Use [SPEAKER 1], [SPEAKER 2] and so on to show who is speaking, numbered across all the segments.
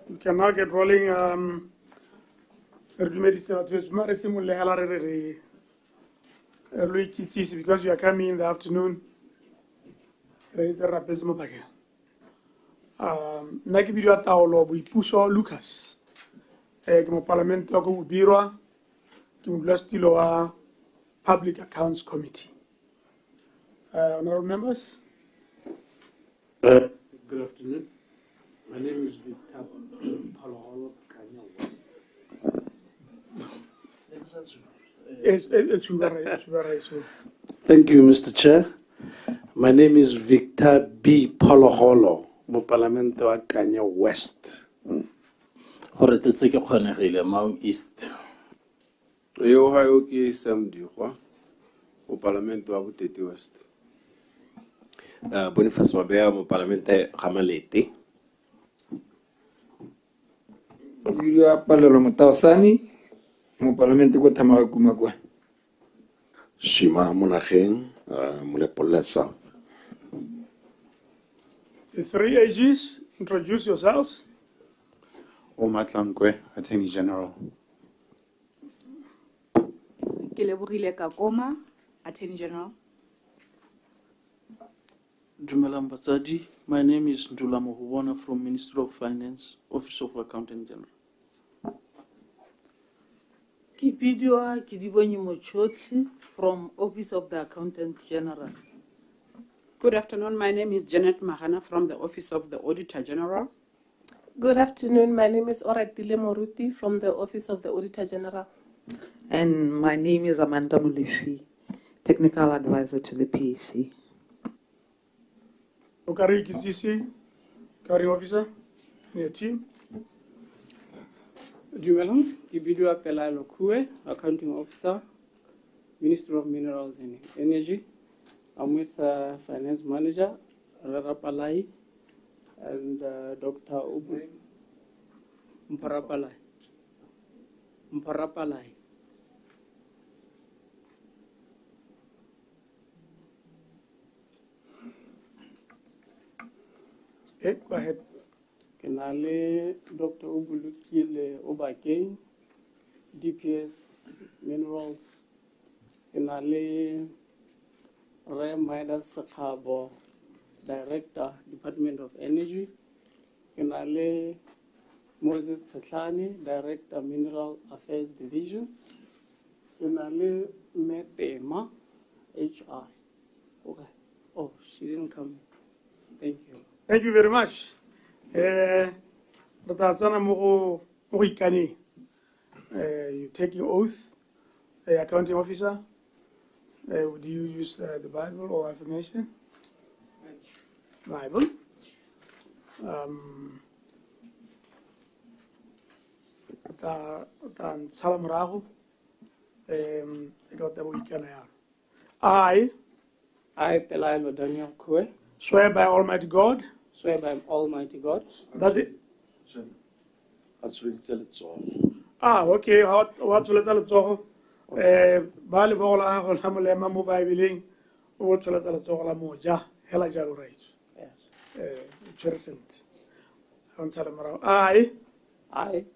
[SPEAKER 1] We can now get rolling. Because you are coming in the afternoon. Naki video taolo buipuso Lucas. Como Parlamento ko ubirwa stilo wa Public Accounts Committee. Honorable members.
[SPEAKER 2] Good afternoon. My name is Victor Palaholo, Kenya West. Thank you, Mr. Chair. My name is Victor B. Palaholo, mo Parlamento wa Kenya West.
[SPEAKER 3] Gore tse ke kgonegile Mau East.
[SPEAKER 4] Yo hayo ke Sam Dikwa mo Parlamento wa Botete West.
[SPEAKER 5] Boniface Mabea mo Parlamente Gamalete.
[SPEAKER 6] Julia Palelo Mutausani mo Parlamente ko Tamaga Kumagwa.
[SPEAKER 7] Shima Monacheng, Mulepola South.
[SPEAKER 1] The three AGs, introduce yourselves.
[SPEAKER 8] Omatlankwe, Attorney General.
[SPEAKER 9] Kelebogile Kakoma, Attorney General.
[SPEAKER 10] Dumelang Batsadi, my name is Ndula Mohubona from Ministry of Finance, Office of Accountant General.
[SPEAKER 11] Kipidwa Kidibonyi Mochotli from Office of the Accountant General.
[SPEAKER 9] Good afternoon, my name is Janet Mahana from the Office of the Auditor General.
[SPEAKER 12] Good afternoon, my name is Oratile Moruti from the Office of the Auditor General.
[SPEAKER 13] And my name is Amanda Mulifi, Technical Advisor to the PAC.
[SPEAKER 1] Okari Kizisi, Carrying Officer, in your team.
[SPEAKER 2] Dumelang, Kibidwa Pela Lokue, Accounting Officer, Ministry of Minerals and Energy. I'm with Finance Manager, Rara Palai, and Dr. Ubu Mparapalai.
[SPEAKER 1] Go ahead.
[SPEAKER 2] Kenale Dr. Ubulukile Obake, DPS Minerals. Kenale Ram Midas Sakabo, Director, Department of Energy. Kenale Moses Tsatlani, Director, Mineral Affairs Division. Kenale Metema, HR. Okay. Oh, she didn't come. Thank you.
[SPEAKER 1] Thank you very much. You take your oath, accounting officer. Would you use the Bible or affirmation? Bible.
[SPEAKER 2] I, Pelailo Daniel Kwe,
[SPEAKER 1] swear by Almighty God.
[SPEAKER 2] Swear by Almighty God.
[SPEAKER 1] That the okay. What will I tell you? Bali bola ho lamule mamu Bible. What will I tell you? Moja hela jaru right. Present. I,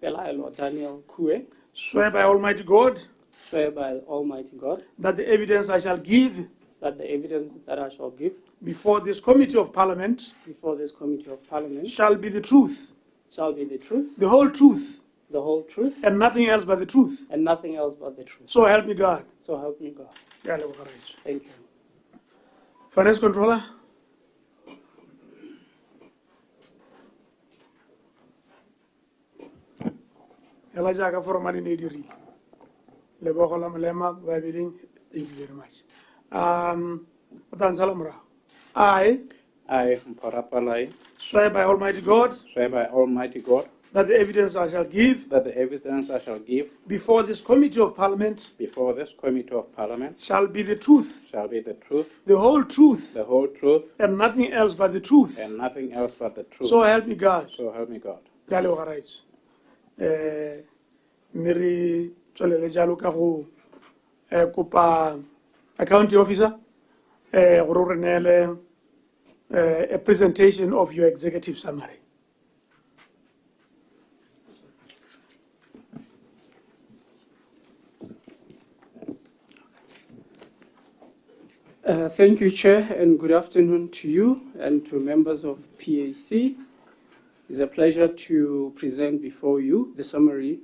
[SPEAKER 2] Pelailo Daniel Kwe,
[SPEAKER 1] swear by Almighty God.
[SPEAKER 2] Swear by Almighty God.
[SPEAKER 1] That the evidence I shall give.
[SPEAKER 2] That the evidence that I shall give
[SPEAKER 1] before this Committee of Parliament shall be the truth.
[SPEAKER 2] Shall be the truth.
[SPEAKER 1] The whole truth.
[SPEAKER 2] The whole truth.
[SPEAKER 1] And nothing else but the truth.
[SPEAKER 2] And nothing else but the truth.
[SPEAKER 1] So help me God.
[SPEAKER 2] So help me God. Thank you.
[SPEAKER 1] Finance Controller. Elijah Gaformani Nediri. Lebokolam Lema, Babiling. Thank you very much. I,
[SPEAKER 2] Mparapalai,
[SPEAKER 1] swear by Almighty God.
[SPEAKER 2] Swear by Almighty God.
[SPEAKER 1] That the evidence I shall give.
[SPEAKER 2] That the evidence I shall give.
[SPEAKER 1] Before this Committee of Parliament.
[SPEAKER 2] Before this Committee of Parliament.
[SPEAKER 1] Shall be the truth.
[SPEAKER 2] Shall be the truth.
[SPEAKER 1] The whole truth.
[SPEAKER 2] The whole truth.
[SPEAKER 1] And nothing else but the truth.
[SPEAKER 2] And nothing else but the truth.
[SPEAKER 1] So help me God.
[SPEAKER 2] So help me God.
[SPEAKER 1] Miri Cholele Jaluka who Kupa Accounting Officer. A presentation of your executive summary.
[SPEAKER 2] Thank you, Chair, and good afternoon to you and to members of PAC. It's a pleasure to present before you the summary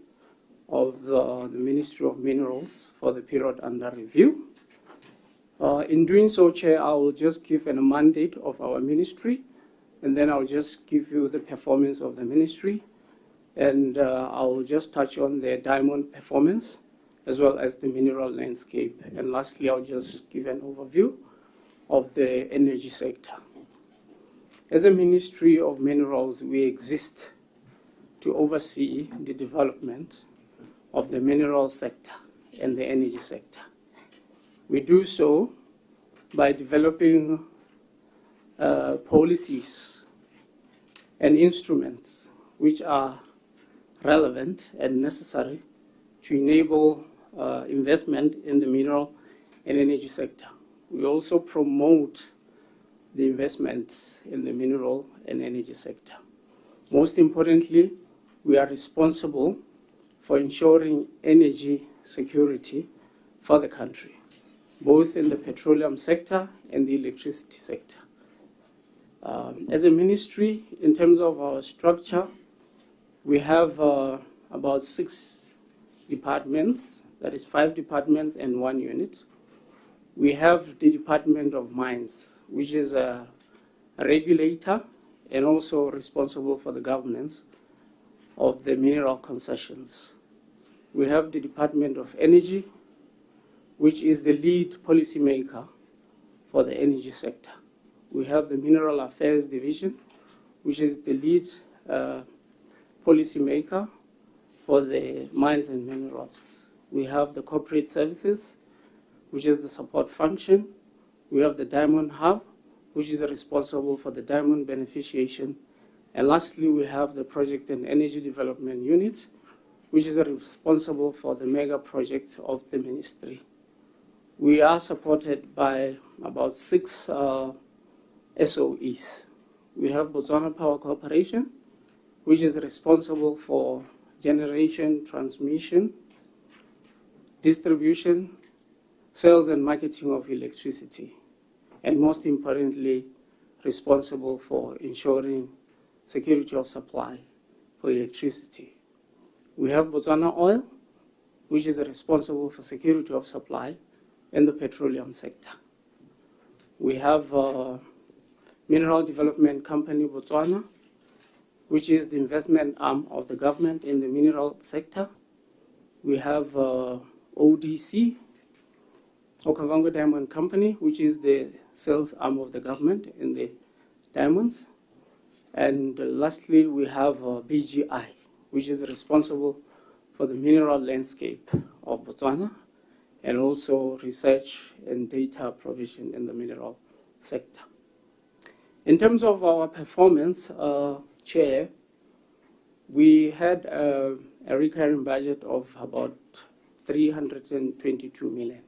[SPEAKER 2] of the Ministry of Minerals for the period under review. In doing so, Chair, I will just give a mandate of our ministry, and then I'll just give you the performance of the ministry, and I'll just touch on the diamond performance, as well as the mineral landscape. And lastly, I'll just give an overview of the energy sector. As a Ministry of Minerals, we exist to oversee the development of the mineral sector and the energy sector. We do so by developing policies and instruments which are relevant and necessary to enable investment in the mineral and energy sector. We also promote the investment in the mineral and energy sector. Most importantly, we are responsible for ensuring energy security for the country, both in the petroleum sector and the electricity sector. As a ministry, in terms of our structure, we have about 6 departments, that is 5 departments and 1 unit. We have the Department of Mines, which is a regulator and also responsible for the governance of the mineral concessions. We have the Department of Energy, which is the lead policymaker for the energy sector. We have the Mineral Affairs Division, which is the lead policymaker for the mines and minerals. We have the Corporate Services, which is the support function. We have the Diamond Hub, which is responsible for the diamond beneficiation. And lastly, we have the Project and Energy Development Unit, which is responsible for the mega projects of the ministry. We are supported by about 6 SOEs. We have Botswana Power Corporation, which is responsible for generation, transmission, distribution, sales and marketing of electricity, and most importantly, responsible for ensuring security of supply for electricity. We have Botswana Oil, which is responsible for security of supply in the petroleum sector. We have Mineral Development Company Botswana, which is the investment arm of the government in the mineral sector. We have ODC, Okavango Diamond Company, which is the sales arm of the government in the diamonds. And lastly, we have BGI, which is responsible for the mineral landscape of Botswana and also research and data provision in the mineral sector. In terms of our performance, Chair, we had a recurring budget of about 322 million.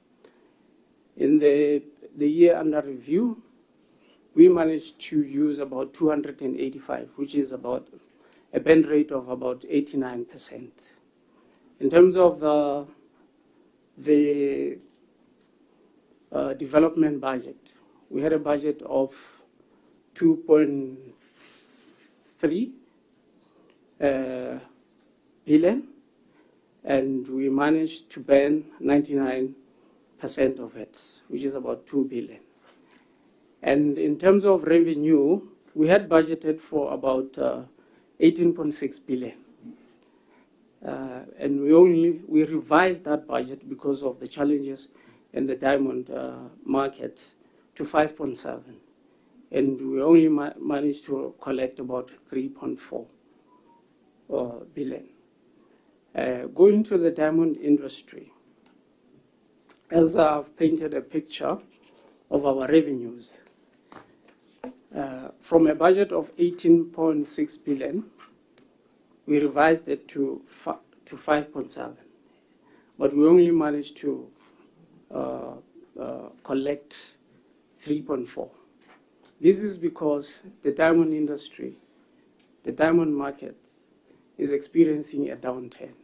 [SPEAKER 2] In the year under review, we managed to use about 285, which is about a bend rate of about 89%. In terms of the development budget, we had a budget of 2.3 billion, and we managed to burn 99% of it, which is about 2 billion. And in terms of revenue, we had budgeted for about 18.6 billion. And we revised that budget because of the challenges in the diamond market to 5.7. And we only managed to collect about 3.4 billion. Going to the diamond industry, as I've painted a picture of our revenues, from a budget of 18.6 billion, we revised it to 5.7, but we only managed to collect 3.4. This is because the diamond industry, the diamond market, is experiencing a downturn.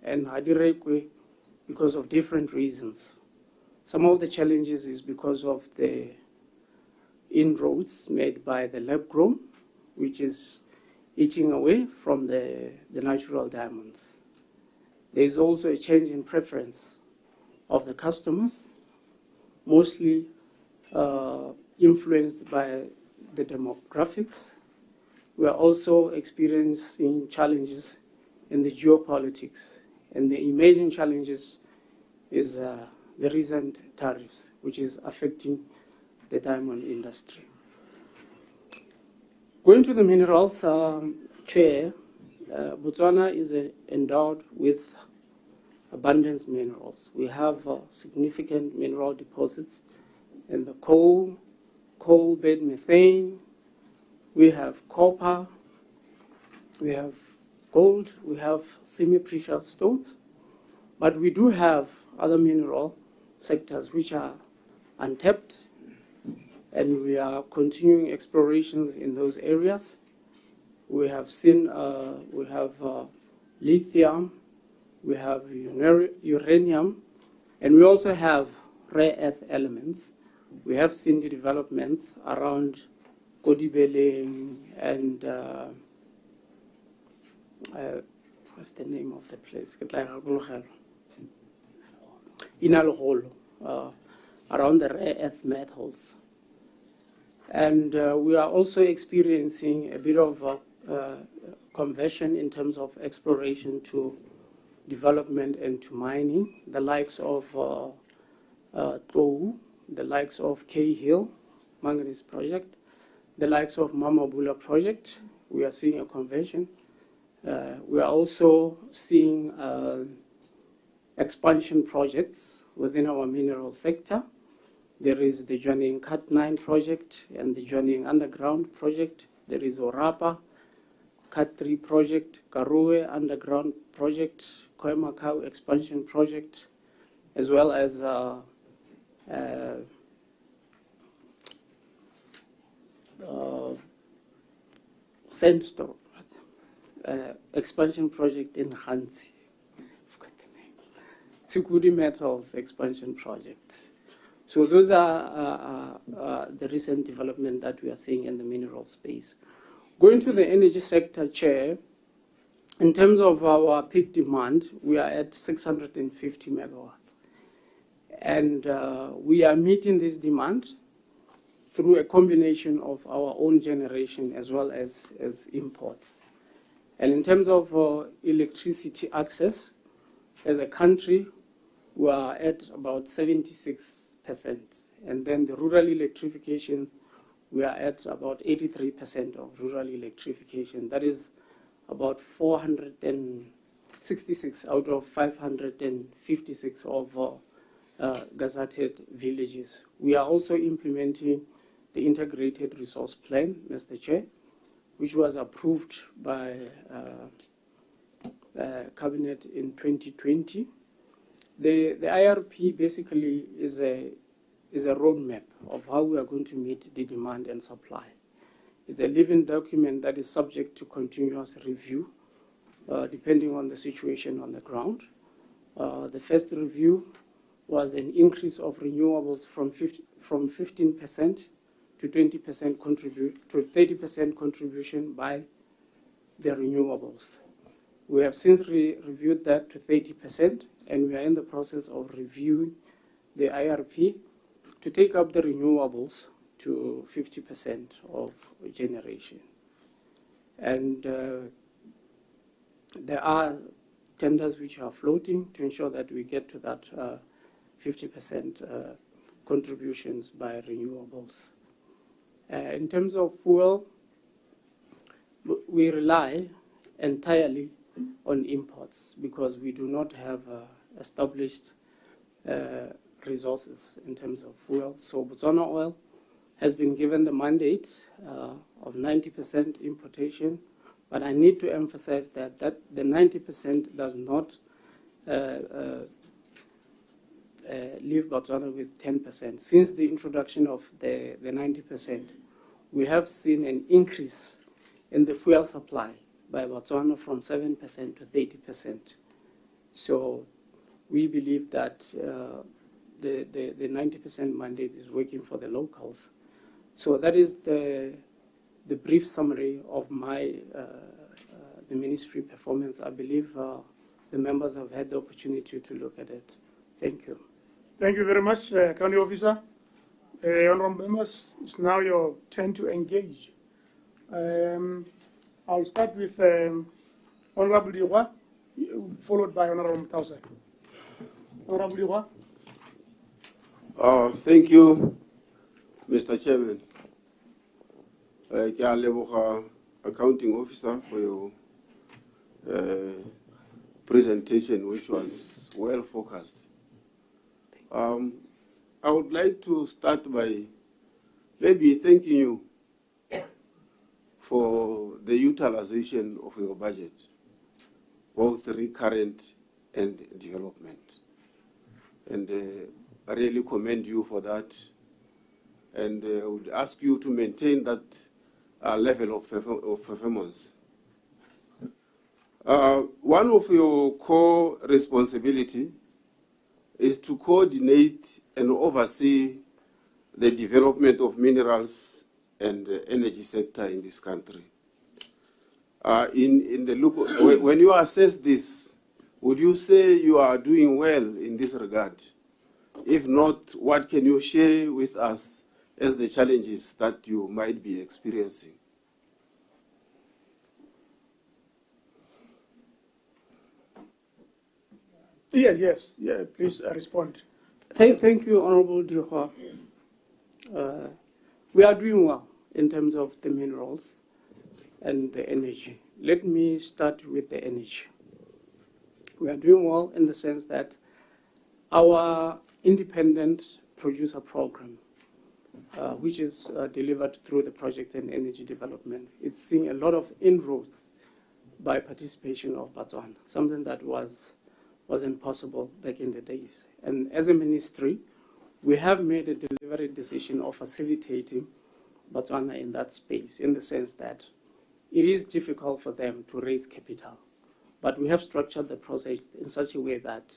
[SPEAKER 2] and Hadirekwe because of different reasons. Some of the challenges is because of the inroads made by the lab grown, which is eating away from the natural diamonds. There is also a change in preference of the customers, mostly influenced by the demographics. We are also experiencing challenges in the geopolitics, and the emerging challenges is the recent tariffs, which is affecting the diamond industry. Going to the minerals, Chair, Botswana is endowed with abundant minerals. We have significant mineral deposits in the coal bed methane, we have copper, we have gold, we have semi-precious stones, but we do have other mineral sectors which are untapped, and we are continuing explorations in those areas. We have seen, we have lithium, we have uranium, and we also have rare earth elements. We have seen the developments around Kodibele and what's the name of the place? Inalholo, around the rare earth metals. And we are also experiencing a bit of conversion in terms of exploration to development and to mining, the likes of Tou, the likes of K Hill Manganese Project, the likes of Mamabula Project. We are seeing a conversion. We are also seeing expansion projects within our mineral sector. There is the Joining Cut 9 project and the Joining Underground project. There is Orapa Cut 3 project, Karue Underground project, Koemakau expansion project, as well as Sandstone expansion project in Hansi. I've got the name. Tsukudi Metals expansion project. So those are the recent development that we are seeing in the mineral space. Going to the energy sector, Chair, in terms of our peak demand, we are at 650 megawatts. And we are meeting this demand through a combination of our own generation as well as imports. And in terms of electricity access, as a country, we are at about 76%. And then the rural electrification, we are at about 83% of rural electrification. That is about 466 out of 556 of gazetted villages. We are also implementing the integrated resource plan, Mr. Chair, which was approved by Cabinet in 2020. The IRP basically is a roadmap of how we are going to meet the demand and supply. It's a living document that is subject to continuous review, depending on the situation on the ground. The first review was an increase of renewables from 15% to 20% to 30% contribution by the renewables. We have since reviewed that to 30%, and we are in the process of reviewing the IRP to take up the renewables to 50% of generation. And there are tenders which are floating to ensure that we get to that 50% contributions by renewables. In terms of fuel, we rely entirely on imports because we do not have established resources in terms of fuel. So Botswana Oil has been given the mandate of 90% importation, but I need to emphasize that the 90% does not leave Botswana with 10%. Since the introduction of the 90%, we have seen an increase in the fuel supply by Botswana from 7% to 30%. So we believe that the 90% mandate is working for the locals. So that is the brief summary of my the ministry performance. I believe the members have had the opportunity to look at it. Thank you.
[SPEAKER 1] Thank you very much, County Officer. Honorable members, it's now your turn to engage. I'll start with Honorable Diwa, followed by Honorable Mtausa. Honorable Diwa.
[SPEAKER 4] Thank you, Mr. Chairman. Ke a leboga Accounting Officer for your presentation, which was well focused. I would like to start by maybe thanking you for the utilization of your budget, both recurrent and development. And I really commend you for that. And I would ask you to maintain that level of performance. One of your core responsibility is to coordinate and oversee the development of minerals and the energy sector in this country. When you assess this, would you say you are doing well in this regard? If not, what can you share with us as the challenges that you might be experiencing?
[SPEAKER 1] Yes, please respond.
[SPEAKER 2] Thank you, Honorable Diwa. We are doing well in terms of the minerals and the energy. Let me start with the energy. We are doing well in the sense that our independent producer program, which is delivered through the project and energy development, it's seeing a lot of inroads by participation of Botswana, something that wasn't possible back in the days. And as a ministry, we have made a deliberate decision of facilitating Botswana in that space, in the sense that it is difficult for them to raise capital. But we have structured the process in such a way that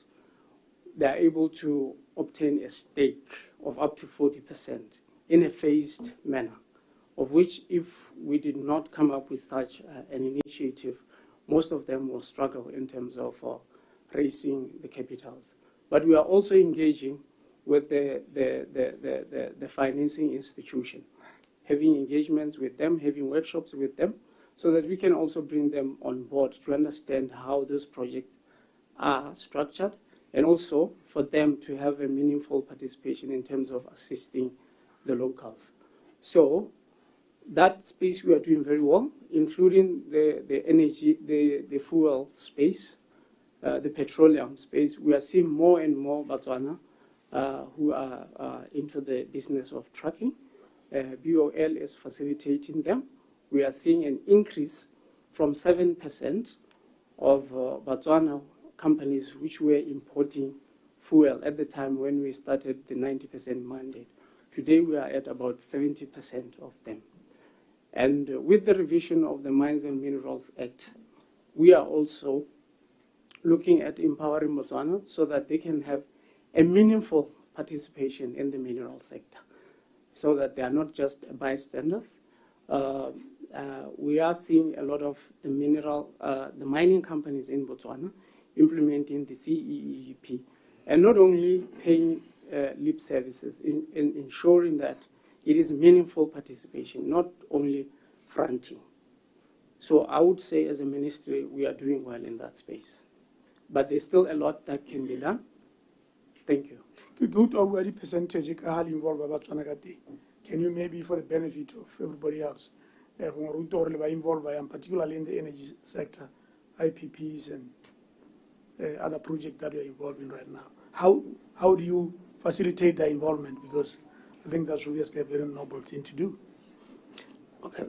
[SPEAKER 2] they are able to obtain a stake of up to 40% in a phased manner, of which if we did not come up with such an initiative, most of them will struggle in terms of raising the capitals. But we are also engaging with the financing institution, having engagements with them, having workshops with them, so that we can also bring them on board to understand how those projects are structured, and also for them to have a meaningful participation in terms of assisting the locals. So that space we are doing very well, including the energy, the fuel space, the petroleum space. We are seeing more and more Botswana who are into the business of trucking. BOL is facilitating them. We are seeing an increase from 7% of Botswana companies which were importing fuel at the time when we started the 90% mandate. Today we are at about 70% of them. And with the revision of the Mines and Minerals Act, we are also looking at empowering Botswana so that they can have a meaningful participation in the mineral sector, so that they are not just bystanders. We are seeing a lot of the mining companies in Botswana implementing the CEEP, and not only paying lip services, in ensuring that it is meaningful participation, not only fronting. So I would say as a ministry, we are doing well in that space. But there's still a lot that can be done. Thank you.
[SPEAKER 1] Good already percentage involved. Can you maybe, for the benefit of everybody else, particularly in the energy sector, IPPs and other projects that you're involved in right now? How do you facilitate the involvement? Because I think that's obviously a very noble thing to do.
[SPEAKER 2] Okay.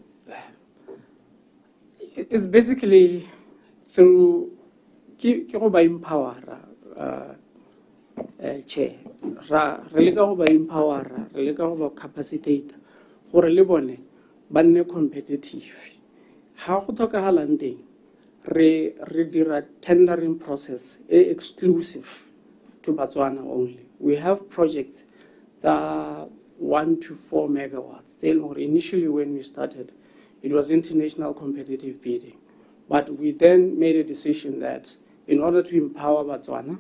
[SPEAKER 2] It's basically through empower chair. Empower, capacitate, for a lebone, but competitive. How to re dira tendering process exclusive to Botswana only. We have projects that 1 to 4 megawatts. Initially when we started, it was international competitive bidding. But we then made a decision that in order to empower Botswana,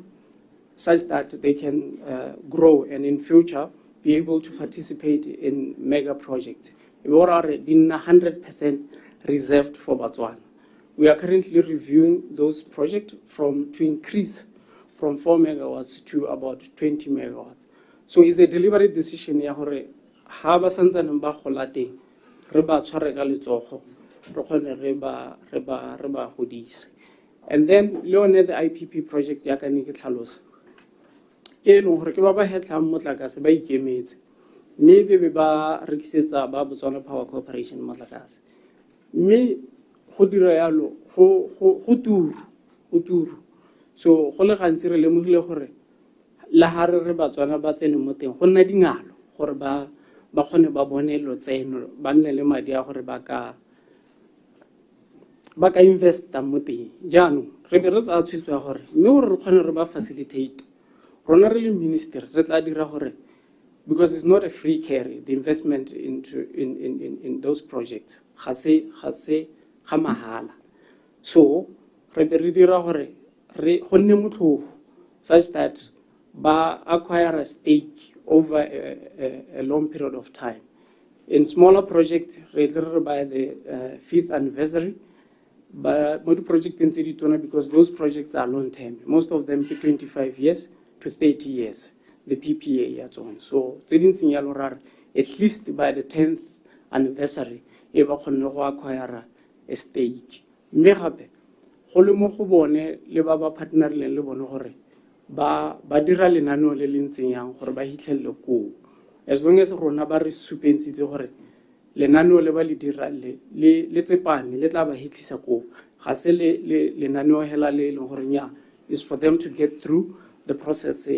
[SPEAKER 2] such that they can grow and in future be able to participate in mega projects, we are already 100% reserved for Botswana. We are currently reviewing those projects to increase from 4 megawatts to about 20 megawatts. So it's a deliberate decision ya hore ha ba santsane ba gola teng re ba tshware ka letsogo re kgone re ba godise. And then leone the IPP project ya ka ne ke tlhalosa ke leng hore ke ba hetlang motlakase ba ikemetse mme be ba rekisetsa ba Botswana Power Corporation motlakase mme go dira yalo go turu so go le gantsi re lemogile gore la ha re Batswana ba tsene mo teng go nna dingalo gore ba kgone ba bone lotseno ba nne le madi a gore ba ka investa mo teng jaanong re be re tsa tshwetso ya gore mme gore re kgone re ba facilitate rona re le ministry re tla dira gore because it's not a free carry the investment in those projects ga se ga mahala so re be re dira gore re gonne motlhogo such that ba acquire a stake over a long period of time. In smaller projects, rather by the 5th anniversary, but more project in Tona because those projects are long term. Most of them 25 years to 30 years, the PPA and so on. So at least by the 10th anniversary, eba kgonne go acquire a stake. Mme gape go le mo go bone le ba partnerleng le bone gore ba dira lenaneo le le ntseng yang gore ba hitlhelle ko as long as rona ba re supentshitse gore lenaneo le ba le dira le tsepame le tla ba hitlisa ko ga se lenaneo hela le leng gore nya is for them to get through the process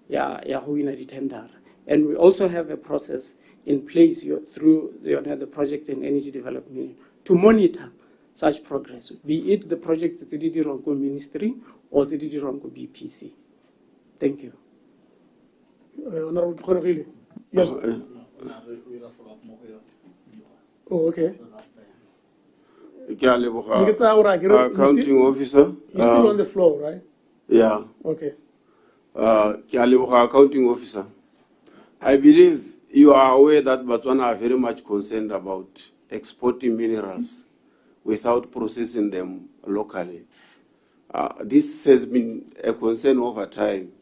[SPEAKER 2] ya go wina di tender. And we also have a process in place through the project and energy development to monitor such progress, be it the project that did wrong ministry or that did wrong BPC. Thank you.
[SPEAKER 1] Honorable Khoregile. Yes. Oh, okay.
[SPEAKER 4] Accounting officer.
[SPEAKER 1] You're still on the floor, right?
[SPEAKER 4] Yeah.
[SPEAKER 1] Okay.
[SPEAKER 4] Accounting officer. I believe you are aware that Botswana are very much concerned about exporting minerals without processing them locally. This has been a concern over time.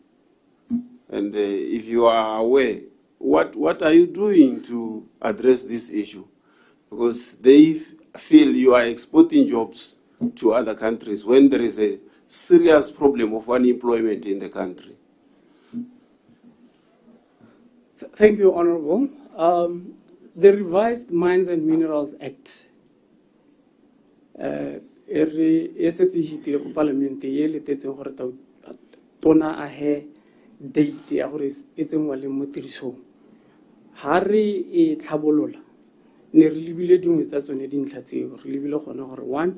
[SPEAKER 4] And if you are aware, what are you doing to address this issue? Because they feel you are exporting jobs to other countries when there is a serious problem of unemployment in the country.
[SPEAKER 2] Thank you, Honorable. The revised Mines and Minerals Act date ya gore e tsengwa le mo tirisong ha re e tlhabolola ne re lebile dingwe tsa tsone dintlha tseo re lebile gone gore 1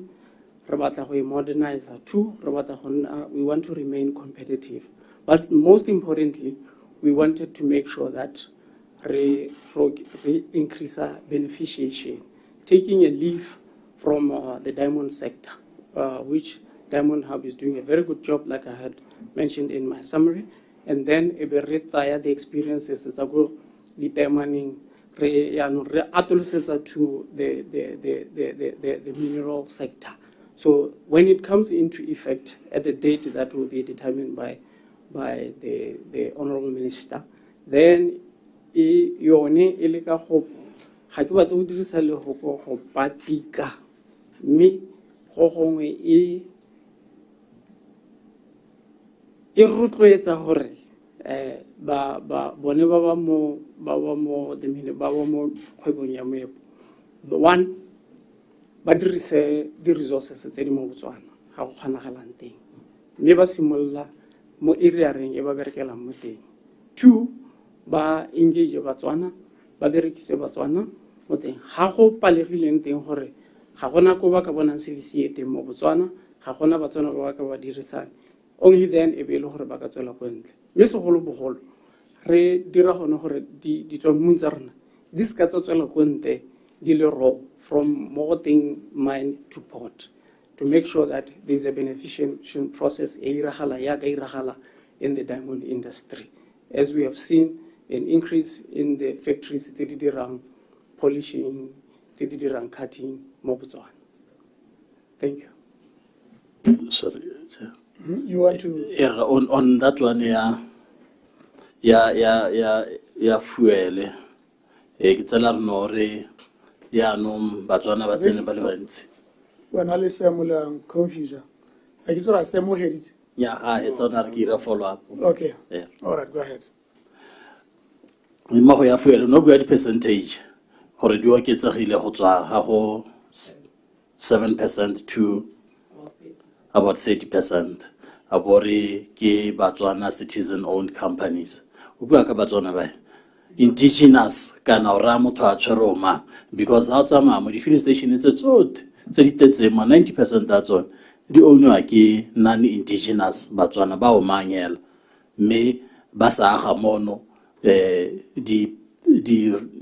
[SPEAKER 2] re batla go modernize, 2 re batla go we want to remain competitive, but most importantly we wanted to make sure that we increase our beneficiation, taking a leaf from the diamond sector, which Diamond Hub is doing a very good job, like I had mentioned in my summary. And then the experiences that go determining to the mineral sector. So when it comes into effect at the date that will be determined by the Honorable Minister, then yone eleka go ga ke batla go dirisa le go patika mme go gongwe e rotloetsa gore bone ba mo kgwebong ya moepo 1 ba dirise di resources tse di mo Botswana ga go kgonagalang teng mme ba simolla mo area-reng e ba berekelang mo teng 2 ba engage Batswana ba berekise Batswana mo teng ga go palegileng teng gore ga gona go ba ka bonang service e teng mo Botswana ga gona batswana ba ka ba dirisang only then e be le gore ba ka tswela go ntle mme segolo bogolo re dira gone gore ditswammung tsa rona di se ka tswela go ntle di le raw from morting mine to port to make sure that there is a beneficiation process e iragala ya ka iragala in the diamond industry as we have seen an increase in the factories tse di dirang polishing tse di dirang cutting mo Botswana. Thank you.
[SPEAKER 3] Sorry.
[SPEAKER 1] You want to?
[SPEAKER 3] Yeah, on that one, yeah, fuel. Ke tsela no re ya no Batswana ba tsene ba le bantsi.
[SPEAKER 1] Wena le semolang confuser. I get to say more here.
[SPEAKER 3] Yeah, it's on our follow up.
[SPEAKER 1] Okay.
[SPEAKER 3] Yeah.
[SPEAKER 1] All right, go ahead.
[SPEAKER 3] Mo go ya fuel no bua di percentage gore di oketsegile go tswa ga go 7% to about 30%. Abore ke Batswana citizen-owned companies. O bua ka Batswana ba indigenous kana ora motho a tshwere ma because ha tsama mo di filling station tse tsote tse di tetse ma 90% tsa tsone di ownwa ke non-indigenous Batswana ba o manyela me ba sa aga mono di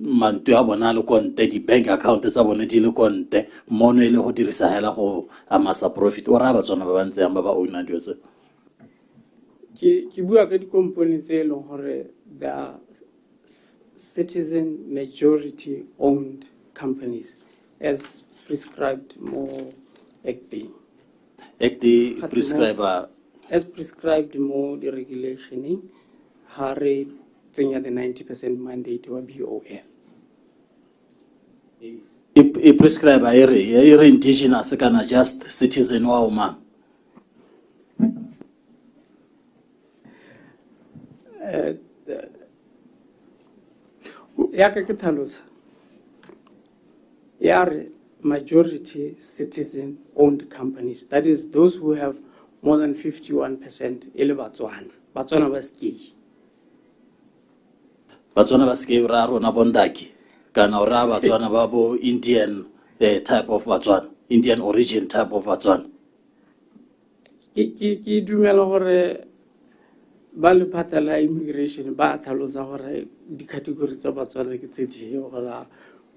[SPEAKER 3] mantu a bona le konte di bank account tsa bone di le konte mono ile go dirisa hela go amasa profit ora Batswana ba bantse amba ba owna dio tse
[SPEAKER 2] ke bua ka di components tse leng gore the citizen majority owned companies as prescribed more Act
[SPEAKER 3] prescriber
[SPEAKER 2] as prescribed more the regulation hare tsenya the 90% mandate wa BOL
[SPEAKER 3] e prescribe ere indigenous kana just citizen wa uma
[SPEAKER 2] ya ka ke thalosa yare majority citizen owned companies that is those who have more than 51% ele Batswana ba ski
[SPEAKER 3] Batswana ba ske ra rona bondaki kana ora Batswana ba bo Indian type of Batswana Indian origin type of Batswana
[SPEAKER 2] ki dumela gore ba le patala immigration ba thalosa gore di category tsa Batswana ke tse di gore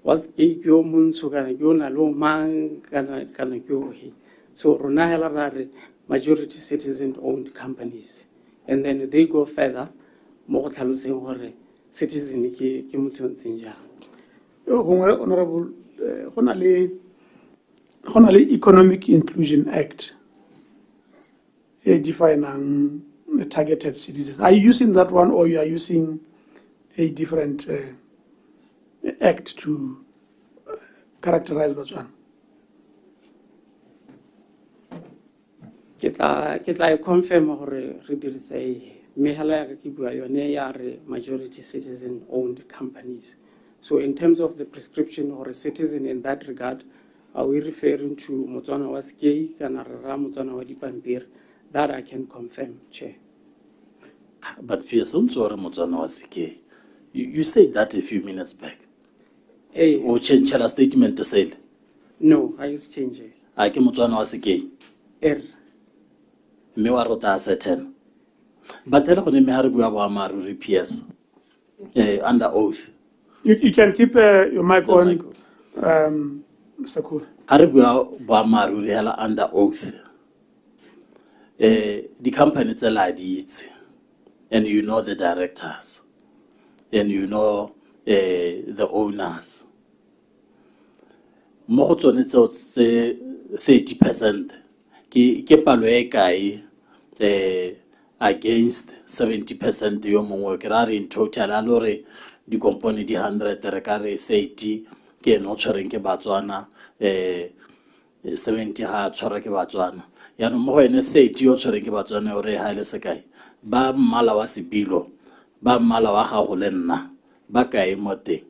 [SPEAKER 2] was ke yo montsho kana ke ona lo mang kana ke o he so rona hela rare majority citizen owned companies and then they go further mo go tlhaloseng gore citizen ke motho ntseng jang
[SPEAKER 1] Honorable gona le Economic Inclusion Act defining targeted citizens. Are you using that one or you are using a different act to characterize Botswana?
[SPEAKER 2] Ke tla confirm gore re dirisa mehala ya ke bua yone ya re majority citizen owned companies. So in terms of the prescription or a citizen in that regard, are we referring to Motswana wa Skei kana ra Motswana wa Dipampiri? That I can confirm, Chair.
[SPEAKER 3] But Fiasonso or Motswana wa Skei, you said that a few minutes back.
[SPEAKER 2] Hey,
[SPEAKER 3] o change la statement the sale.
[SPEAKER 2] No, I is change.
[SPEAKER 3] A ke Motswana wa Skei. Me wa rota certain. But tell me how we have our PS under oath.
[SPEAKER 1] You can keep your mic on, Mr. Kur.
[SPEAKER 3] Haribua hela under oath. The company is a and you know the directors, and you know the owners. Mo go tsone tse 30% ke palo e kae against 70% yo mongwe ke ra re in total a lore di company di 100 re ka re 30 ke no tshwereng ke Batswana 70 ha tshwara ke Batswana ya no mo go ene 30 yo tshwereng ke Batswana o re ha ile se kae ba mmala wa sebilo ba mmala wa gago le nna ba kae mo teng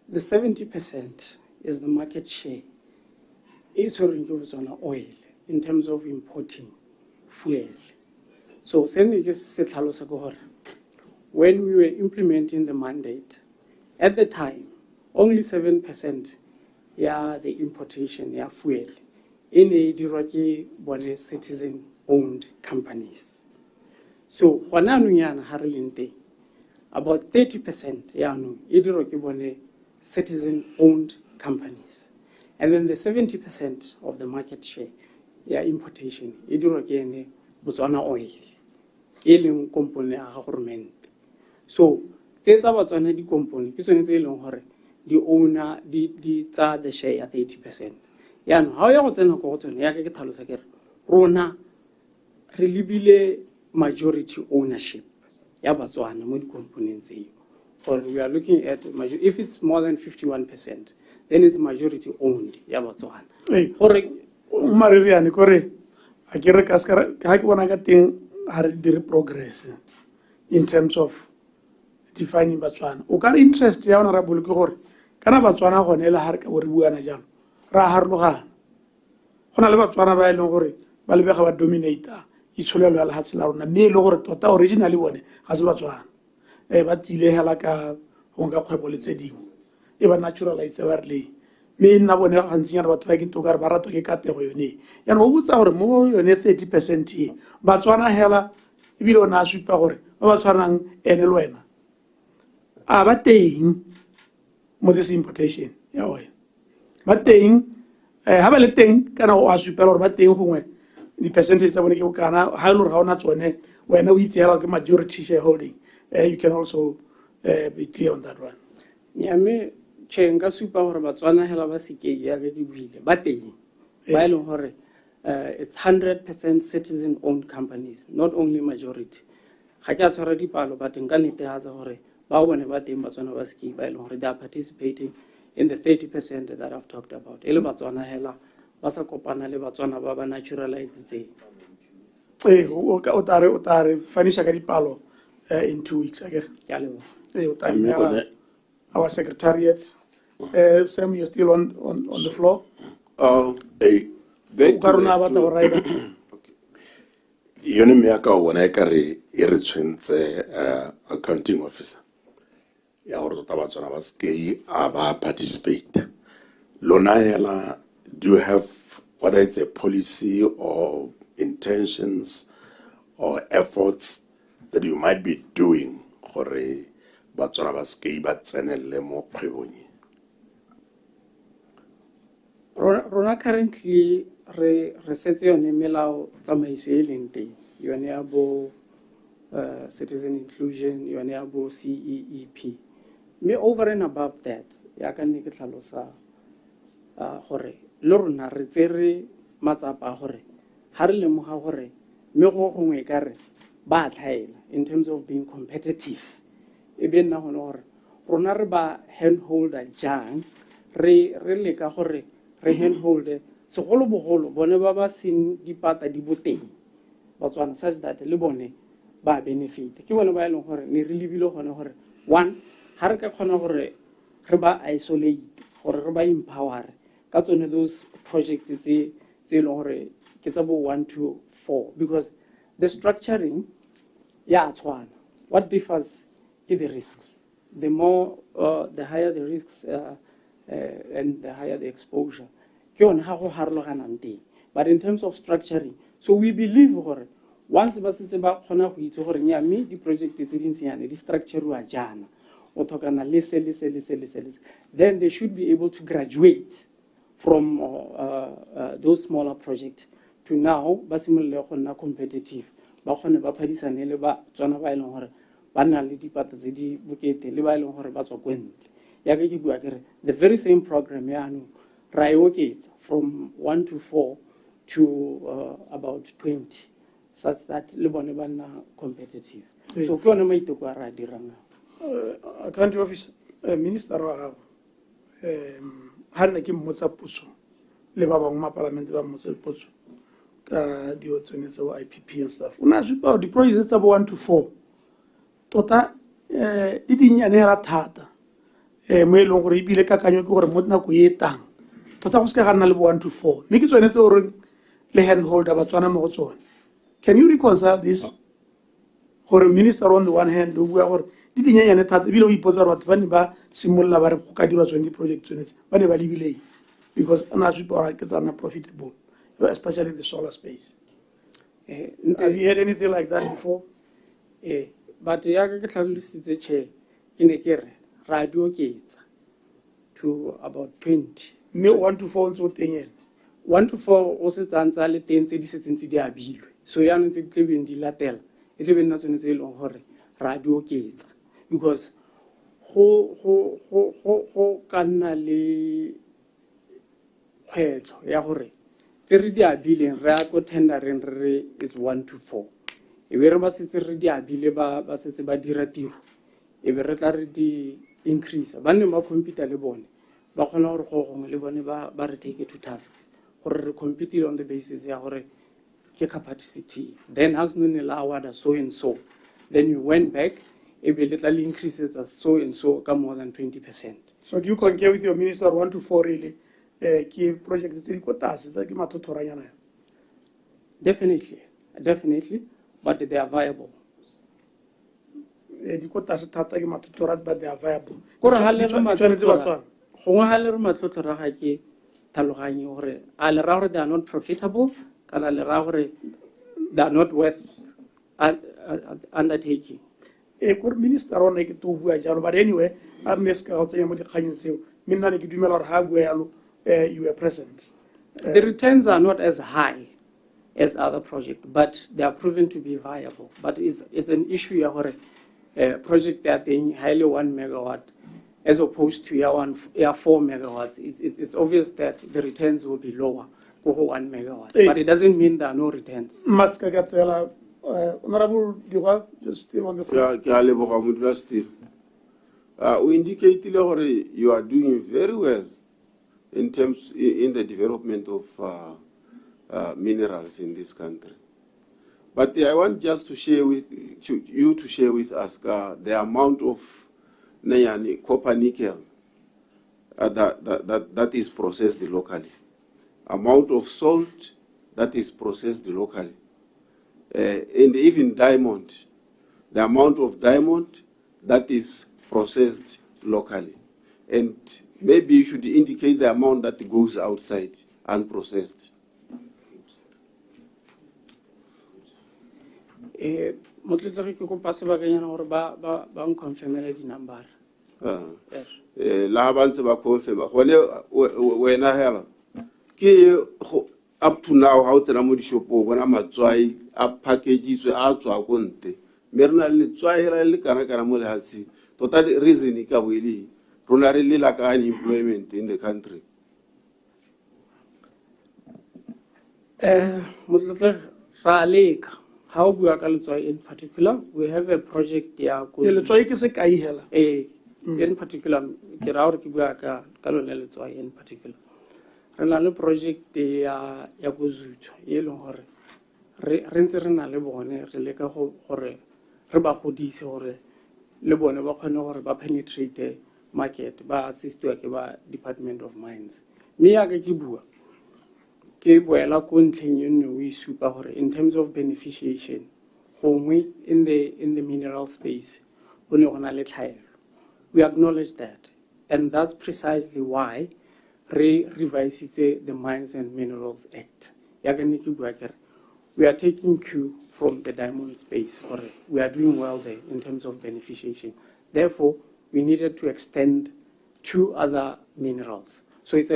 [SPEAKER 2] the 70% is the market share. It's on oil in terms of importing fuel. So, when we were implementing the mandate, at the time, only 7% the importation fuel in a citizen-owned companies. So, about 30% citizen-owned companies. And then the 70% of the market share, importation, BOTSWANA oil, a component of government. So, there's about the component, the owner, the share at 80%. How you want to Rona, really majority ownership. BOTSWANA components. Or we are looking at if it's more than 51%, then it's majority owned. BOTSWANA.
[SPEAKER 1] Mariani kore akere kaskara ha ke bona ka teng ha re dire progress in terms of defining BOTSWANA. O ka interest ya honorable ke gore kana BOTSWANA gone le ha re ka bo re buana jalo ra harlogana gona le BOTSWANA ba ile gore ba lebega ba dominator itshulelo ya lehatse la rona mme le gore tota originally bone ga se BOTSWANA ba tile hela ka go nka kgwebo le tse dingwe e ba naturalize ba re le me nna bone ga ntsinyana batho ba ke ntokare ba rato ke katego yone yana o botsa gore mo yone 30% e BOTSWANA hela ebile o na a supa gore ba ba tshwanang ene le wena a ba teng mo this importation ya oil ba teng ha ba le teng kana o a supela gore ba teng gongwe di percentage tsa bone ke bokana ha e le gore ga ona tsone wena o itse hela ke majority shareholding you can also be clear on that one.
[SPEAKER 2] Nyame chenga supa gore BOTSWANA hela ba sike ya ke buile ba teng ba ile gore it's 100% citizen owned companies, not only majority. Ga ke a tshwara dipalo ba teng ka netehatsa gore ba bone ba teng BOTSWANA ba sike ba ile gore they are participating in the 30% that I've talked about. Ele BOTSWANA hela ba sa kopana le BOTSWANA ba ba naturalize tse.
[SPEAKER 1] O tare fanisha ka dipalo in 2 weeks again. Our secretariat. Sam, you're still on the floor.
[SPEAKER 7] Yone me aka wona ekare e re tshwentse accounting officer ya gore tota BOTSWANA ba ske a ba participate lona hela. Do you have whether it's a policy or intentions or efforts that you might be doing gore BOTSWANA ba ske ba tsenelle mo kgwebong?
[SPEAKER 2] Rona currently re setse yone melao tsamaiso e leng teng yone ya bo citizen inclusion yone ya bo CEEP me over and above that ya ka nne ke tlhalosa gore le rona re tsere matsapa gore ha re lemoga gore me go gongwe ka re ba tlhaela in terms of being competitive e be nna gone gore rona re ba handholder jang re leka gore re handholder segolo bogolo bone ba ba seng dipata di boteng BOTSWANA such that le bone ba benefit ke bone ba e leng gore ne re lebile gone gore one ha re ka kgona gore re ba isolate gore re ba empower ka tsone those projects tse leng gore ke tsa bo 1 to 4 because the structuring tshwana. What differs is the risks. The more the higher the risks and the higher the exposure. But in terms of structuring, so we believe once ba setse ba khona go itse gore nya me di project tse dintsinyane di structure wa jana o thokana lese then they should be able to graduate from those smaller projects to now ba simolola go nna competitive ba khone ba phadisane le ba tswana ba ileng gore ba nna le dipata tse di bokete le ba ileng gore ba tswa kwente ya ke bua kere the very same program ya no ra oketsa from 1 to 4 to about 20 such that le bone ba nna competitive so ke yone maiteko a ra dirang
[SPEAKER 1] Country office minister wa gago ha nna ke mmotsa potso le ba bangwe ma parliament ba mmotsa potso ka dio tsenetse wa IPP and stuff una supa di projects tsa bo 1 to 4 tota di dinyane ra thata mo e leng gore ibile kakanyo ke gore mo nako e tang tota go se ka nna le bo 1 to 4 mme ke tsone tse gore le handholder ba tswana mo go tsone. Can you reconcile this? gore minister on the one hand o bua gore di dinyenyane thata ebile o ipotsa gore batho ba ne ba simolola ba re go ka dirwa tsone di-project tsone ba ne ba lebileng because ana supa gore ke tsana profitable, especially the solar space. Have you heard anything like that before?
[SPEAKER 2] But ya ka ke tlhalositse che ke ne ke re ra di oketsa to about 20.
[SPEAKER 1] Me 1 to 4 ntse o teng ene.
[SPEAKER 2] 1 to 4 o se tsantsa le teng tse di setseng tse di abilwe. So ya ntse di tlebeng di latela. E tlebe nna tsone tse e leng gore ra di oketsa because go ka nna le kgwetlho ya gore tse re di abileng re a go tendereng re it's 1 to 4. E be re ba setse re di abile ba setse ba dira tiro. E be re tla re di increase. Ba ne ba computer le bone. Ba khona gore go gongwe le bone ba re take to task. Gore re compete on the basis ya gore ke capacity. Then has no allowed so and so. Then you went back, it will literally increase it as so and so, come more than 20%.
[SPEAKER 1] So do you concur with your minister 1 to 4 really? Key project is
[SPEAKER 2] Definitely, but they are viable.
[SPEAKER 1] But they are viable.
[SPEAKER 2] They are not profitable, they are not worth undertaking.
[SPEAKER 1] Minister on but anyway, I'm you were present.
[SPEAKER 2] The returns are not as high as other projects, but they are proven to be viable. But it's an issue where a project that being highly 1 megawatt as opposed to 4 megawatts. It's obvious that the returns will be lower for 1 megawatt, but it doesn't mean there are no returns.
[SPEAKER 1] Honorable Dura, just stay on the floor.
[SPEAKER 4] We indicated you are doing very well in the development of minerals in this country. But I want just to share with you to share with us the amount of copper nickel that is processed locally, amount of salt that is processed locally, and even diamond, the amount of diamond that is processed locally. And maybe you should indicate the amount that goes outside unprocessed. Up to now, how to ramudi shopo when I'm a try a packages out to a conte. Merna try really canacaramole has see. Total reason it can really really like unemployment in the country.
[SPEAKER 2] How we are in particular, we have a project there. In particular, in particular. Renale project ya go zutwa e leng gore re ntse re na le bone re leka gore re ba godise gore le bone ba khone gore ba penetrate market ba assistwa ke ba Department of Mines. Me ya ke bua ke boela ko ntleng yeno we supa gore in terms of beneficiation gongwe in the mineral space go ne gona le tlhaelo. We acknowledge that, and that's precisely why revised the Mines and Minerals Act. We are taking cue from the diamond space, or we are doing well there in terms of beneficiation. Therefore, we needed to extend 2 other minerals. So it's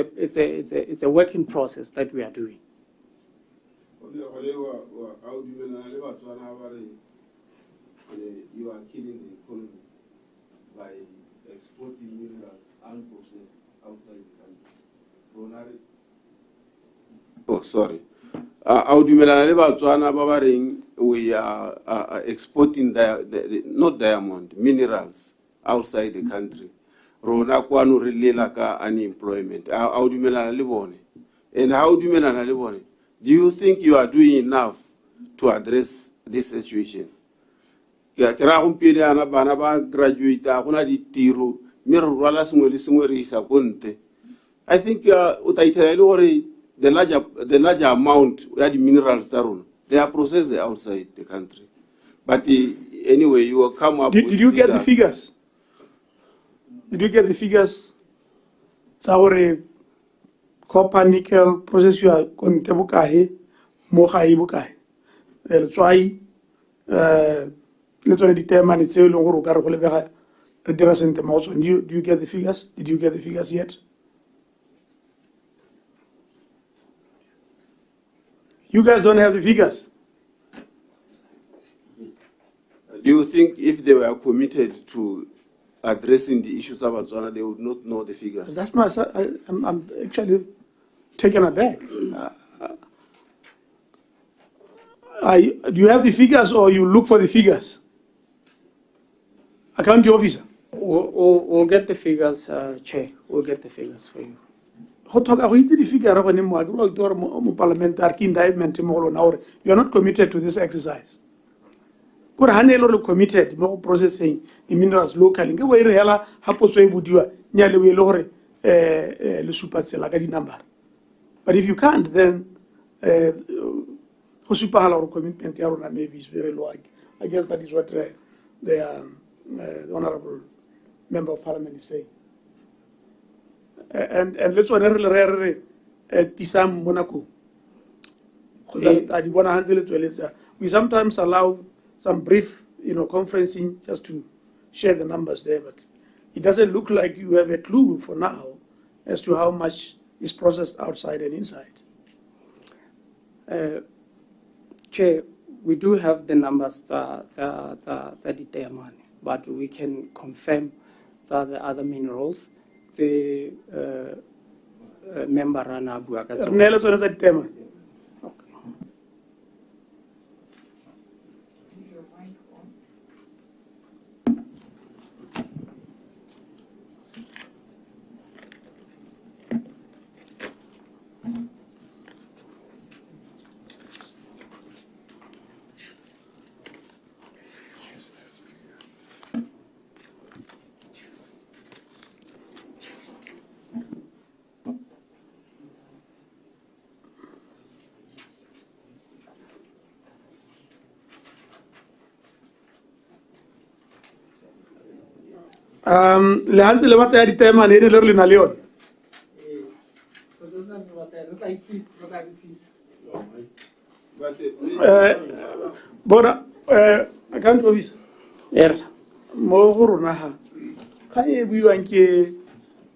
[SPEAKER 2] a working process that we are doing.
[SPEAKER 4] You are killing the economy by exporting minerals unprocessed outside the country. Oh, sorry. We are exporting not diamond, minerals outside the country. Rona kwanu really like unemployment. And how do you do you think you are doing enough to address this situation? Graduate, I think the larger amount where the minerals are on, they are processed outside the country. But Anyway, you will come up
[SPEAKER 1] Did
[SPEAKER 4] with
[SPEAKER 1] you get the figures? Did you get the figures? It's our copper nickel process you are going to bukai, mocha bukai. Let's try. Let's determine it's a long road. Do you get the figures? Did you get the figures yet? You guys don't have the figures.
[SPEAKER 4] Do you think if they were committed to addressing the issues of BOTSWANA, they would not know the figures?
[SPEAKER 1] That's my. I'm actually taken aback. Do you have the figures, or you look for the figures? Accounting officer.
[SPEAKER 2] We'll get the figures, Chair. We'll get the figures for you.
[SPEAKER 1] Go talk about the figure of an parliamentary indictment. You are not committed to this exercise. Good handle committed more processing the minerals locally. Nga way reala hapo so ebudiwa nyale we lore le supatsela ka di number. But if you can't, then go super hala commitment ya rona maybe is very low. I guess that is what the honorable member of parliament is saying. And let's one rare tisam Monaco. We sometimes allow some brief, conferencing just to share the numbers there, but it doesn't look like you have a clue for now as to how much is processed outside and inside.
[SPEAKER 2] Chair, we do have the numbers that determine, but we can confirm that the other minerals, the member Rana Buaka.
[SPEAKER 1] Le hanze le bata ya ditema ne le re na leon. Bona account office. Mo go rona ha. Ka e buiwang ke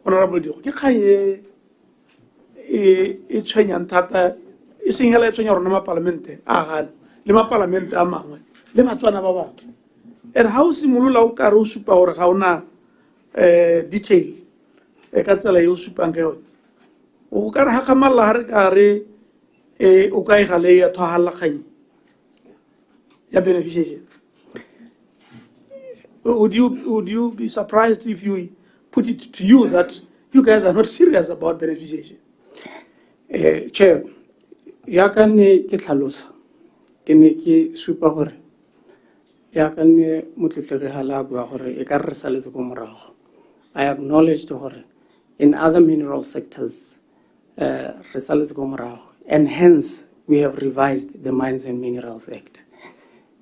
[SPEAKER 1] honorable Dio. Ke khaye e tshwenyang thata e seng hela e tshwenya rona ma parliament le ma parliament a mangwe le BOTSWANA ba ba. And how simolola o ka re o supa gore ga ona detail ka tsela yo supang ka yone o ka re ha ka malla ha re ka re o ka e gale ya thohalla kganyi ya beneficiation. Would you be surprised if you put it to you that you guys are not serious about beneficiation?
[SPEAKER 2] Chair, ya ka ne ke tlhalosa ke ne ke supa gore ya ka ne motletlege hala bua gore e ka re saletse go morago. I acknowledge gore in other mineral sectors re saletse go morago, and hence we have revised the Mines and Minerals Act,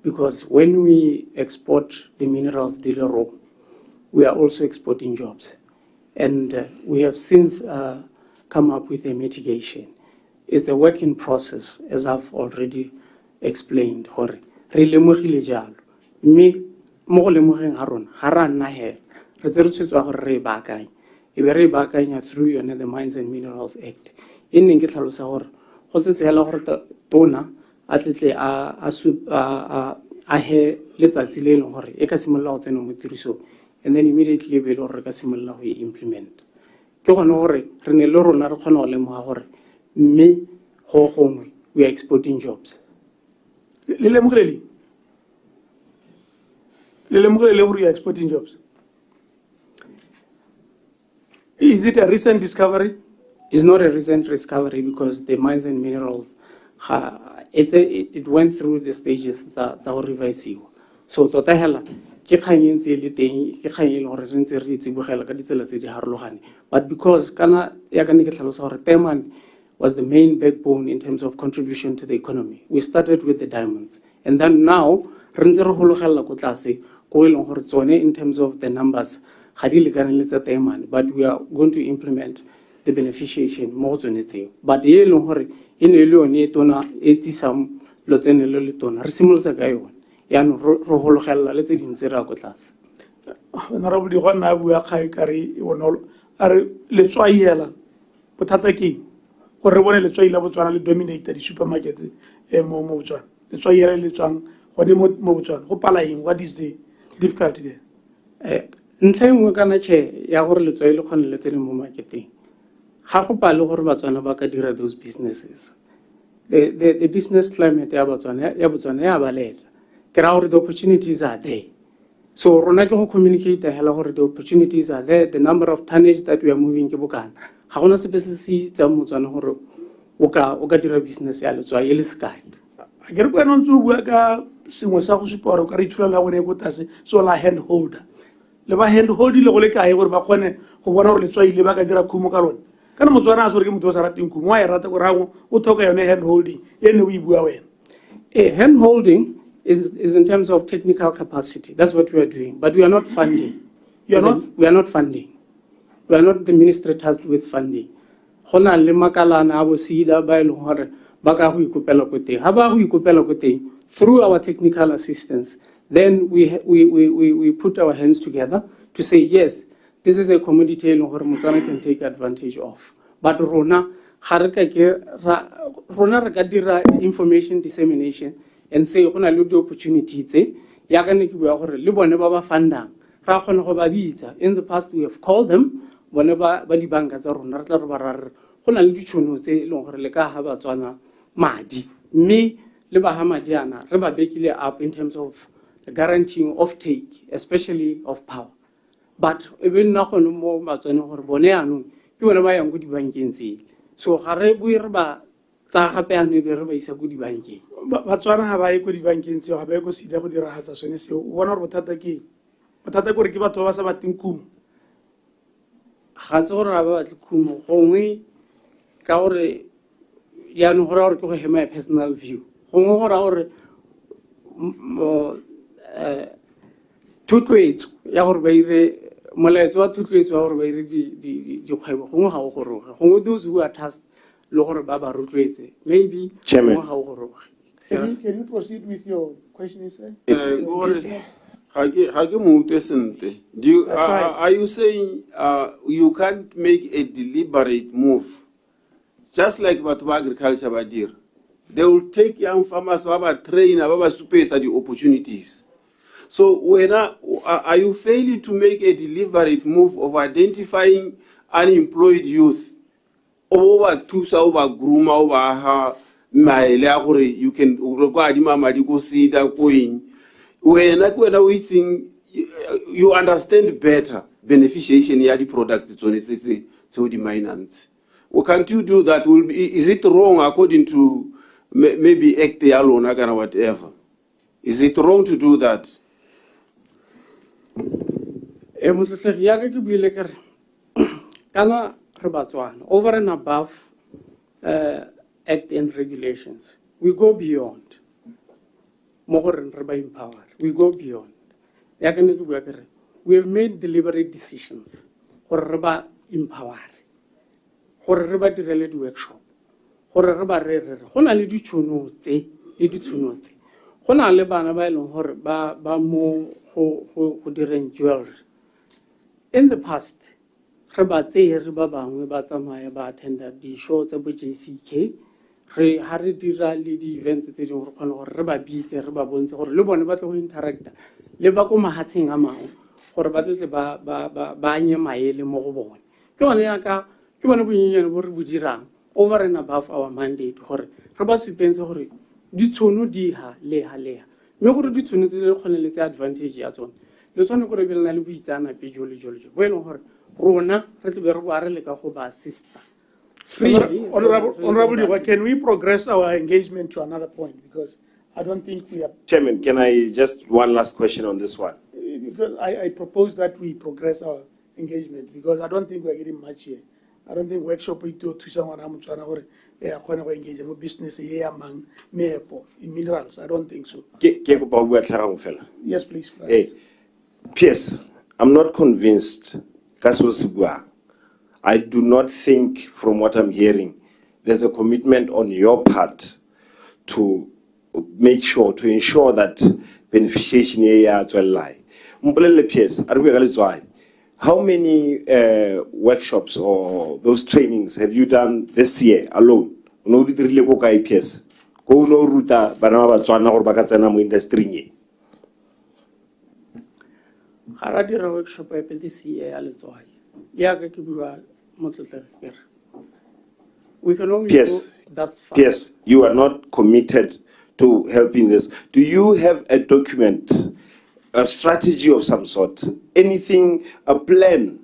[SPEAKER 2] because when we export the minerals raw, we are also exporting jobs, and we have since come up with a mitigation. It's a work in process, as I've already explained. Gore re lemogile jalo mme mo go lemogeng ga rona ga ra nna he re tse re tshwetswa gore re baakanye e be re baakanya through yone the Mines and Minerals Act. E neng ke tlhalosa gore go setse hela gore tona a tletle a he letsatsi le leng gore e ka simolola go tsena mo tirisong, and then immediately be le gore re ka simolola go implement. Ke gone gore re ne le rona re kgona go lemoga gore mme go gongwe we are exporting jobs.
[SPEAKER 1] Le lemogele gore you are exporting jobs. Is it a recent discovery?
[SPEAKER 2] It's not a recent discovery because the Mines and Minerals, it went through the stages that are revised. So tota hela ke kganye ntse le teng ke kganye le gore re ntse re tsibogela ka ditsela tse di harologane, but because kana ya ka ne ke tlhalosa gore teman was the main backbone in terms of contribution to the economy. We started with the diamonds. And then now, in terms of the numbers, but we are going to implement the beneficiation more than it. But in
[SPEAKER 1] Honorable di gona bua kgai kare bonolo are le tswaiela bothata ke gore bone le tswaila Botswana le dominate di supermarket mo Botswana le tswaiela le tswang gone mo Botswana go pala eng, what is the difficulty there?
[SPEAKER 2] ntlha engwe kana che ya gore le tswaile kgone le tsene mo marketeng ga go pale gore Batswana ba ka dira those businesses. The business climate ya Botswana ya balela ke ra gore the opportunities are there. So rona ke go communicate hela gore the opportunities are there, the number of tonnage that we are moving ke bokana ga gona sepe se se tsa Motswana gore o ka dira business ya letswa e le sky
[SPEAKER 1] a ke re kwena ntse o bua ka sengwe sa go supa gore o ka re itshula la bone go tase so la hand holder le ba hand hold ile go le kae gore ba kgone go bona gore letswa ile ba ka dira khumo ka lone kana Motswana a sore ke motho o sa rateng khumo wa e rata gore o thoka yone hand holding e ne o e bua wena.
[SPEAKER 2] Hand holding is in terms of technical capacity. That's what we are doing. But we are not funding. We are not funding. We are not the ministry tasked with funding. Hona le makalana abo sida ba ile hore ba ka go ikopela ko teng. Ha ba go ikopela ko teng through our technical assistance, then we put our hands together to say yes, this is a commodity ile hore Motswana can take advantage of. But rona re ka dira information dissemination and say go na le di opportunity tse ya ka ne ke bua gore le bone ba ba fundang ra kgona go ba bitsa. In the past we have called them bone ba di banka tsa rona re tla re ba rare go na le ditšhono tse e leng gore le ka ha Batswana madi mme le ba ha madi ana re ba bekile up in terms of the guaranteeing of take, especially of power. But even na gone mo Batswana gore bone anong ke bone ba yang go di bankeng tsele so ga re bue re ba tsa gape ane be re ba isa go di bankeng.
[SPEAKER 1] Batswana ha ba ye go di bankeng tseo ga ba ye go sida go diragatsa sone seo o bona gore bothata ke gore ke batho ba sa bateng khumo
[SPEAKER 2] ga se gore ga ba batle khumo gongwe ka gore yaanong go ra gore ke go hema personal view gongwe go ra gore thotloetso ya gore ba ire molaetso wa thotloetso wa gore ba ire dikgwebo gongwe ga o goroge gongwe those who are tasked le gore ba ba rotloetse maybe
[SPEAKER 5] Chairman.
[SPEAKER 1] Can you proceed with your question, sir?
[SPEAKER 4] Are you saying you can't make a deliberate move, just like Batuba Agriculture Badir? They will take young farmers, train, space the opportunities. So are you failing to make a deliberate move of identifying unemployed youth? Over Tusa, over Gruma, over you can go see that going. When we think you understand better beneficiation of the products, so the miners. Well, can't you do that? Is it wrong according to maybe act alone or whatever? Is it wrong to do that?
[SPEAKER 2] Over and above act and regulations, we go beyond. More and empowered. We go beyond. We have made deliberate decisions. For empower. For direct workshop. For hona le ditšhono tse le ditšhono tse. Hona le bana ba ileng hore ba mo go direng jewelry. In the past, re ba bangwe ba tsamaya ba attenda di-show tsa bo JCK ha re dira le di-events tse dingwe re kgone gore re ba bitse re ba bontshe gore le bone ba tle go interacta le ba ko mahatsheng a mangwe gore ba tle ba anye maele mo go bone ke bone bonyenyane bo re bo dirang over and above our mandate gore re ba supentse gore ditšhono di ha leha mme gore ditšhono tse le kgone le tse advantage ya tsone le tsone gore be le na le boitsanape jole bo e leng gore rona re tle be re boa re le ka go ba assista.
[SPEAKER 1] Honorable, can we progress our engagement to another point? Because I don't think we are...
[SPEAKER 5] Chairman, can I just one last question on this one?
[SPEAKER 1] Because I propose that we progress our engagement because I don't think we are getting much here. I don't think workshop it to someone I'm trying to engage in business here among meepo in minerals. I don't think so. Yes, please.
[SPEAKER 5] Hey, P.S. I'm not convinced. I do not think, from what I'm hearing, there's a commitment on your part to make sure, to ensure that beneficiation area will lie. P.S. How many workshops or those trainings have you done this year alone? No, really go IPS. Go no ruta banana BOTSWANA or bakasana mo industry.
[SPEAKER 2] Haradira workshop this year alizwai. Yaga kibua mototler. We can only go that's far.
[SPEAKER 5] Yes, you are not committed to helping this. Do you have a document, a strategy of some sort, anything, a plan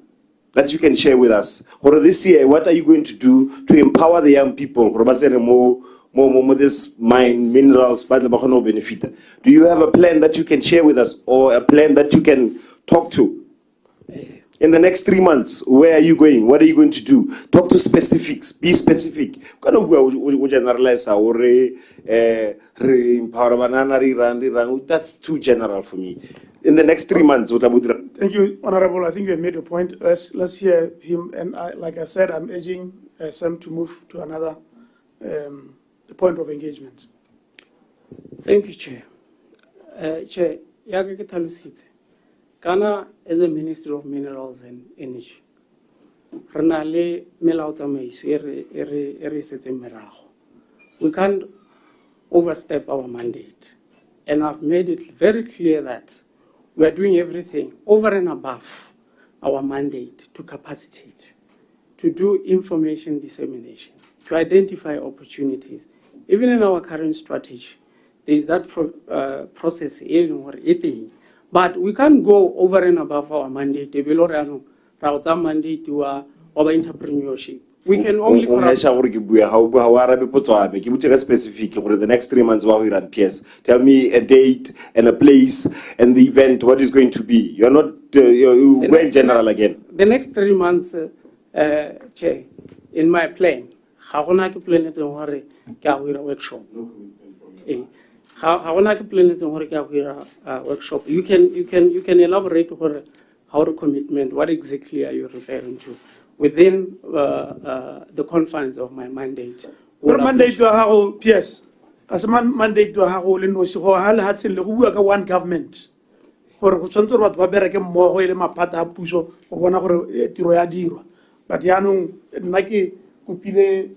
[SPEAKER 5] that you can share with us? Or this year, what are you going to do to empower the young people? More this mine, minerals, benefit. Do you have a plan that you can share with us, or a plan that you can talk to? In the next 3 months, where are you going? What are you going to do? Talk to specifics. Be specific. Generalize that's too general for me. In the next 3 months, what about?
[SPEAKER 1] Thank you, Honorable. I think you have made a point. Let's hear him. And like I said, I'm urging Sam to move to another point of engagement.
[SPEAKER 2] Thank you, Chair. Chair, Ghana is a Ministry of Minerals and Energy. We can't overstep our mandate. And I've made it very clear that we are doing everything over and above our mandate to capacitate, to do information dissemination, to identify opportunities. Even in our current strategy, there is that process in. But we can't go over and above our mandate. Mandate to our entrepreneurship. We can only
[SPEAKER 5] specific over the next 3 months while we run PS. Tell me a date and a place and the event, what is going to be. You're not you're going general again.
[SPEAKER 2] The next 3 months, Chair, in my plan, how to plan it on workshop. How to plan it on workshop. You can elaborate on how the commitment, what exactly are you referring to within the confines of my mandate?
[SPEAKER 1] Mandate to how PS. As a mandate to how no so hal had seen one government. For Santor what Babereke more in my pata puso or one hour tiroyadiro. But Yanu Nike Kupile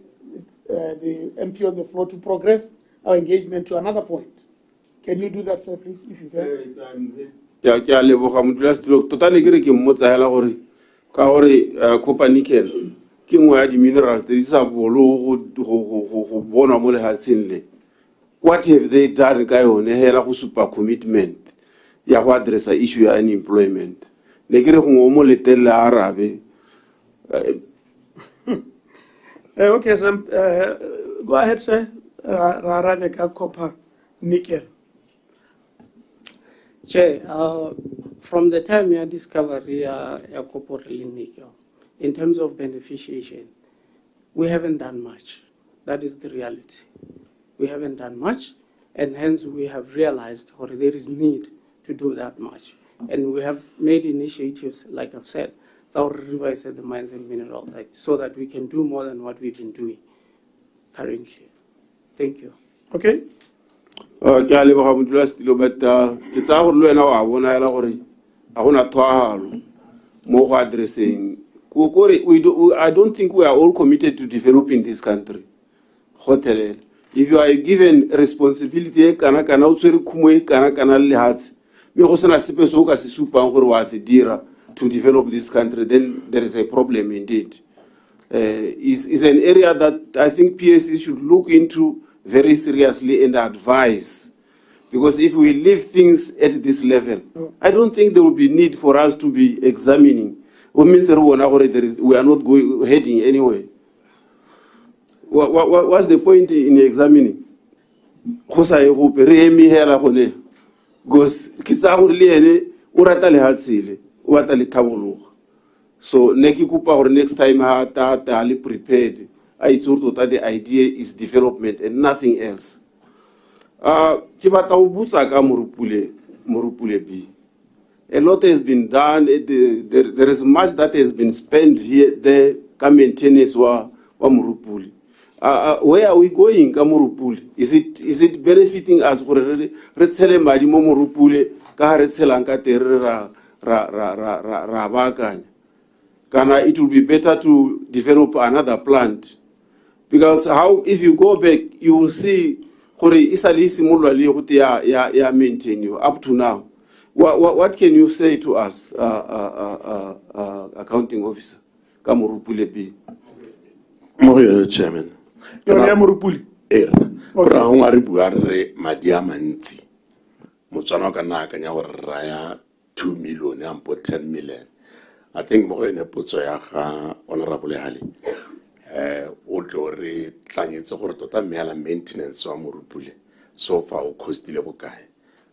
[SPEAKER 1] the MP on the floor to progress our engagement to another point. Can you do that, sir, please, if you can?
[SPEAKER 4] Yeah, totally agree with Mozilla or Copper Nickel. King where the minerals, there is a bolo who has seen. What have they done, guy on a hell super commitment? Ya what address a issue and employment. Negre who tell Arabe.
[SPEAKER 1] Okay, so go ahead, sir. Rarabeka Copper Nickel.
[SPEAKER 2] Chair, from the time you discovered copper nickel, in terms of beneficiation, we haven't done much. That is the reality. We haven't done much, and hence we have realized or there is need to do that much. And we have made initiatives, like I've said, our revise the Mines and Mineral Act, so that we can do more than what we've been doing currently. Thank you.
[SPEAKER 1] Okay.
[SPEAKER 4] It's our more addressing. I don't think we are all committed to developing this country. Hotel. If you are given responsibility, to develop this country, then there is a problem indeed. Is an area that I think PSC should look into very seriously and advise. Because if we leave things at this level, I don't think there will be need for us to be examining. We are not heading anywhere. What's the point in examining? Because So neki kupa or next time ha ta ali prepared. I thought that the idea is development and nothing else. Ke batla ho botsa ka Morupule B. A lot has been done. There is much that has been spent here, there, ka maintenance wa Morupule. Where are we going, ka Morupule? Is it benefiting us? Re tshele madi mo Morupule ka re tshelang ka tere ra bakanya. Kana it will be better to develop another plant, because if you go back, you will see gore isali simolwa le go ya maintain you up to now. What can you say to us, accounting officer, ka Morupule B?
[SPEAKER 7] Chairman.
[SPEAKER 1] Yona Morupule.
[SPEAKER 7] Ra ho ngari bua re madi a mantsi. Motswana ka na ka nya gore raya 2 million ampo 10 million. I think mo ene potso ya ga honorable Hali. O tlo re tlanyetse gore tota meala maintenance wa Morupule so far o costile bokae.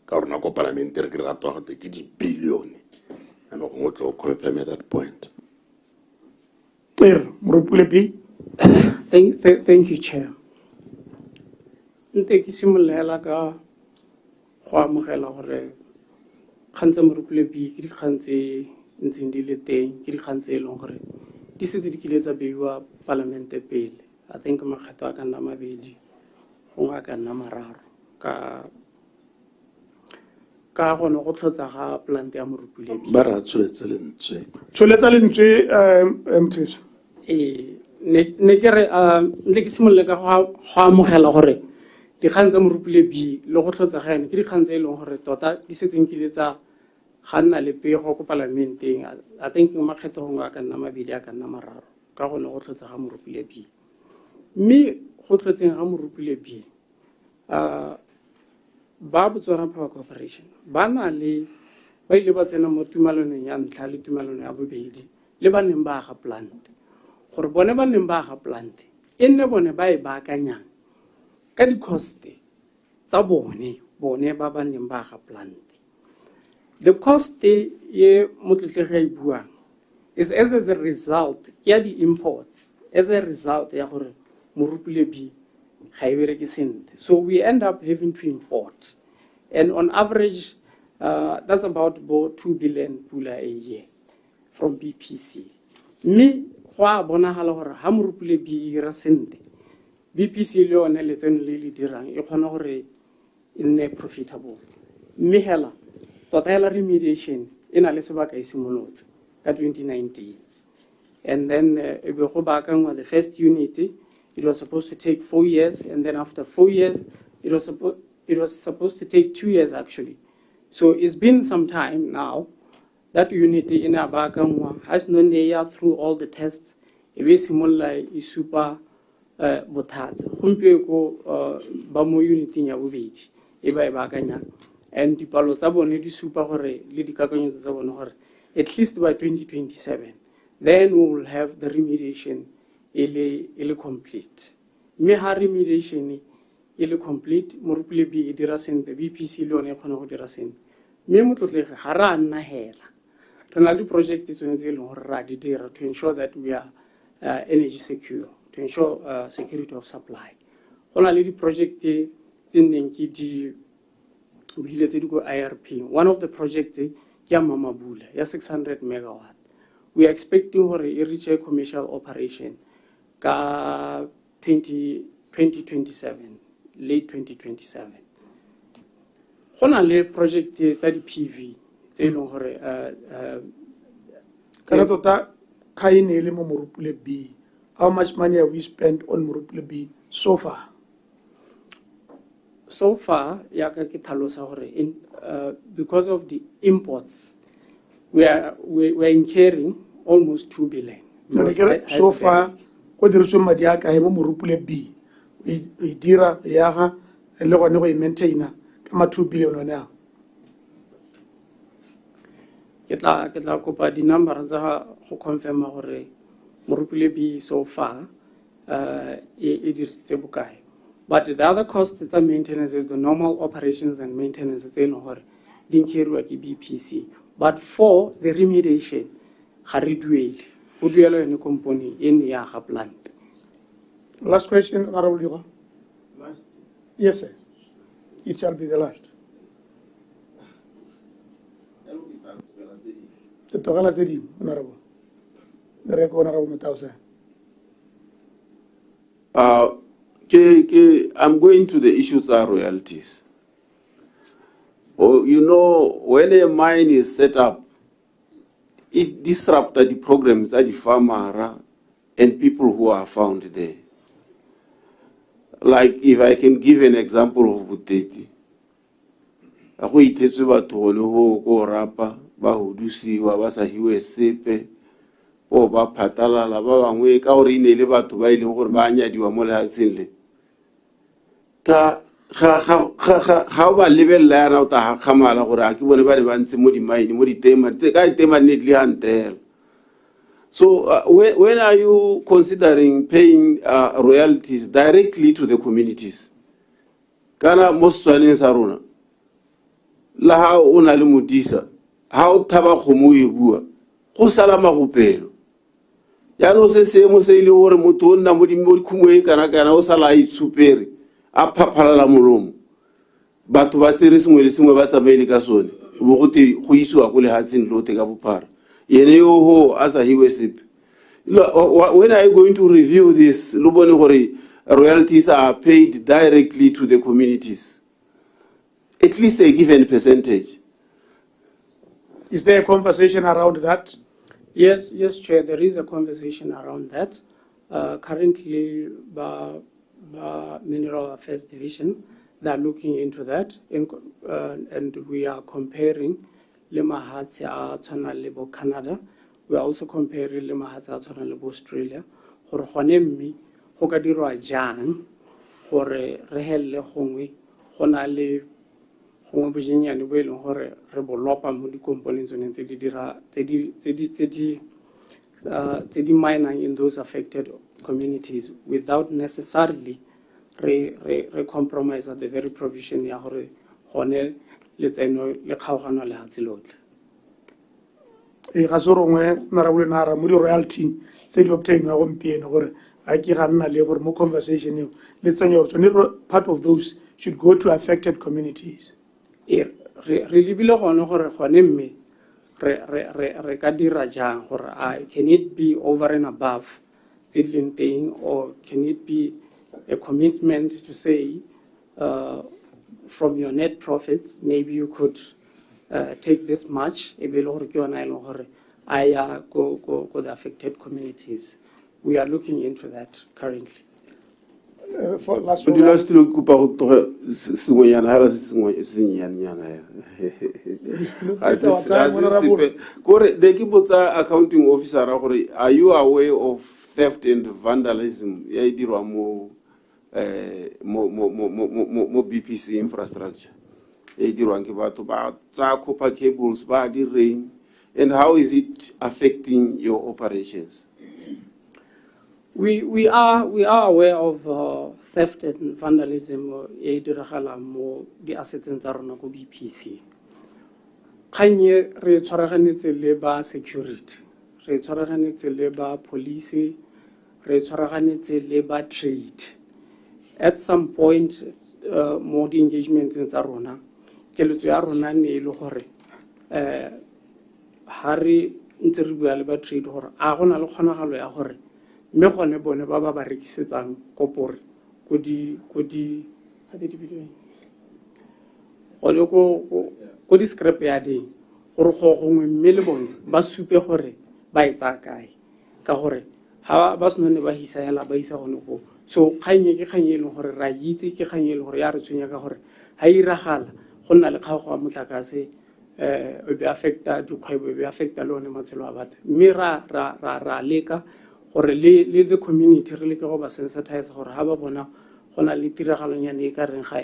[SPEAKER 7] Ka rona ko parliament re ke ratwa go ke di billion. And o go tlo confirm at that point.
[SPEAKER 1] Morupule B.
[SPEAKER 2] Thank you, Chair. Nte ke simolela ka go amogela gore kgantse Morupule B ke dikgantse ntseng di le teng ke dikgantse e leng gore di setse di kile tsa beiwa parlamente pele. I think makgetho a ka nna mabedi gongwe a ka nna mararo ka gone go tlhotsa ga plant ya Morupule B.
[SPEAKER 7] Ba ra tsholetsa lentswe
[SPEAKER 1] Mthiso.
[SPEAKER 2] Ne ke re ntle ke simolle ka go amogela gore dikgang tsa Morupule B le go tlhotsa ga ene ke dikgang tse e leng gore tota di setseng kile tsa ga nna le pego ko parlamenteng. I think makgetho gongwe a ka nna mabedi a ka nna mararo ka gone go tlhotsa ga Morupule B. Mme go tlhotseng ga Morupule B ba Botswana Power Corporation ba ile ba tsena mo tumalanong ya ntlha le tumalano ya bobedi le ba neng ba aga plant gore bone ba neng ba aga plant e nne bone ba e baakanyang ka di-cost tsa bone ba ba neng ba aga plant. The cost ye motletlege e buang is as a result ya di-imports, as a result ya gore Morupule B ga e bereke sente. So we end up having to import, and on average that's about 2 billion pula a year from BPC. Mme go a bonagala gore ha Morupule B e ira sente, BPC le yone letseno le le dirang e kgona gore e nne profitable. Mme hela tota hela remediation e na le sebaka e simolotse ka 2019, and then e be go baakangwa the first unit. It was supposed to take 4 years, and then after 4 years it was supposed to take 2 years actually. So it's been some time now. That unit in Abakangwa has no near through all the tests. It is similar is super botat. Humpeko Bamo unit in Yabubiji, Eba Baganya, and the Palotabo di super hore, Lady Kakanyos Zabonor, at least by 2027. Then we will have the remediation ele complete. Meha remediation ele complete, Morupule B dirasen, the BPC loan econo dirasen. Memutle Haran Hela. Renali project is to ensure that we are energy secure, to ensure security of supply. Only the project in the IRP. One of the projects is Mamabula, 600 megawatt. We are expecting to reach a commercial operation ka 2027, late 2027. Only project is the PV.
[SPEAKER 1] Kanatota kainele mo Morupule B. How much money have we spent on Morupule B so far?
[SPEAKER 2] So far, because of the imports, we are incurring almost 2 billion.
[SPEAKER 1] So far, what the resume madiaka mo Morupule B. We dira yaga and logo no maintainer kama 2 billion on now.
[SPEAKER 2] Ke tla kopa di number tsa go confirm gore Morupule B so far e dirisitse bokae. But the other cost tsa maintenance is the normal operations and maintenance tse e leng gore di incurwa ke BPC. But for the remediation ga re duele go duela yone company eno ya ga plant.
[SPEAKER 1] Last question, Honorable Dira. Yes, sir. It shall be the last. The Togala Zedi, Honorable. The record, Honorable Matausa.
[SPEAKER 4] I'm going to the issues of royalties. Oh, you know, when a mine is set up, it disrupts the programs at the farmer and people who are found there. Like, if I can give an example of Buteti. Ako itetswe batho le go rapa ba hudusiwa ba sa hiwe sepe o ba phatalala ba bangwe ka gore ine le batho ba ileng gore ba anyadiwa mo lehatsheng le ka ga ba lebella yana o ta khamala gore a ke bone ba le bantse mo di mine mo di tema tse ka tema ne di hantel. So when are you considering paying royalties directly to the communities? Kana most Chinese aruna la ha ona le modisa ha o thaba khomo e bua go sala magopelo ya no se mo se ile gore motho o nna mo khumwe e kana o sala I tsupere a phaphala molomo batho ba tsere sengwe le sengwe ba tsamaile ka sone bo go te go isiwa go le hatsing lote ka bophara yene yo ho asa hiwe sepe. When are you going to review this? Lubone gore royalties are paid directly to the communities, at least a given percentage.
[SPEAKER 1] Is there a conversation around that?
[SPEAKER 2] Yes, Chair, there is a conversation around that. Currently, Mineral Affairs Division, they are looking into that, and we are comparing le mahatshe a tshwana le bo Canada. We are also comparing le mahatshe a tshwana le bo Australia. Gore gone mme go ka dirwa jang gore re helle gongwe go na le gongwe bojenyane bo e leng gore re bolopa mo dikompone tsone tse di dira tse di minang in those affected communities without necessarily re compromise at the very provision ya gore gone letseno le kgaogano le hatsi lotle.
[SPEAKER 1] Ga sorongwe Honorable Nara mo di royalty tse di obtainwa gompieno gore a ke ga nna le gore mo conversation eo letsenyo gore part of those should go to affected communities.
[SPEAKER 2] Re lebile gone gore gone mme re ka dira jang gore can it be over and above tse di leng teng, or can it be a commitment to say from your net profits maybe you could take this much e be le gore ke yona e leng gore a ya go the affected communities. We are looking into that currently.
[SPEAKER 1] For last
[SPEAKER 4] one, last look kupa go sengwenyana hala se senyenyana gore de ke botsa accounting officer gore are you aware of theft and vandalism ya dirwa mo BPC infrastructure e dirwang ke batho ba tsa copper cables ba di ring, and how is it affecting your operations?
[SPEAKER 2] We are aware of theft and vandalism e diragala mo di assets tsa rona go BPC. Kanye re tshwaraganetse le ba security, re tshwaraganetse le ba police, re tshwaraganetse le ba trade. At some point more the engagement tsa rona keletso ya rona ne ile gore ha re ntse re bua le ba trade gore a gona le kgonagalo ya gore mme gone bone ba ba rekisetsang kopore go di scrap ya di gore go gongwe mme le bone ba supe gore ba etsa kae ka gore ha ba snone ba hisa yala ba isa gone go. So kganye ke kganye le gore ra itse ke kganye le gore ya re tshwenya ka gore ha iragala go nna le kgaogo wa motlakase e be affecta dikgwebo e be affecta le one matshelo a batho mme ra leka gore le the community re leke go ba sensitize gore ha ba bona go na le tiragalonyane e ka reng ga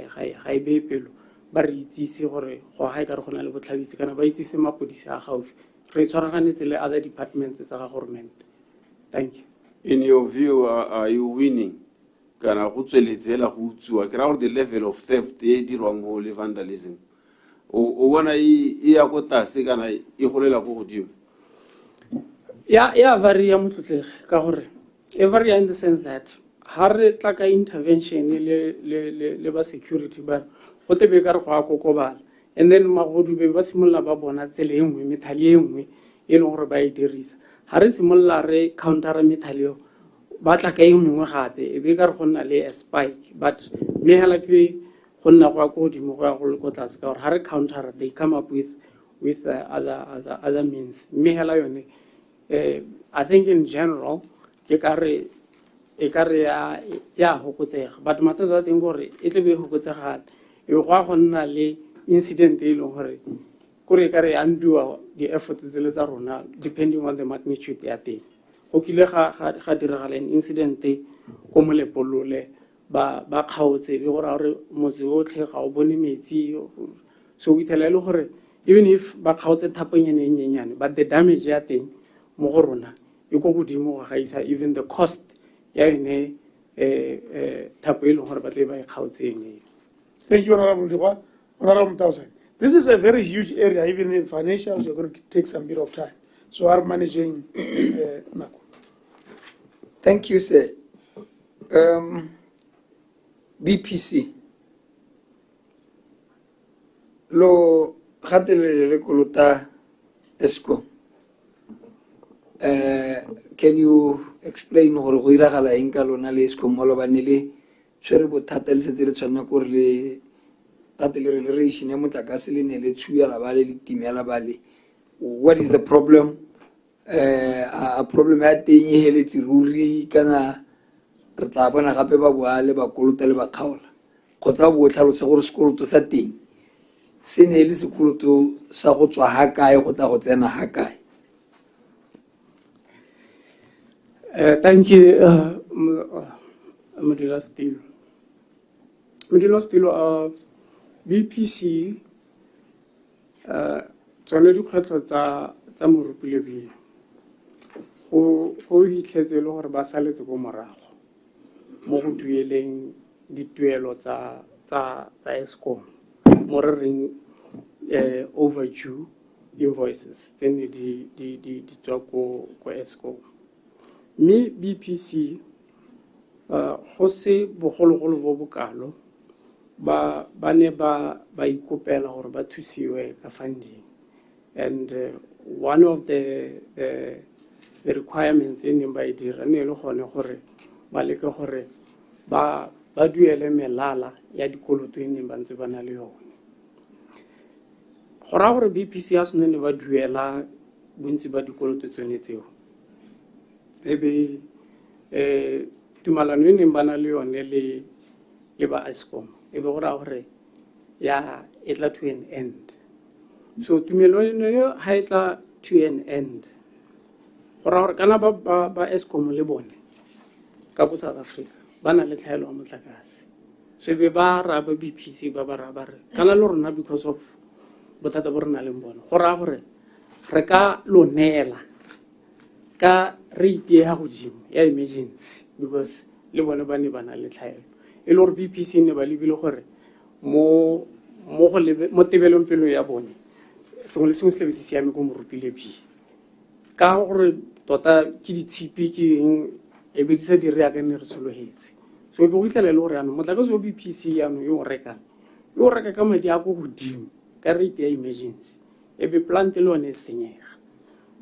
[SPEAKER 2] e be pelo ba re itsise gore go ga e ka re go na le botlhabitsi kana ba itsise mapodisi a gaufi re tshwaraganetse le other departments tsa ga government. Thank you.
[SPEAKER 4] In your view, are you winning? Kana go tsweletsela go utswa ke ra gore the level of theft e dirwang go le vandalism o bona e ya go tase kana e golela go godimo?
[SPEAKER 2] Yeah, varia motlotlegi ka gore e varia in the sense that ha re tla ka intervention le ba security ba go tebe ka re go a kokobala, and then magodu be ba simolla ba bona tsele engwe methali engwe e leng gore ba e dirisa. Ha re simolla re counter methalio ba tla ka engwe gape e be ka re go nna le a spike, but me hela fe go nna go a go dimo go ya go le go tlase ka gore ha re counter they come up with other means. Me hela yone I think in general ke ka re e ka re ya hokotsega, but mathata a teng gore e tle be hokotsega e go a go nna le incident e leng gore kore ka re undo the efforts tse le tsa rona depending on the magnitude ya teng. Go kile ga diragala an incident ko molepolole ba kgaotse be gore re motse otlhe ga o bone metsi, so we tell le gore even if ba kgaotse thaponyane e nyenyane but the damage ya teng mo go rona e go godimo ga isa even the cost ya ene thapo e leng gore ba tle ba e kgaotseng.
[SPEAKER 1] Thank you, Honorable Dikwa. Honorable Mtausen. This is a very huge area, even in financials, you're going to take some bit of time. So are managing Nako.
[SPEAKER 6] Thank you, sir. BPC. Lo gatelele kolota ESCO. Can you explain gore go iragala eng ka lona le ESCO mo lo banele tshwere bothata le setse le tshwana gore le gatele relation ya motlakase le ne le tshuya la bale le time ya la bale? What is the problem? A problem ya teng e heletsi ruri kana re tla bona gape ba bua le ba kolota le ba kgaola kgotsa bo tlhalose gore sekoloto sa teng se ne le sekoloto sa go tswa ha kae go tla go tsena ha kae?
[SPEAKER 2] Thank you, Modula Stilo. BPC, tsone dikgwetlho tsa morupile bile go hitlhetse le gore ba saletse ko morago mo go dueleng dituelo tsa ESCOM mo re reng overdue invoices tse ne di tswa ko ESCOM. Mme BPC go se bogologolo bo bokalo ba ne ba ikopela gore ba thusiwe ka funding, and one of the requirements in ba e dira ne le gone gore ba leke gore ba duele melala ya dikoloto e neng ba ntse ba na le yone. Go raya gore BPC a sone ne ba duela bontsi ba dikoloto tsone tseo e be tumalano e neng ba na le yone le ba ESCOM e be go raya gore ya e tla to an end. So tumelano yo ha e tla to an end go raya gore kana ba ESCOM le bone ka go South Africa ba na le tlhaelo ya motlakase, so e be ba ra ba BPC ba ra re kana le rona because of bothata bo re na leng bone go raya gore re ka lo neela ka rate ya godimo ya emergency because le bone ba ne ba na le tlhaelo e le gore BPC ne ba lebile gore mo tebelong pelo ya bone sengwe le sengwe se le se siame ko morupile bi ka gore tota ke ditshipi ke e be di sa dire ya ka ne re sologetse. So e be go itlhela le gore ano motlakase wa BPC ano yo reka ka madi a go godimo ka rate ya emergency e be plant le one e senyega.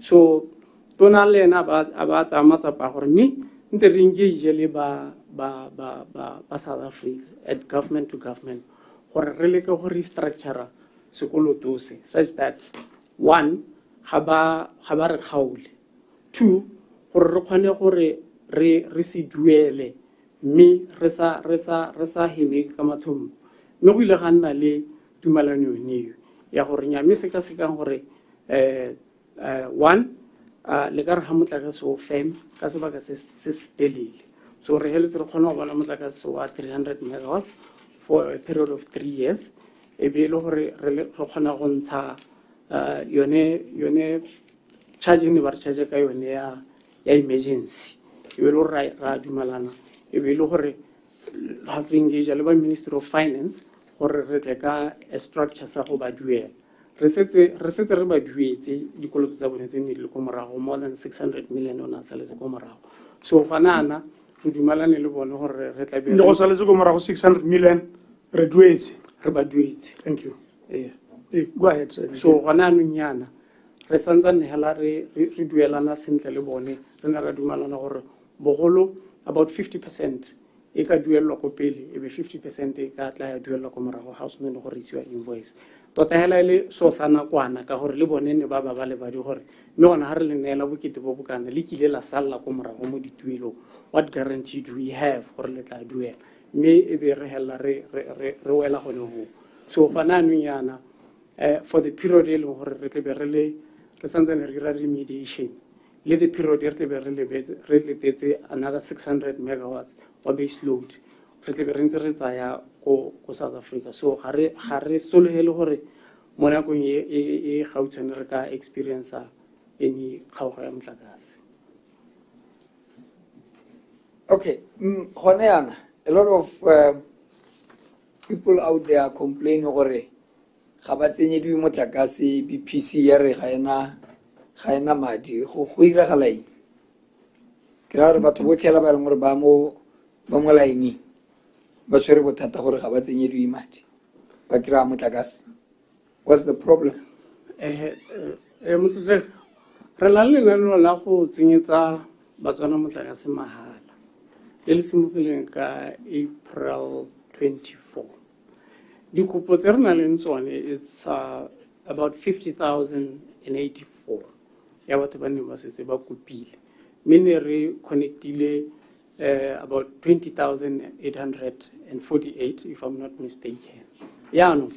[SPEAKER 2] So tona le ena a ba tsa matsapa gore mme nte re engage le ba South Africa at government to government gore re leke go restructure sekoloto se such that one ga ba re kgaole, two gore re kgone gore re se duele mme re sa heme ka mathomo. Mme go ile ga nna le tumalano yone ya gore nyame se ka sekang gore one le ka re ga motlakase o fem ka sebaka se telele, so re heletse re kgona go bona motlakase wa 300 megawatts for a period of 3 years e be le gore re kgona go ntsha yone charge ne ba re charge ka yone ya emergency e be le gore ra dumalana e be le gore ha re engage le ba Ministry of Finance gore re tle ka a structure sa go ba duela re setse re ba duetse dikoloto tsa bone tse ne di le ko morago more than 600 million o na tsaletse ko morago. So ganana re dumalane le bone gore re tla be
[SPEAKER 1] le go saletse ko morago 600 million re duetse.
[SPEAKER 2] re ba duetse.
[SPEAKER 1] Thank you.
[SPEAKER 2] Go ahead, sir. So gona nyana re santsane hela re duelana sentle le bone re na ra dumalana gore bogolo about 50% e ka duelwa ko pele e be 50% e ka tla ya duelwa ko morago houseman gore isiwa invoice. Tota hela ile so sana kwana ka gore le bone ne ba le ba di gore mme gona ha re le neela bokete bo bokana le kile la salla ko morago mo dituelo. What guarantee do we have gore le tla duela mme e be re hela re wela gone ho. So gona nyana for the period e leng gore re tle be re santsane re dira remediation le the period re tle be re letetse another 600 megawatts wa base load re tle be re ntse re tsaya ko South Africa. So ga re sologele gore mo nakong e gautshwane re ka experience any kgaogo ya motlakase.
[SPEAKER 6] Okay, gone yana a lot of people out there complaining gore ga ba tsenyediwe motlakase BPC ya re ga ena madi go iragala eng ke ra re batho botlhe ba leng gore ba mo laini ba tshwere bothata gore ga ba tsenyediwe madi ba kry-a motlakase. What's the problem?
[SPEAKER 2] Motlotlega re na le lenaneo la go tsenyetsa batswana motlakase mahala le le simologileng ka April 24. Dikopo tse re na leng tsone it's about 50,084 ya batho ba ne ba setse ba kopile mme ne re connectile about 20,848 if I'm not mistaken. Yaanong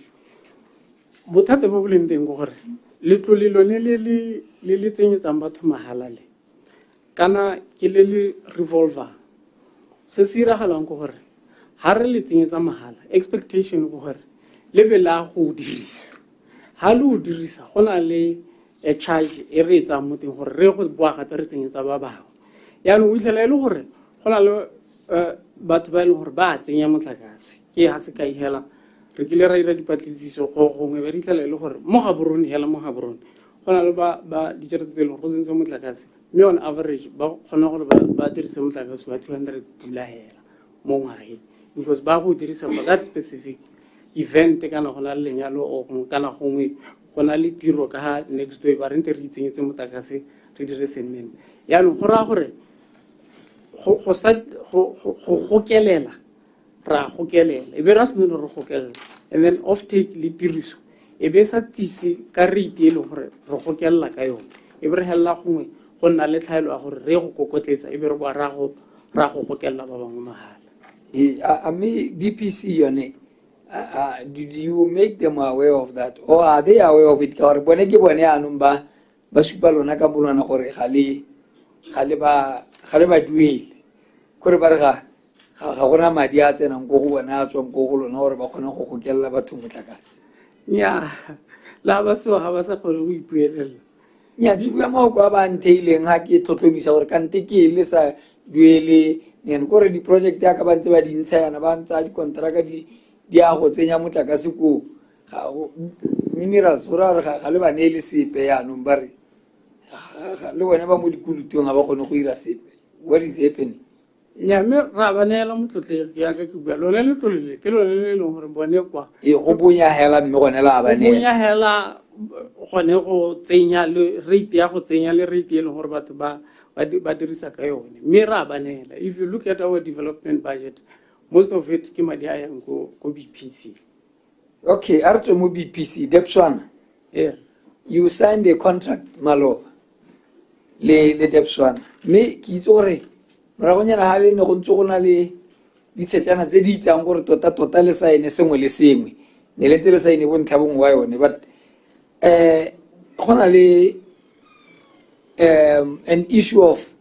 [SPEAKER 2] bothata bo bo leng teng go gore letlole lone le tsenyetsang batho mahala le kana ke le revolver se se iragalang go gore ha re le tsenyetsa mahala expectation go gore le be la go dirisa ha le o dirisa go na le a charge e re etsa mo teng gore re go boa gape re tsenyetsa ba bangwe. Yaanong o itlhela e le gore go na le batho ba e leng gore ba tsenya motlakase ke ha se ka ihela re kile ra ira dipatlisiso go gongwe ba itlhela e le gore mo gaborone hela mo gaborone go na le ba ditšhelete tse e leng go tsentse motlakase mme on average ba kgona gore ba dirise motlakase wa 200 pula hela mo ngwageng because ba go dirisa for that specific event kana go na le lenyalo o kana gongwe go na le tiro ka ha next day ba rente re itsenyetse motlakase re dire senene. Yaanong go raya gore go gokelela ra gokelela e be ra se nne re gokelela and then off take le tiriso e be sa tsise ka rate e leng gore re gokelela ka yone e be re hella gongwe go nna le tlhaelo ya gore re go kokotletsa e be re boa ra go gokelela ba bangwe mahala.
[SPEAKER 6] I mean, BPC yone did you make them aware of that or are they aware of it? Ka bone ke bone anong ba supa lona ka bolwana gore gale ba duele kore ba re ga gona madi a tsenang go bona a tswang go lona gore ba kgone go gokelela batho motlakase.
[SPEAKER 2] Nya la ba so ga ba sa kgone go ipuelela.
[SPEAKER 6] Nya di bua mo go ba nteileng ha ke tlhotlhomisa gore kante ke le sa duele ne gore di project ya ka ba ntse ba dintsha yana ba ntsa di kontraka di a go tsenya motlakase ko ga minerals ora ga le ba ne le sepe ya no ba re le bona ba mo dikulutong ga ba kgone go ira sepe. What is happening?
[SPEAKER 2] Nya me ra ba neela Motlotlega ya ka ke bua lone le tlolele ke lone le leng gore bone kwa
[SPEAKER 6] go bonya hela mme gone la ba ne
[SPEAKER 2] bonya hela gone go tsenya le rate ya go tsenya le rate e leng gore batho ba dirisa ka yone mme ra ba neela. If you look at our development budget most of it ke madi a yang ko BPC.
[SPEAKER 6] Okay, arto mo BPC BOTSWANA.
[SPEAKER 2] Yeah.
[SPEAKER 6] You signed a contract malo le BOTSWANA me ke itse gore moragonyana ha le ne go ntse go na le ditshetana tse di itsang gore tota le saene sengwe le sengwe ne le tsele saene bontlha bongwe wa yone but go na le an issue of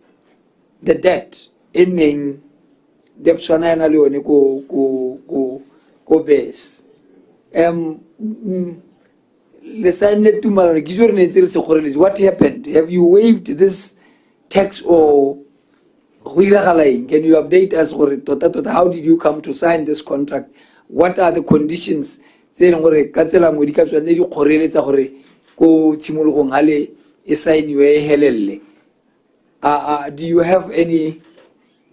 [SPEAKER 6] the debt ending BOTSWANA yana le yone ko base le saene tumalano ke jore ne tsele se kgoreletse. What happened? Have you waived this tax or can you update us tota how did you come to sign this contract? What are the conditions tse leng gore ka tsela ngwe di ka tswa ne di kgoreletsa gore ko tshimologong ga le e saeniwe e helelle. Do you have any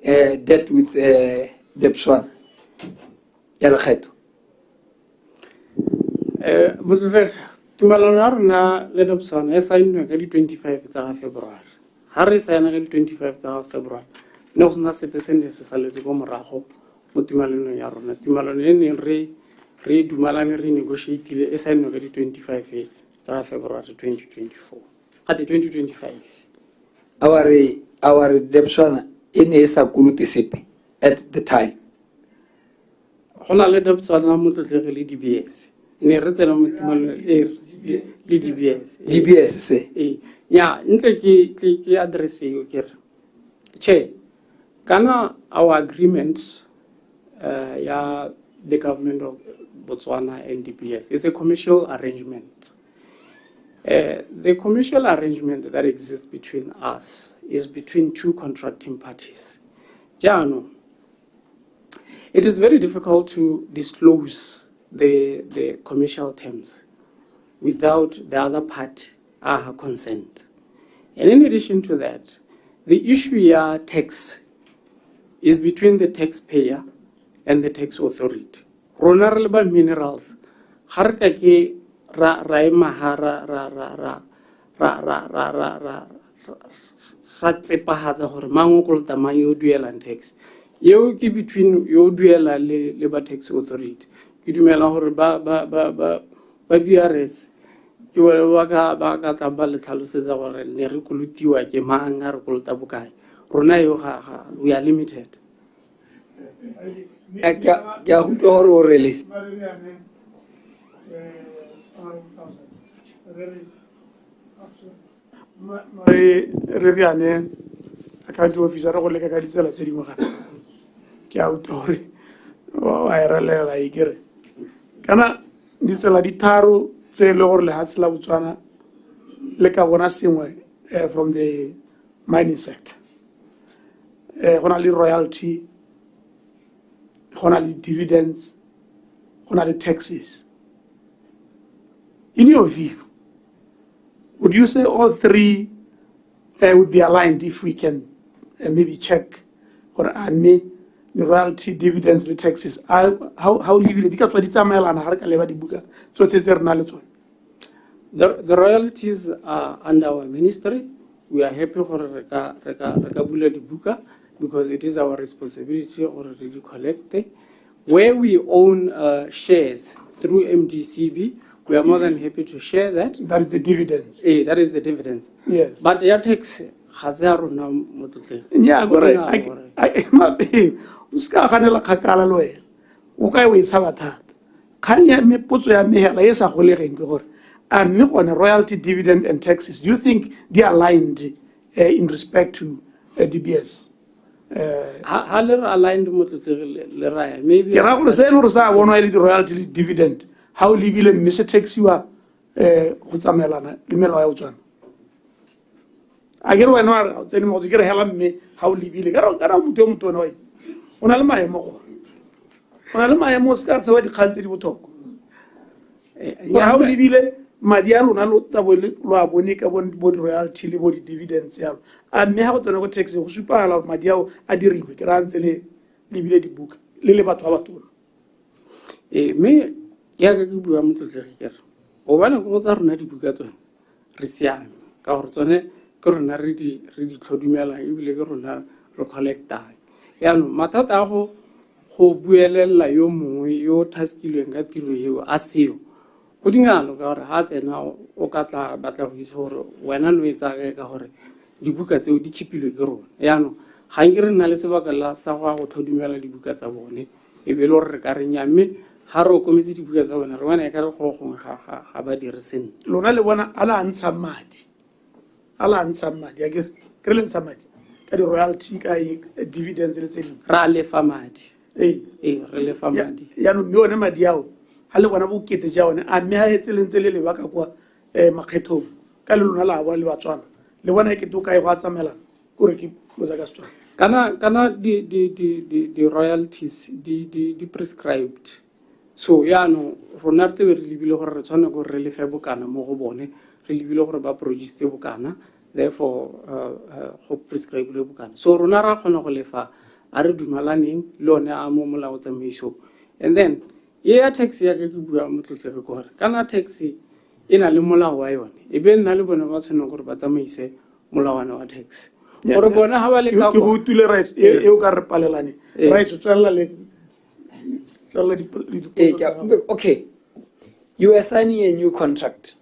[SPEAKER 6] debt with BOTSWANA ya lekgetho?
[SPEAKER 2] Motlotlega, tumelano ya rona le BOTSWANA e saennwe ka di 25 tsa February. Ha re saena ka di 25 tsa February, ne go sena sepe se ne se saletse ko morago mo tumelanong ya rona. Tumelano e neng re dumalane re negotiatile e saennwe ka di 25 tsa February 2024. At the 2025.
[SPEAKER 6] Our BOTSWANA e ne e sa kolote sepe at the time.
[SPEAKER 2] Go na le BOTSWANA motlotlega le DBS. Ne re tsena mo tumelano le
[SPEAKER 6] DBS se.
[SPEAKER 2] Ya ntle ke address yo ke re. Che, kana our agreement ya the government of Botswana and DBS, it's a commercial arrangement. The commercial arrangement that exists between us is between two contracting parties. Jano, it is very difficult to disclose the commercial terms without the other party consent. And in addition to that, the issue here tax is between the taxpayer and the tax authority. Honorable minerals, harka ke ra tsepahatsa gore mang o kolota mang yo duelang tax. Yeo ke between yo duela le ba tax authority. Ke dumela gore ba BRS ke wa ka taba le tlhalosetsa gore ne re kolotiwa ke mang a re kolota bokae. Rona yo ga we are limited.
[SPEAKER 6] Ya go tlo gore o release.
[SPEAKER 1] Re riane account officer go leka ka ditsela tse dingwe gape ke a utlwa gore wa e relela e kere kana ditsela di tharo tse e le gore lehatshe la Botswana le ka bona sengwe from the mining sector. Go na le royalty, go na le dividends, go na le taxes. In your view, would you say all three would be aligned if we can maybe check or the royalty, dividends, the taxes? How legal? Because what it's a mail and
[SPEAKER 2] the royalties are under our ministry. We are happy for Rekabula Dibuka because it is our responsibility already to collect it. Where we own shares through MDCB, we are more than happy to share that.
[SPEAKER 1] That is the dividends.
[SPEAKER 2] That is the dividends.
[SPEAKER 1] Yes.
[SPEAKER 2] But your tax has a run.
[SPEAKER 1] Yeah, uska khanela khakala loe o ka we sabatha khanya me potso ya mehela e sa go le geng ke gore a mme gone royalty, dividend and taxes, do you think they are aligned in respect to DBS?
[SPEAKER 2] How aligned le raya maybe
[SPEAKER 1] ke ra gore se le re sa bona ile di royalty, dividend how lebile mme tax you are go tsamelana le melao ya Botswana a ke re wena wa tsene mo ke re hela mme how lebile ka motho mo tona wa ona le maemo go ona le maemo se ka tse wa dikgalte di bothoko how lebile madi a lona lo tabole lo a bone ka bo royalty le bo dividends ya a mme ha go tsena go tax go supala madi ao a dirilwe ke ra ntse le lebile dibuka le batho ba batona
[SPEAKER 2] me ya ka ke bua motlotlegi kere o bona go tsa rona dibuka tsone re siame ka gore tsone ke rona re di tlhodumelang ebile ke rona re collectang yaanong mathata a go buelela yo mongwe yo taskilweng ka tiro eo a seo go dingalo ka gore ha tsena o ka tla batla go itse gore wena no e tsaka ka gore dibuka tseo di khipilwe ke rona yaanong ga nke re nna le sebaka la sa go tlhodumela dibuka tsa bone e be le gore re ka re mme ha re kometse dibuka tsa bona re bona e ka re go gongwe ga ba dire sentle
[SPEAKER 1] lona le bona ala ntsha madi ya ke le ntsha madi ka di royalty ka dividends le tse dingwe
[SPEAKER 2] ra lefa madi re lefa madi
[SPEAKER 1] yaanong mme one madi ao ha le bona bokete ja one a mme ha etse le ntse le lebaka kwa makgethong ka le lona la bona le Batswana le bona e ke toka e go a tsamelana kore ke boza ka Setswana
[SPEAKER 2] kana di royalties di prescribed So no rona re tebe re lebile gore re tshwana gore re lefe bokana mo go bone re lebile gore ba produce bokana therefore go prescribe le bokana so rona ra kgona go lefa a re dumalaneng le one a mo molao tsamaiso and then ya tax ya ke bua motlotle ke gore kana tax ena le molao wa yone e be nna le bona ba tshwana gore ba tsamaise molawana wa tax gore bona ha ba le ka
[SPEAKER 1] ke go tule right e o ka re palelane right tswalla le
[SPEAKER 6] okay, you are signing a new contract.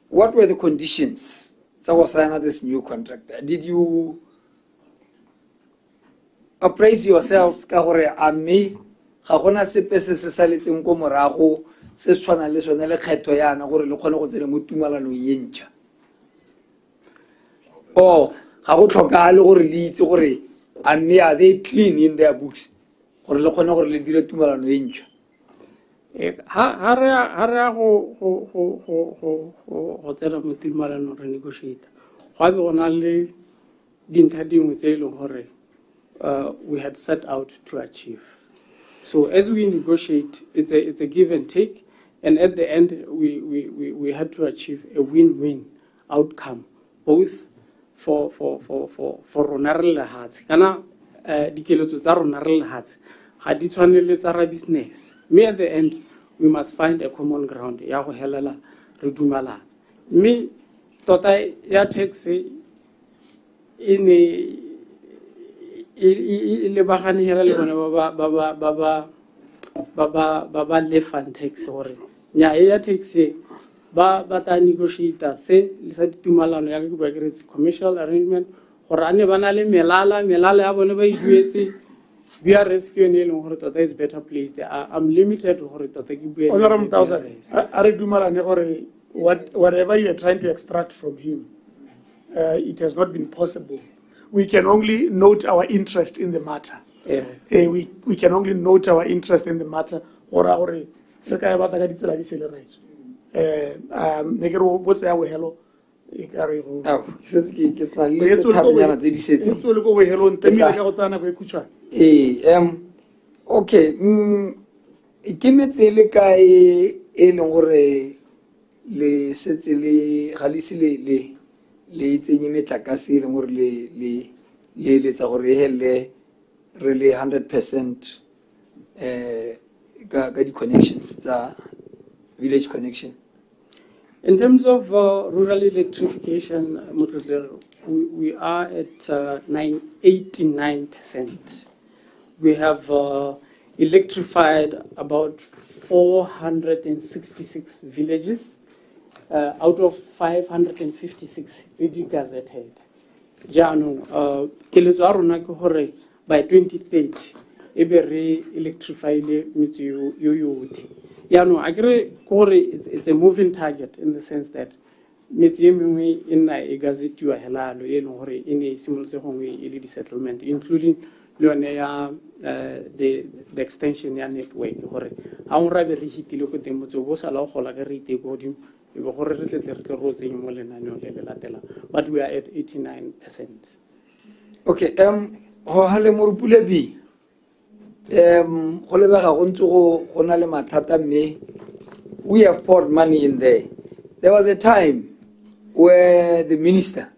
[SPEAKER 6] What were the conditions that was signing this new contract? Did you appraise yourselves ka gore a me ga gona sepe se se saletseng ko morago se tshwana le sone le kgetho yana gore le kgone go tsena mo tumalanong ye ntšha o ga go tlhokagale gore le itse gore a me are they clean in their books gore le kgone gore le dire tumalano e ntšha
[SPEAKER 2] ha re go tsena mo tumalano re negotiate go be go na le dintlha dingwe tse e leng gore we had set out to achieve. So as we negotiate, it's a give and take, and at the end we had to achieve a win-win outcome, both for rona re le hatsi kana dikeletso tsa rona re le hatsi ga di tshwanele tsa ra business. Me at the end we must find a common ground ya go helela re dumalana. Me tota ya tax ine le bagane hela le bona ba le fan tax gore nya ya tax ba ta negotiate se le sa ditumalano ya go ba commercial arrangement gore ane bana le melala ya bone ba iduetse we are rescuing le gore tota is better place there. I'm limited gore tota ke bue
[SPEAKER 1] Honorable Mtausa are dumalane gore whatever you are trying to extract from him it has not been possible. We can only note our interest in the matter. We can only note our interest in the matter.
[SPEAKER 6] Okay, ke metse le kae e leng gore le setse le ga le sile le tsenye metlakase e leng gore le tsa gore hele re le 100% ka di-connections tsa village connection.
[SPEAKER 2] In terms of rural electrification, we are at 89%. We have electrified about 466 villages out of 556 gazetted. Jano, keletso a rona ke gore by 2030 e be re electrify le metsi yo yote. Jano, it's a moving target in the sense that metsi e mengwe e nna e gazetiwa helalo e leng gore e ne simolotse gongwe e le di-settlement, including le yone ya the extension ya network gore ha o ra be re hitile go teng motse bo sala go gola ka re ite go di e be gore re tle ro tsenye mo lenaneo le le latela, but we are at 89%.
[SPEAKER 6] Okay, ho hale morupule bi go lebega go ntse go na le mathata mme we have poured money in there. There was a time where the minister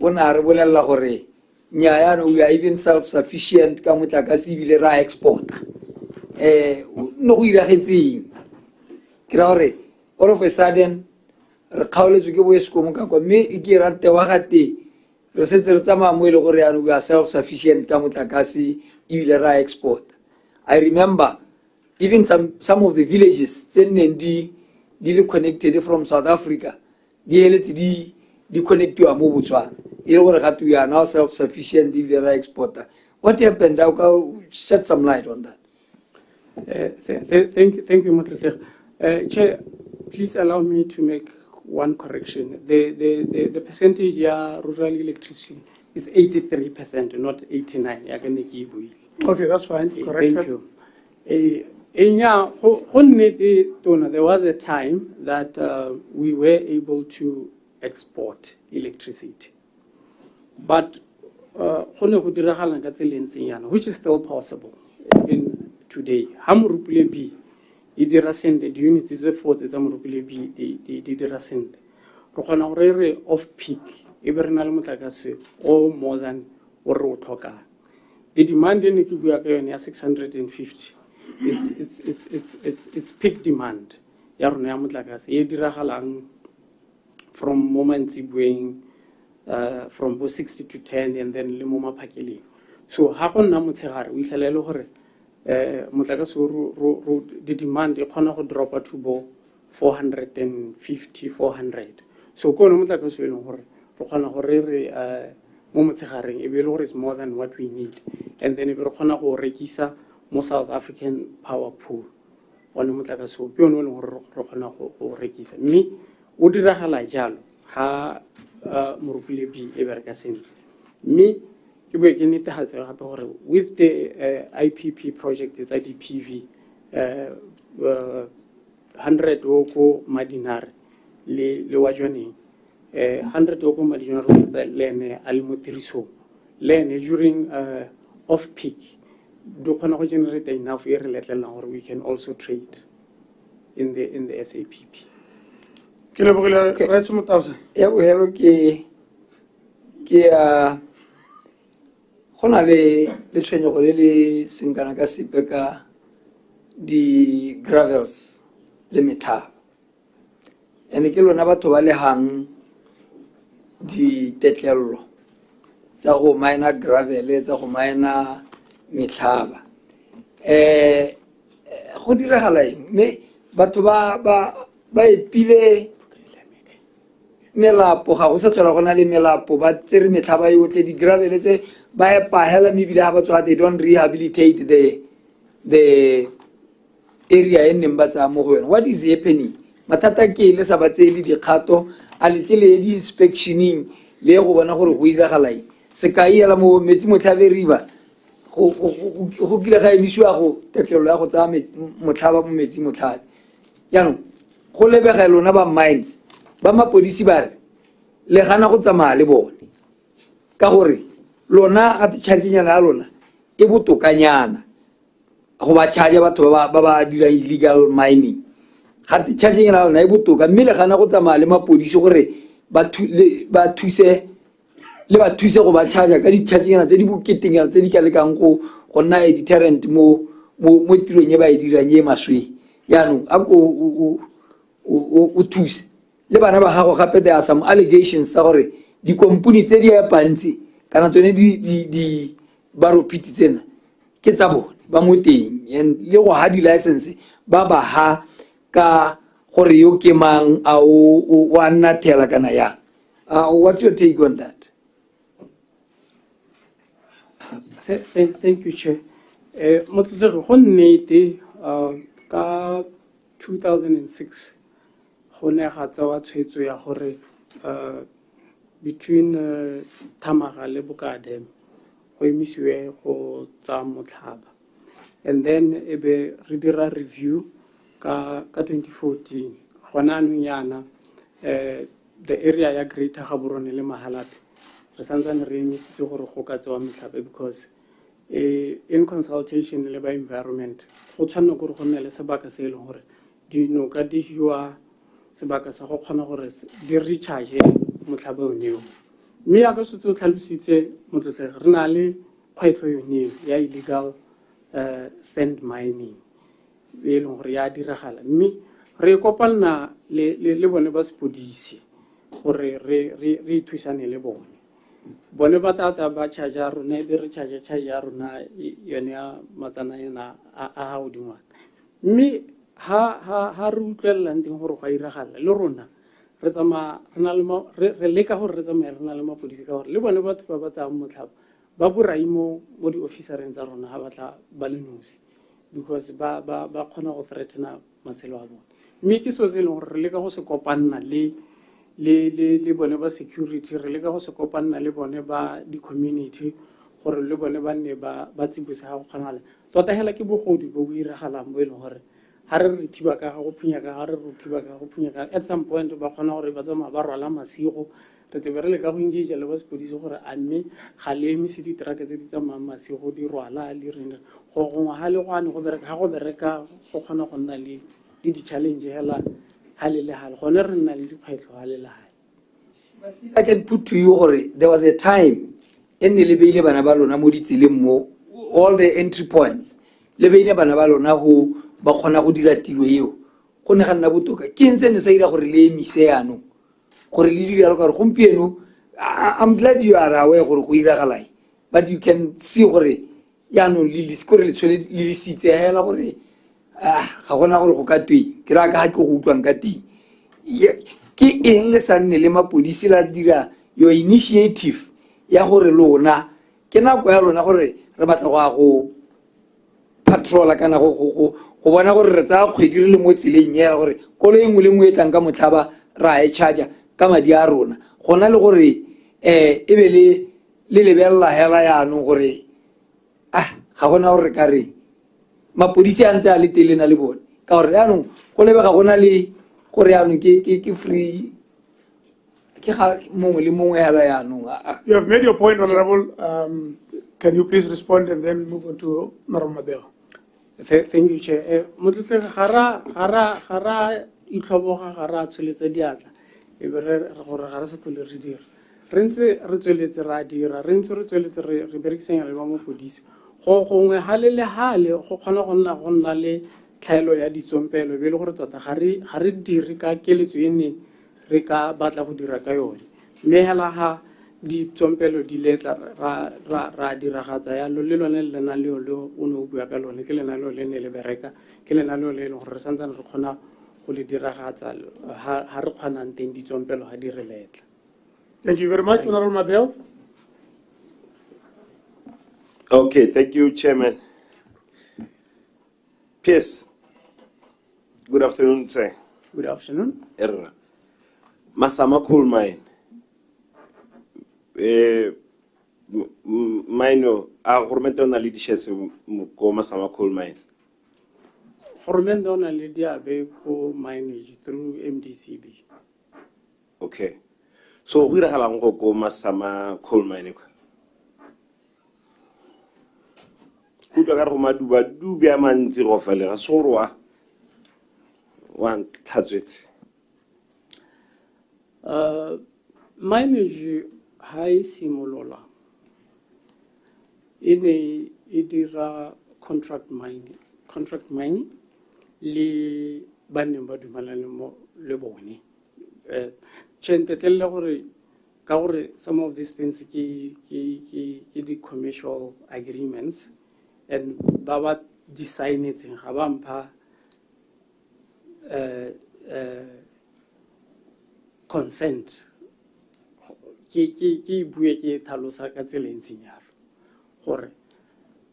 [SPEAKER 6] ona re bolella gore nya we are even self-sufficient ka motlakase bile ra exporta no go iragetseng ke ra gore all of a sudden re kgaoletswe ke boesko mo ka kwa mme e ke rate wa gate re setse re tsamaya mo ile gore we are self-sufficient ka motlakase bile ra export. I remember even some of the villages tseneng di connected from South Africa di eletse di connectiwa mo Botswana. We are now self-sufficient in the exporter. What happened? I'll shed some light on that.
[SPEAKER 2] Thank you, Motletlege. Chair, please allow me to make one correction. The percentage ya rural electricity is 83%, not 89%.
[SPEAKER 1] Okay, that's fine. Correct.
[SPEAKER 2] Thank you. There was a time that we were able to export electricity. But which is still possible even today ha morupile B e dira sente di-units tse 4 tsa morupile B di dira sente re kgona gore re off peak e be re na le motlakase o more than o re o tlhokang the demand e ne ke bua ka yone ya 650 it's peak demand ya rona ya motlakase e diragalang from moments bueng from 60 to 10 and then le mo maphakeleng so ha go nna motshegare o itlhalele gore motlakase ro the demand e kgona go dropa to bo 450 400 so ko no motlakase e leng gore re kgona gore re mo motshegareng e be le gore is more than what we need and then e be re kgona go rekisa mo South African power pool one motlakase o ke yone e leng gore re kgona go rekisa mme o diragala jalo ha morupile B e bereka sene mme ke bo ke netefatse gape gore with the IPP project tsa di-PV 100 o ko Madinare le wa jwaneng 100 o ko Madinare o tsa lene a le mo tirisong lene during off peak do kgona go generate enough e re letlelang gore we can also trade in the SAPP
[SPEAKER 1] ke le bogile right mo tausa
[SPEAKER 6] ya bo helo ke gona le tshwenyego le le senkana ka sepe ka di gravels le methaba ene ke lona batho ba le hang di tetlello tsa go mine gravel tsa go mine methaba go diragala mme batho ba epile melapo ga go se tlhola gona le melapo ba tsere metlhaba yotlhe di-gravel tse ba e pahela mebile ga ba tswa they don't rehabilitate the area e nneng ba tsaya mo go yone what is happening mathata ke le sa ba tsele dikgato a letlele di-inspectioning le go bona gore go iragalaeng se ka ela mo metsi motlhabe river go kile ga emisiwa go tetlelo ya go tsaya motlhaba mo metsi motlhabe jaanong go lebega lona ba mines ba mapodisi ba re le gana go tsamaya le bone ka gore lona ga tšhargenyana ya lona e botokanyana go ba charge batho ba ba dira illegal mining ga tšhargenyana ya lona e botoka mme le gana go tsamaya le mapodisi gore ba thuse go ba charge ka ditšhargenyana tse di boketenyana tse di ka lekang go nna a deterrent mo tirong e ba e dirang e maswe yaanong a ko o thuse le bana ba gago gape there are some allegations tsa gore dikompuni tse di epantsi kana tsone di baropiti tsena ke tsa bone ba mo teng and le go ha di-license ba ha ka gore yo ke mang a o a nnathela kana yang what's your take on that?
[SPEAKER 2] Thank you, Chair. Motlesego go nnete ka 2006 go ne ga tsewa tshwetso ya gore between Tamaga le Bokadem go emisiwe go tsa motlhaba and then e be re dira review ka 2014 gona anong the area ya Greater Gaborone le Mahalape re santsane re emisitse gore go ka tsewa motlhaba because in consultation le ba environment go tshwanela gore go nne le sebaka se e leng gore dinoka di hiwa sebaka sa go kgona gore di recharge motlhaba yone mme ya ka setse o tlhalositse Motlesego re na le kgwetlho yone ya illegal sand mining e leng gore ya diragala mme re kopana le bone ba sepodisi gore re thusane le bone ba tata ba charge ya rona be re charge ya rona yone ya matsana yena a godingwana mme ha re utlwelelang teng gore go a iragala le rona re tsama re leka gore re tsamaye re na le mapodisi ka gore le bone batho ba ba tsayang motlhaba ba borai mo di-officereng tsa rona ga batla ba le nosi because ba kgona go threatena matshelo a bone mme ke so se e leng gore re leka go se kopanna le bone ba security re leka go se kopanna le bone ba di-community gore le bone ba nne ba tsibose ga go kgonagala tota hela ke bogodu bo bo iragalang bo e leng gore ha re re thiba ka go phunya ka ha re re thiba ka go phunya ka at some point ba khona gore ba tsama ba rwala masigo re te re le ka go engage le ba sepodisi gore a mme ga le emise di-truck tse di tsamayang masigo di rwala le rena go gongwe ga le gwane go bereka go kgona go nna le di-challenge hela ha le gale gone re nna le dikgwetlho ga le gale.
[SPEAKER 6] I can put to you gore there was a time e ne le beile bana ba lona mo ditseleng mo all the entry points le beile bana ba lona go ba kgona go dira tiro eo go ne ga nna botoka ke ntse ne sa ira gore le emise yaanong gore le dira le gore gompieno I'm glad you are aware gore go iragalae but you can see gore yaanong le le tshwele le sitse hela gore ga gona gore go ka tweng ke ra ka ke go utlwang ka teng ke eng le sa nne le mapodisi la dira your initiative ya gore lona ke nako ya lona gore re batla go patrola kana go bona gore re tsaya kgwedi re le mo tseleng ya gore kolo e nngwe le nngwe e tlang ka motlhaba ra e charger ka madi a rona gona le gore e be le lebelela hela yaanong gore ga gona gore ka re mapodisi a ntse a le tele na le bone ka gore yaanong go lebe ga gona le gore yaanong ke free ke ga mongwe le mongwe hela yaanong.
[SPEAKER 1] You have made your point, Honorable. Can you please respond and then move on to Maramabel?
[SPEAKER 2] Thank you, Chair. Motlotle gara itlhoboga gara tsholetsa diatla e be re gore ga re sa tlhole re dira re ntse re tsweletse ra dira re ntse re tsweletse re berekisanya le ba mopodisi go gongwe ga le hale go kgona go nna le tlhaelo ya ditsompelo be le gore tota ga re dire ka keletso e ne re ka batla go dira ka yone mme hela ga ditsompelo di letla ra diragatsa yalo le lone le lenaneo le o ne o bua ka lone ke lenaneo le ne le bereka ke lenaneo le leng gore re santsane re kgona go le diragatsa ha re kgonang teng ditsompelo ga di re letla.
[SPEAKER 1] Thank you very much, Honorable Mabel.
[SPEAKER 5] Okay, thank you, Chairman. Pierce, good afternoon, sir.
[SPEAKER 2] Good afternoon.
[SPEAKER 5] Masama coal mine. Mine, a government on a leadership ko Masama coal mine.
[SPEAKER 2] Government on a leadership ko mineage through MDCB.
[SPEAKER 5] Okay. So we are halang ko Masama coal mine. Kuda ka go maduba dubia mantsi go fela ga sorwa one touches
[SPEAKER 2] mineage high simolola ine e dira contract mining le baneng ba dumalane mo le bone tšentetlele gore ka gore some of these things ke the commercial agreements and baba designating ga ba mpha consent ke bue ke thalosa ka tseleng tsenyaro gore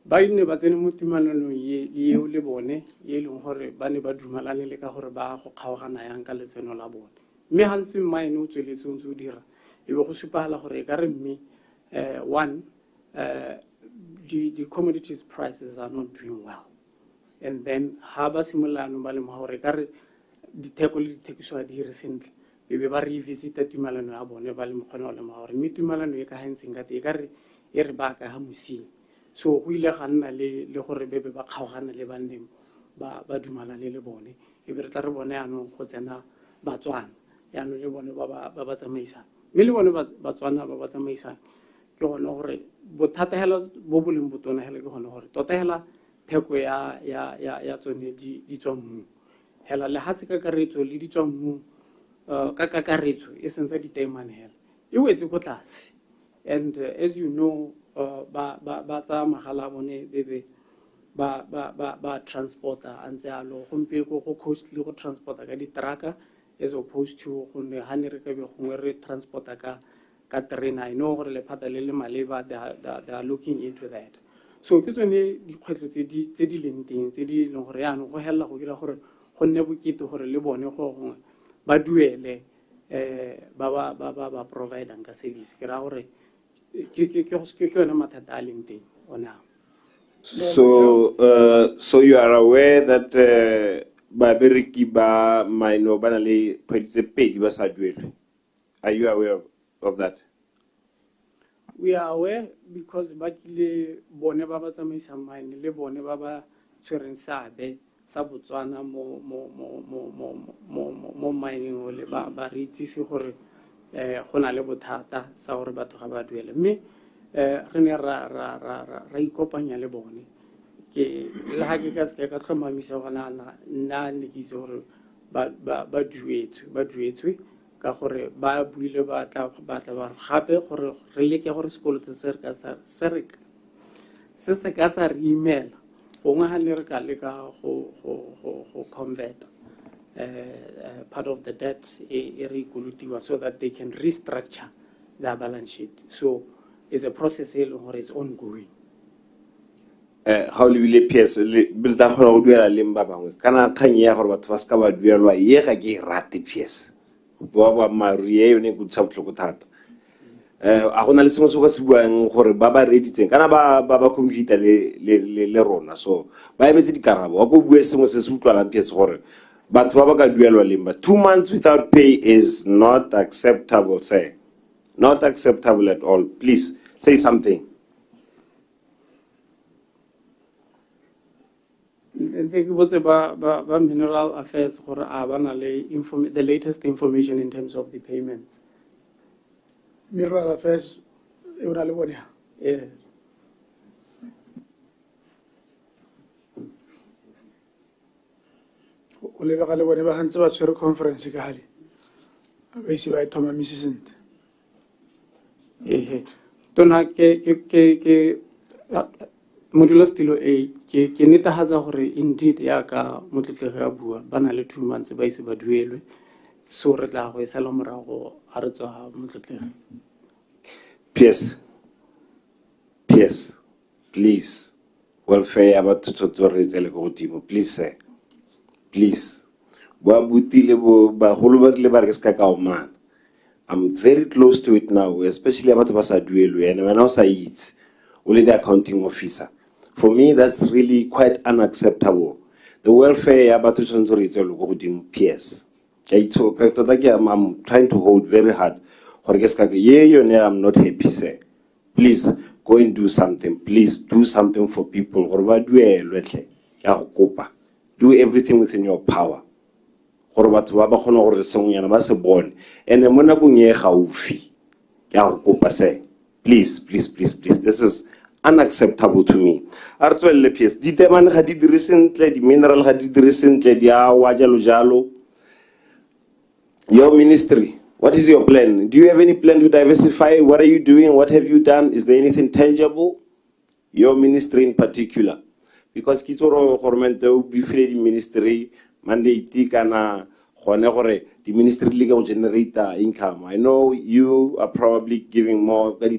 [SPEAKER 2] ba ine ba tsene mo tumalanong eo le bone e leng gore ba ne ba dumalane le ka gore ba go kgaogana yang ka letseno la bone mme gantsi mine o tsweletse o ntse o dira e be go supagala gore e ka re mme one the commodities prices are not doing well and then ha ba simolano ba le mo gore ka re ditheko le dithekiso a di re sentle be ba revisita tumalano ya bone ba le mo kgona le mo gore mme tumalano e ka hantseng ka te ka re e re ba ka ha mosing so go ile ga nna le gore be ba kgaogana le bandeng ba dumalane le bone e be re tla re bone yanong go tsena batswana yanong le bone ba tsamaisang mme le bone batswana ba tsamaisang ke gone gore bothata hela bo boleng botona hela ke gone gore tota hela theko ya tsone di tswa mmu hela le hatse ka karetso le di tswa mmu ka kakaretso e sentse di taimane hela e wetse go tlase and as you know ba tsa magala bone bebe ba transporta antse alo gompe go costly go transporta ka ditraka as opposed to go ne ha ne re ka be gongwe re transporta ka train. I know gore lephata le le maleba they are looking into that so ke tsone dikgwetlho tse di leng teng tse di leng gore yana go hella go dira gore go nne bokete gore le bone go gongwe ba duele ba provider ka service ke ra gore ke yona mathata a leng teng ona.
[SPEAKER 5] So you are aware that babereki ba maino ba na le kgwedi tse pedi ba sa duelwe. Are you aware of that?
[SPEAKER 2] We are aware because bakile bone ba ba tsamaisang mine le bone ba ba tshwereng seabe sa BOTSWANA mo mining o le ba re itsise gore go na le bothata sa gore batho ga ba duele mme re ne ra ikopanya le bone ke le ha ke ka se ka tlhomamisa gona nna ne ke itse gore ba duetswe ka gore ba buile ba tla ba gape gore re leke gore sekoloto se se ka sa re imela gongwe ga ne re ka leka go convert part of the debt e re ikolotiwa so that they can restructure their balance sheet. So it's a process it's ongoing.
[SPEAKER 5] How le bile PS le tla go duela le mba bangwe kana kgang ya gore batho ba ska ba duelwa ye ga ke rate PS ba maru ye yone go tsa botlhoko thata a gona le sengwe se go se buang gore ba reditseng kana ba computer le rona so ba emetse dikarabo wa go bua sengwe se se utlwalang PS gore batho ba ka duelwa le mba 2 months without pay is not acceptable, sir. Not acceptable at all. Please say something.
[SPEAKER 2] What's about mineral affairs or the latest information in terms of the payment?
[SPEAKER 1] Mineral affairs,
[SPEAKER 2] yeah.
[SPEAKER 1] O le ba le bone ba hantse ba tshwere conference ka hale ba ise ba thoma misisente
[SPEAKER 2] tona ke modula stilo ke netahatsa gore indeed ya ka motletlego ya bua ba na le 2 months ba ise ba duelwe so re tla go e sala morago a re tswa motletlego.
[SPEAKER 5] PS please welfare about to raise le go dimo please sir please ba butile ba holo ba le ba re ska ka o man I'm very close to it now especially about ba sa duelwe and when I was only the accounting officer. For me, that's really quite unacceptable. The welfare about to PS. I'm trying to hold very hard. I'm not happy, sir. Please go and do something. Please do something for people. Do everything within your power. And please. This is unacceptable to me. Artswelle PS, di teman ga di recently, di mineral ga di recently, di awa jalo jalo. Your ministry, what is your plan? Do you have any plan to diversify? What are you doing? What have you done? Is there anything tangible? Your ministry in particular. Because kitoro government o bifile di ministry mandate kana the ministry legal generator income. I know you are probably giving more, but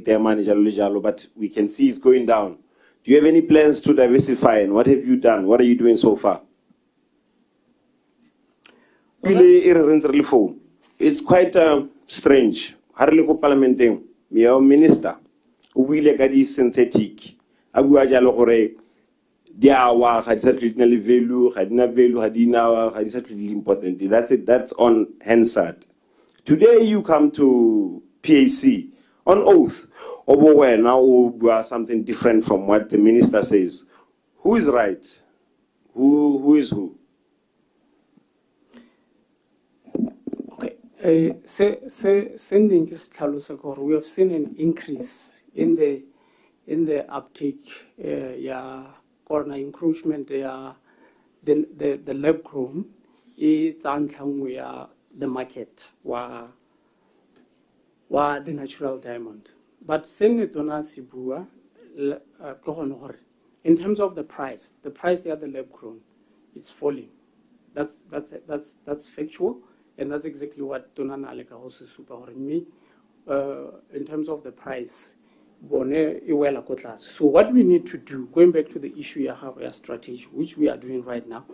[SPEAKER 5] we can see it's going down. Do you have any plans to diversify and what have you done? What are you doing so far? It's quite strange. Your minister, synthetic. Value, important. That's it, that's on Hansard. Today you come to PAC on oath over where now we are something different from what the minister says. Who is right? Who is who?
[SPEAKER 2] Okay. Sending is we have seen an increase in the uptake corner encroachment the lab grown it's the market wa the natural diamond but sibua in terms of the price here the lab grown it's falling that's factual and that's exactly what Tonana Aleka also super me in terms of the price. So what we need to do, going back to the issue of our strategy, which we are doing right now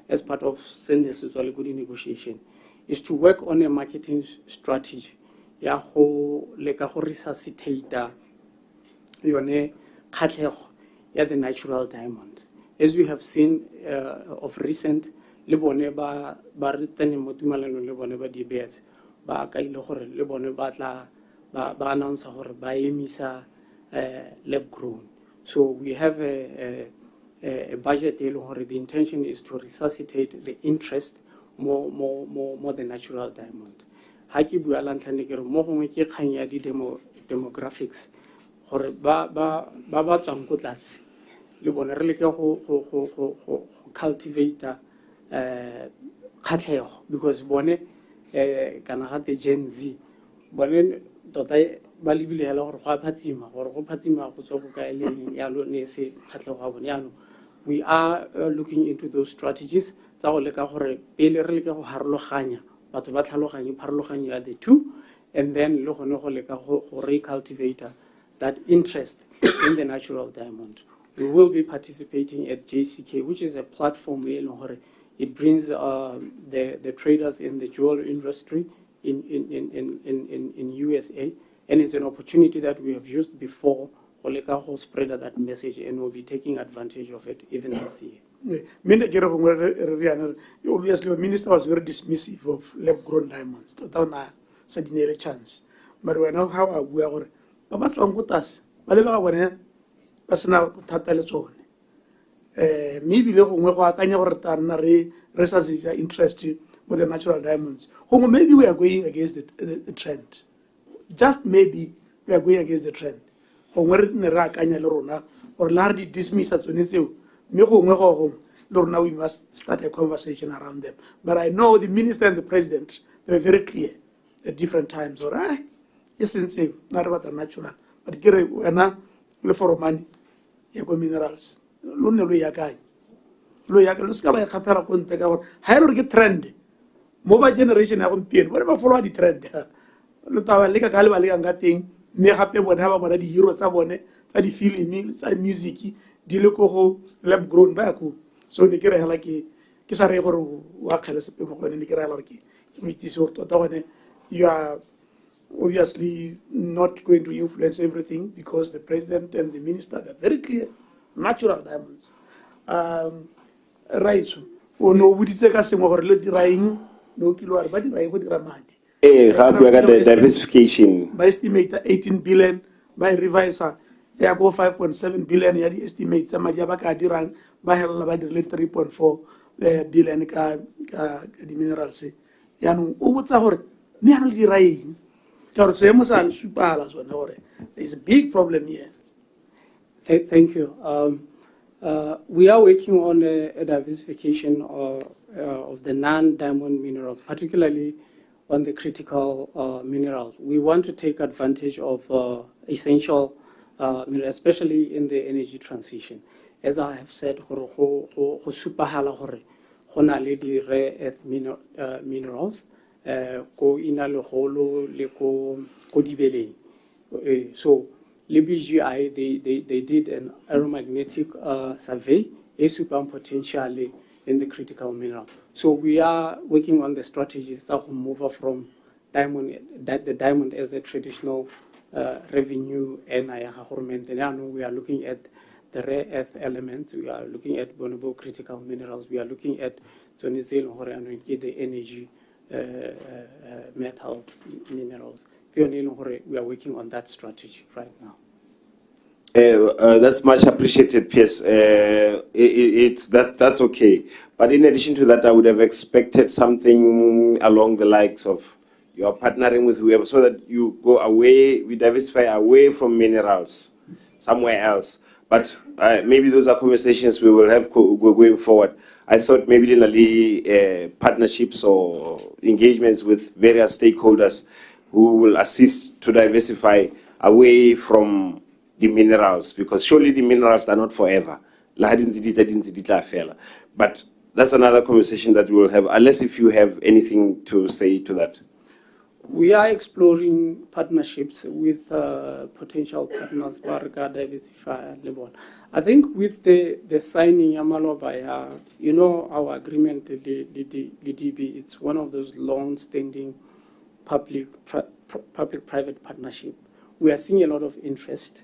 [SPEAKER 2] as part of Senders Good negotiation, is to work on a marketing strategy. Ya ho resuscitate the natural diamond. As we have seen of recent, le bone ba re tsene mo tumalanong le bone ba di-bears ba ka ile gore le bone ba tla ba announce gore ba emisa lab grown. So we have a budget where the intention is to resuscitate the interest more the natural diamond. Ha ke bua la ntlha ne ke re mo gongwe ke kgang ya demographics gore ba tswang ko tlase le bone re leke go cultivate kgatlhego because bone kana ga te Gen Z bone tota ba lebile hela gore go a phatsima gore go phatsima go tswa go ka eleng ya lo ne se kgatlhego ga bone yaanong we are looking into those strategies tsa go leka gore pele re leka go harologanya batho ba tlhaloganye pharologanyo ya the two and then le gone go leka go recultivate that interest in the natural diamond. We will be participating at JCK, which is a platform where it brings the traders in the jewelry industry in USA, and it's an opportunity that we have used before to spread that message, and we'll be taking advantage of it even this year.
[SPEAKER 1] Obviously, the minister was very dismissive of lab-grown diamonds. A chance, but we know how we are. Maybe interest with the natural diamonds. Maybe we are going against the trend. Just maybe we are going against the trend. Or largely dismiss at we must start a conversation around them. But I know the minister and the president, they were very clear at different times. Or yes, not about the natural, but get for money, minerals. Higher get trend. Mobile generation haven't been whatever follow the trend. Me happy whatever but the heroes are one, the film, music, Diloko, lab grown back. So the Kira Halaki, Kisare or Wakalas, and the Kiralaki. You are obviously not going to influence everything because the president and the minister are very clear. Natural diamonds. Right. Oh no, we say rain, no kilo, but I would ramadi.
[SPEAKER 5] How do I get the diversification?
[SPEAKER 1] By estimate 18 billion, by reviser, they go 5.7 billion, yeah, the estimate, some Majabaka dirang, by 3.4 billion the minerals. Yanu, what's our nearly rain? There's a big problem here.
[SPEAKER 2] Thank you. We are working on a diversification of the non-diamond minerals, particularly on the critical minerals. We want to take advantage of essential minerals, especially in the energy transition. As I have said, rare earth minerals, so BGI, they did an aeromagnetic survey, a super potentially in the critical mineral. So we are working on the strategies that will move from diamond, the diamond as a traditional revenue, and we are looking at the rare earth elements, we are looking at vulnerable critical minerals, we are looking at the energy metals, minerals. We are working on that strategy right now.
[SPEAKER 5] That's much appreciated, Piers. That's okay. But in addition to that, I would have expected something along the likes of you are partnering with whoever so that you go away, we diversify away from minerals somewhere else. But maybe those are conversations we will have going forward. I thought maybe partnerships or engagements with various stakeholders who will assist to diversify away from the minerals, because surely the minerals are not forever. But that's another conversation that we will have, unless if you have anything to say to that.
[SPEAKER 2] We are exploring partnerships with potential partners, Barga, Diversify, and Lebon. I think with the signing, Yamaloba, you know, our agreement, the DB, it's one of those long-standing public-private partnership. We are seeing a lot of interest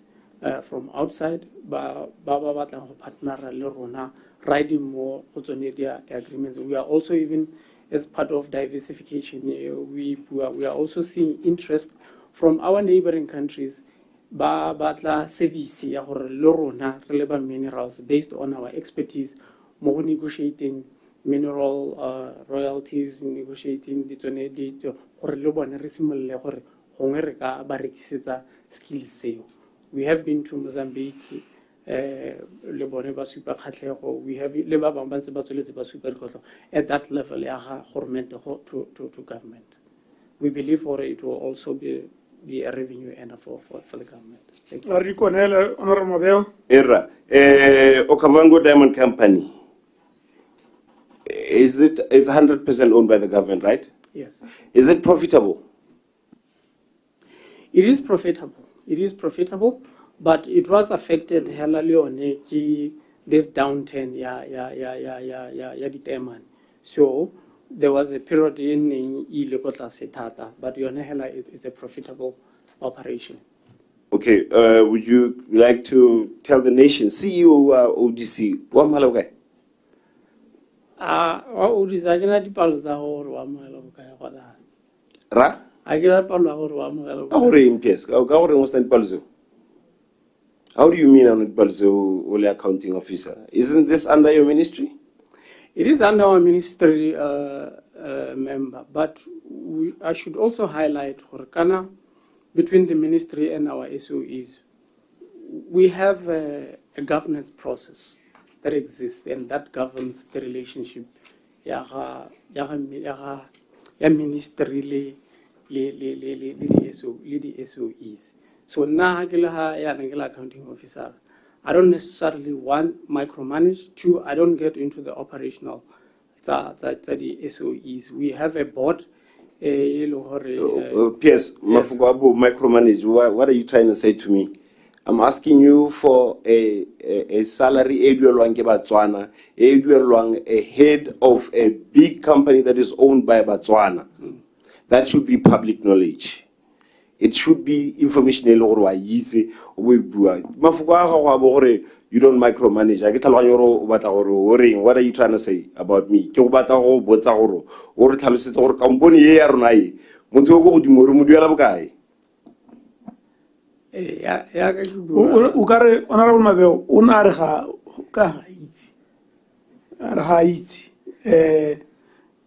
[SPEAKER 2] from outside, ba batlang go partnera le rona riding more go tsone dia agreements. We are also even, as part of diversification, we are also seeing interest from our neighboring countries ba batla service ya gore le rona re le ba minerals based on our expertise mo negotiating mineral royalties, negotiating di tsone di gore le bone re simolle gore gongwe re ka ba rekisetsa skills seo. We have been to Mozambique, le bone ba supa khatlego. We have le ba bang ba ntse ba tsweletse ba supa dikotlo at that level ya ga government to government. We believe for it will also be a revenue earner for the government. Thank you.
[SPEAKER 5] Era, Okavango Diamond Company, it's 100% owned by the government, right?
[SPEAKER 2] Yes.
[SPEAKER 5] Is it profitable?
[SPEAKER 2] It is profitable. It is profitable, but it was affected hela leone ki this downturn ya determine. So there was a period in ilekotla setata, but yone hela it's a profitable operation.
[SPEAKER 5] Okay, would you like to tell the nation, CEO ODC, wa mahaloga?
[SPEAKER 2] ODC agina dipalo za hore wa mahalo ka ya gola.
[SPEAKER 5] Ra?
[SPEAKER 2] Agina dipalo hore wa mahalo.
[SPEAKER 5] How do you MPS? How do you understand dipalo? How do you mean on dipalo ole accounting officer? Isn't this under your ministry?
[SPEAKER 2] It is under our ministry member, but I should also highlight Horkana, between the ministry and our SOEs, we have a governance process that exists and that governs the relationship ya ministry le SOEs. So now ya accounting officer, I don't necessarily want micromanage. Two, I don't get into the operational the SOEs. We have a board.
[SPEAKER 5] Yes, micromanage. What are you trying to say to me? I'm asking you for a salary, a head of a big company that is owned by Botswana. That should be public knowledge. It should be information. You don't micromanage. What are you trying to say about me?
[SPEAKER 1] Honorable Mabeo, unarha ka haiti.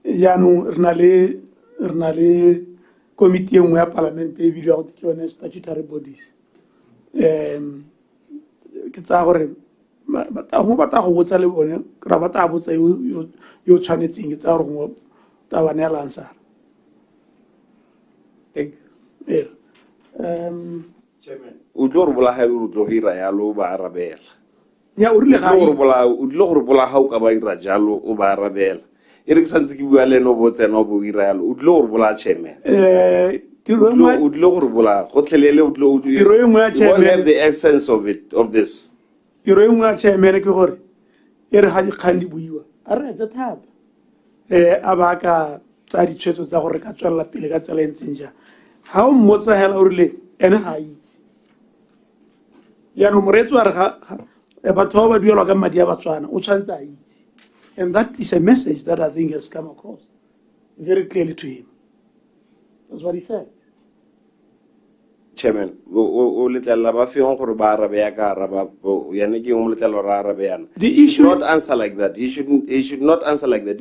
[SPEAKER 1] Yanu rnale committee ya parliament e video out ke statutory bodies. Ke tsa gore ba go botsa le bone ra ba ta botsa yo tshwanetseng ke tsa gore go ta bana ya lansa.
[SPEAKER 2] Thank you.
[SPEAKER 5] Chairman, o tlo re bola ha o tlo hira ya lo ba arabela.
[SPEAKER 1] Ya o rile ga
[SPEAKER 5] o tlo re bola ha o ka ba ira jalo o ba arabela. E re ke santse ke bua le no botsena o bo ira yalo o tlo re bola chairman. O tlo re bola go tlhelele o tlo you won't have the essence of this.
[SPEAKER 1] Tiro e nngwe ya chairman ke gore e re ga dikgang di buiwa a re etsa thata a ba ka tsa ditshwetso tsa gore ka tswella pele ka tsela e ntseng jang ga o mmotsa hela o rile ene ga itse yaanong moreetsi wa re batho ba ba duelwa ka madi a Batswana o tshwanetse a itse, and that is a message that I think has come across very clearly to him. That's what he said.
[SPEAKER 5] Chairman, he should not answer like that. He should not answer like that.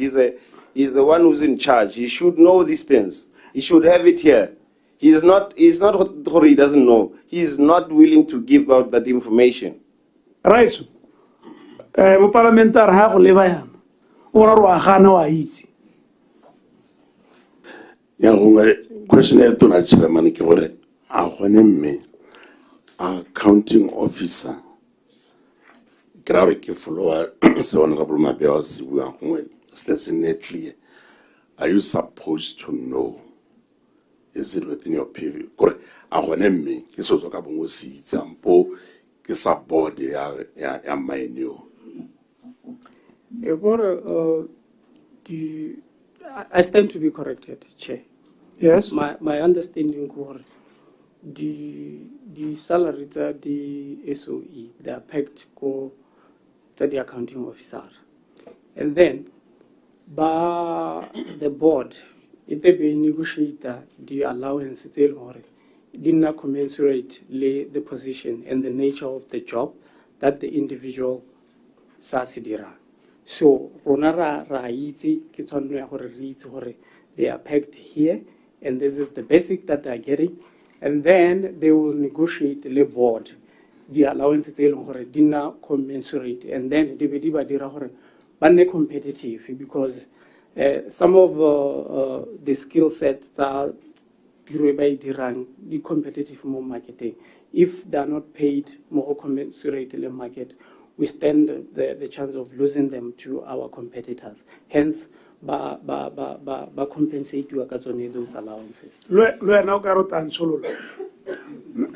[SPEAKER 5] He's the one who's in charge. He should know these things. He should have it here. He's not he doesn't know. He's not willing to give out that information.
[SPEAKER 1] Right. Parliamentary ha go leba yana. O ra ro agana wa itse.
[SPEAKER 7] Ya ngwe question e tona chairman ke gore a gone mme accounting officer ke follower se honorable Mabeo se bua ngwe that's not clear. Are you supposed to know? Is it within your period? Kore a gone mme ke so ka bongo se itsampo ke sa board ya mine.
[SPEAKER 2] I stand to be corrected, Chair.
[SPEAKER 1] Yes.
[SPEAKER 2] My understanding was the salary tsa di SOE, they are pegged ko tsa the accounting officer. And then, the board, it be negotiate the allowance did not commensurate the position and the nature of the job that the individual sasidira. So, they are pegged here, and this is the basic that they are getting, and then they will negotiate the board. The allowance did not commensurate, and then they will be competitive because some of the skill sets are the competitive more marketing. If they are not paid more commensurate in the market, we stand the chance of losing them to our competitors. Hence, ba compensate you those allowances.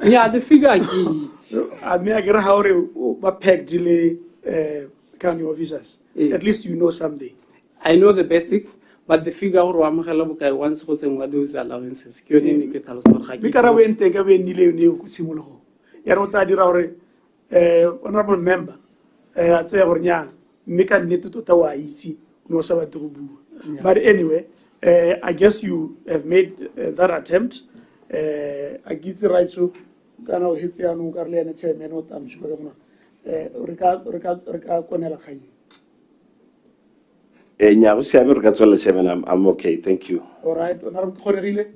[SPEAKER 2] Yeah, the figure is.
[SPEAKER 1] I mean, I get how they pegged the county officers. At least you know something.
[SPEAKER 2] I know the basic, but the figure once what those allowances.
[SPEAKER 1] Honorable member, I'd say but anyway, I guess you have made that attempt. I give the right to kind of hit the chairman of
[SPEAKER 5] I'm okay, thank you.
[SPEAKER 1] All right, Honorable Khoregile.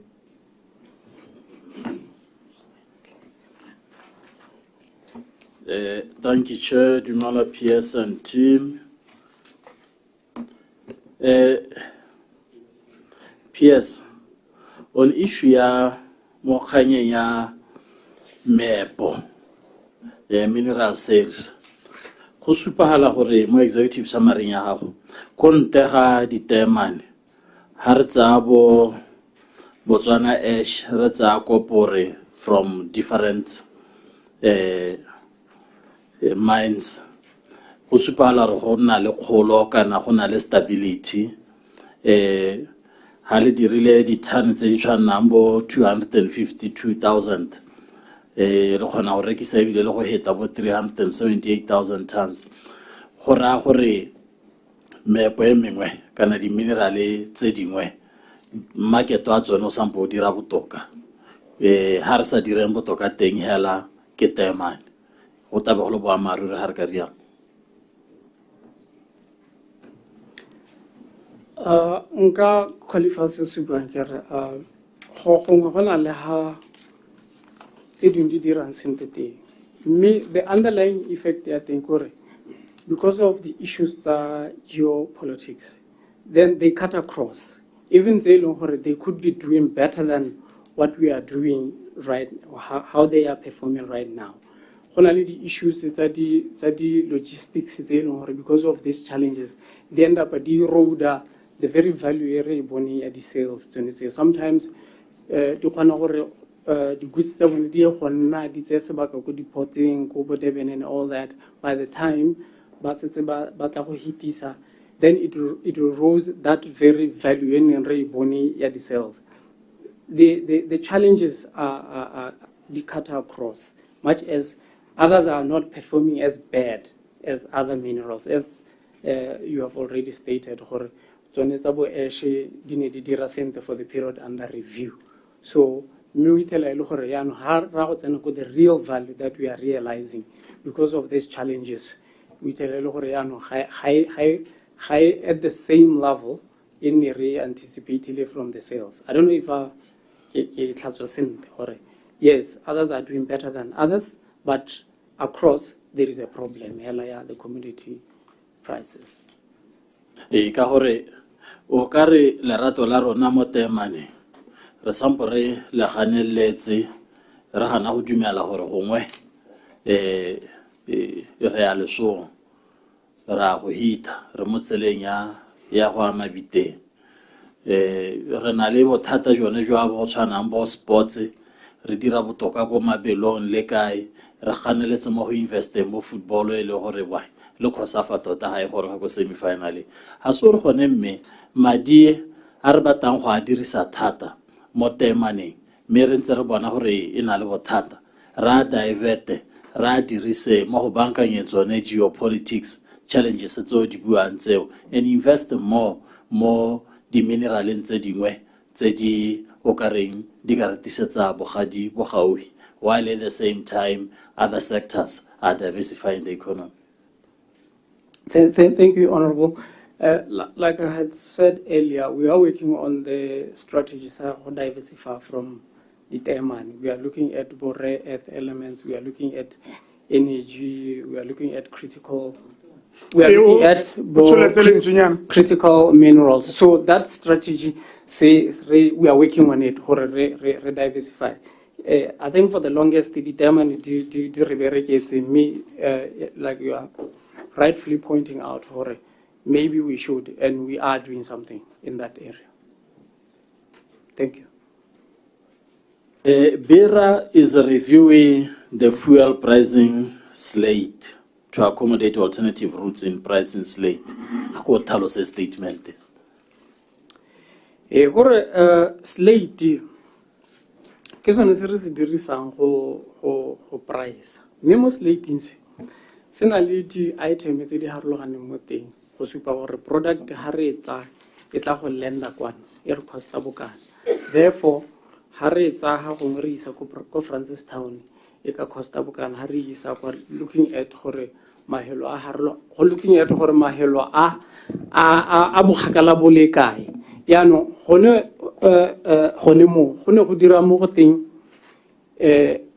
[SPEAKER 3] Thank you, Chair, Dumala PS and team. PS, on issue ya mokanye ya mepo, mineral sales. Go supahala gore mo executive summary ya gago konte ga ditemane ha re tsa bo Botswana ash re tsa kopore from different mines. Go supahala re go nna le kgolo kana go na le stability ha le dirile di tons tse di tshwanang bo 252,000 re khona go rekisa ebile le go heta bo 378,000 tons go ra gore mepo e mengwe kana di minerale tse dingwe market wa tsone o sampo o dira botoka ha re sa direng botoka teng hela ke temane go tabe go le boamaruri ha re ka riang.
[SPEAKER 2] Nka qualify se supang kere go gona le ha tse dingwe di dirang sentle teng mme the underlying effect ya teng kore because of the issues tsa geopolitics then they cut across even they could be doing better than what we are doing right how they are performing right now. Gona le di issues tsa di logistics because of these challenges they end up di erode the very value area boni at the sales. Sometimes di khona gore the goods tsa bone di gonna di tse sebaka go di porting go bo Durban and all that by the time ba setse ba tla go hitisa then it rose that very value in re boni at the sales. The challenges are the cut across much as others are not performing as bad as other minerals as you have already stated gore for the period under review. So, we tell the real value that we are realizing because of these challenges. We tell high at the same level in the anticipated from the sales. I don't know if yes, others are doing better than others, but across there is a problem. The commodity prices.
[SPEAKER 3] O kare lerato la rona mo temane re sampo re le ganeletse re gana go dumela gore gongwe re a leso ra go hita re mo tseleng ya go amabite re na le bothata jone jwa bo tshwanang bo sports re dira botoka go mabelong le kae re ganeletse mo go investeng mo football e le gore why le khosafa tota ha e gore go semi finale ha so re gone mme madi a re batang go a dirisa thata mo temaneng mme re ntse re bona gore e na le bothata ra diverte ra dirise mo go bankanyeng tsone geopolitics challenges tseo di buang tseo and invest more mo di-mineraleng tse dingwe tse di o ka reng di ka re tisetsa bogadi bo gaufi while at the same time other sectors are diversifying the economy.
[SPEAKER 2] Thank you, Honorable. Like I had said earlier, we are working on the strategies to diversify from the demand. We are looking at both rare earth elements, we are looking at energy, we are looking at critical, we are looking at both critical minerals. So that strategy says we are working on it for diversify. I think for the longest, the demand me, like you are rightfully pointing out, maybe we should, and we are doing something in that area. Thank you.
[SPEAKER 3] BERA is reviewing the fuel pricing slate to accommodate alternative routes in pricing slate. What tells us statement is?
[SPEAKER 2] Slate, ke sone se re se dirisang go price. Memo slate ntse se na le di-item tse di harologaneng mo teng go supa gore product ha re etsa e tla go lenda kwana e re costa bokana. Therefore, ha re etsa ha gongwe re isa ko Francis Town e ka costa bokana ha re isa kwa looking at gore mahelo a harolo go looking at gore mahelo a bogakala bo le kae. Yaanong gone mo go dira mo go teng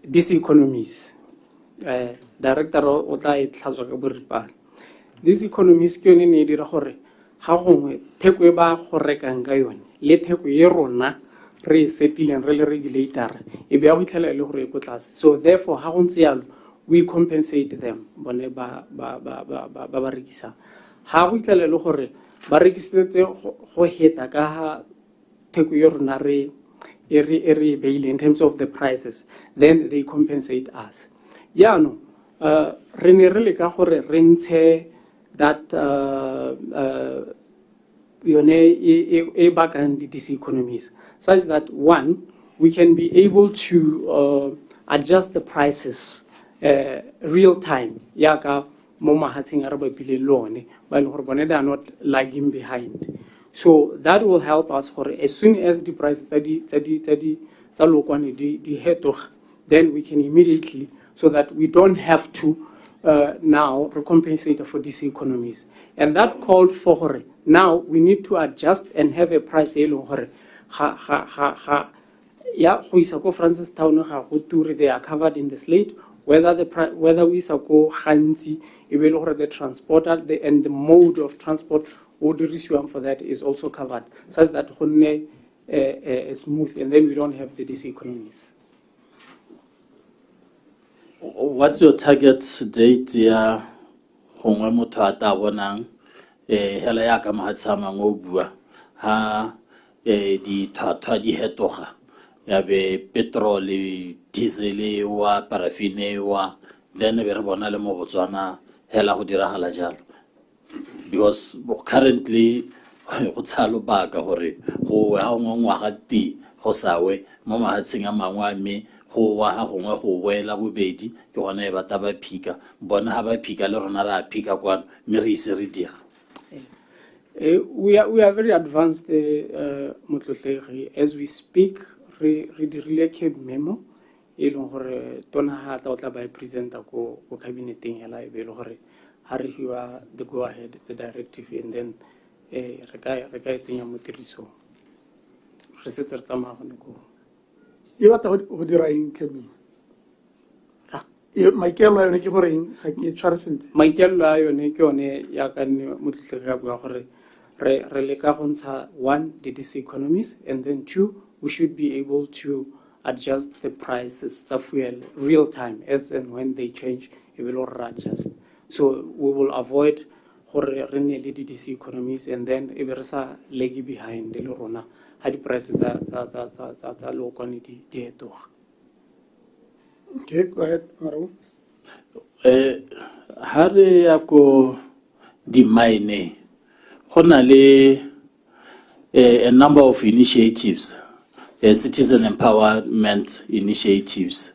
[SPEAKER 2] these economies director o tla e tlhatswa ka boripana. These economies ke yone ne dira gore ha gongwe theko e ba go rekang ka yone le theko e rona re setileng re le regulator e be a go itlhela le gore e go tlase. So therefore ha go ntse yalo we compensate them bone ba rekisa ha go itlhela le gore ba rekisetse go heta ka ha theko e rona re beile in terms of the prices, then they compensate us. Yaanong re ne re leka gore re ntshe that yone e bakang these economies such that one, we can be able to adjust the prices real time yaka mo mahatsing a re ba pile lone ba le gore bone they are not lagging behind. So that will help us for as soon as the prices tsa lokwane di hetoga, then we can immediately, so that we don't have to now recompensate for these economies. And that called for now we need to adjust and have a price ya go isa ko Francis Town ga go turi, they are covered in the slate, whether we isa go gantsi e be le gore the transporter and the mode of transport or the issue for that is also covered, such that smooth, and then we don't have the diseconomies.
[SPEAKER 3] What's your target date? Ya gongwe motho a ta bonang hela ya ka mahatsama ngo bua ha di thwathwa di hetoga ya be petrol, diesel wa paraffin wa, then be re bona le mo Botswana hela go diragala jalo. Because currently go tsalo baka gore go ha ngwa ga ti go sawe mo mahatseng a mangwe a me go wa ha gongwe go boela bobedi ke gona e bata ba phika bona ha ba phika le rona ra phika kwa me re ise re dira.
[SPEAKER 2] We are very advanced motlotlegi as we speak. Re dirile ke memo e leng gore tona ha tla o tla ba presenta ko cabineteng hela e be le gore ha re hiwa the go ahead the directive, and then re ka tsenya mo tirisong re se tsa tsamaya go go
[SPEAKER 1] e batla go dira eng ke me maikelo a yone ke gore eng ga ke tshware sentle.
[SPEAKER 2] Maikelo a yone ke yone ya ka nne motlotlegi ga bua gore re leka go ntsha one the diseconomies, and then two, we should be able to adjust the prices of fuel real time as and when they change, it will all adjust. So we will avoid these economies, and then if there is a leggy behind the Lorona, how the prices are low quantity.
[SPEAKER 1] Okay, go ahead, Maru.
[SPEAKER 3] Hare yako di mine, a number of initiatives citizen empowerment initiatives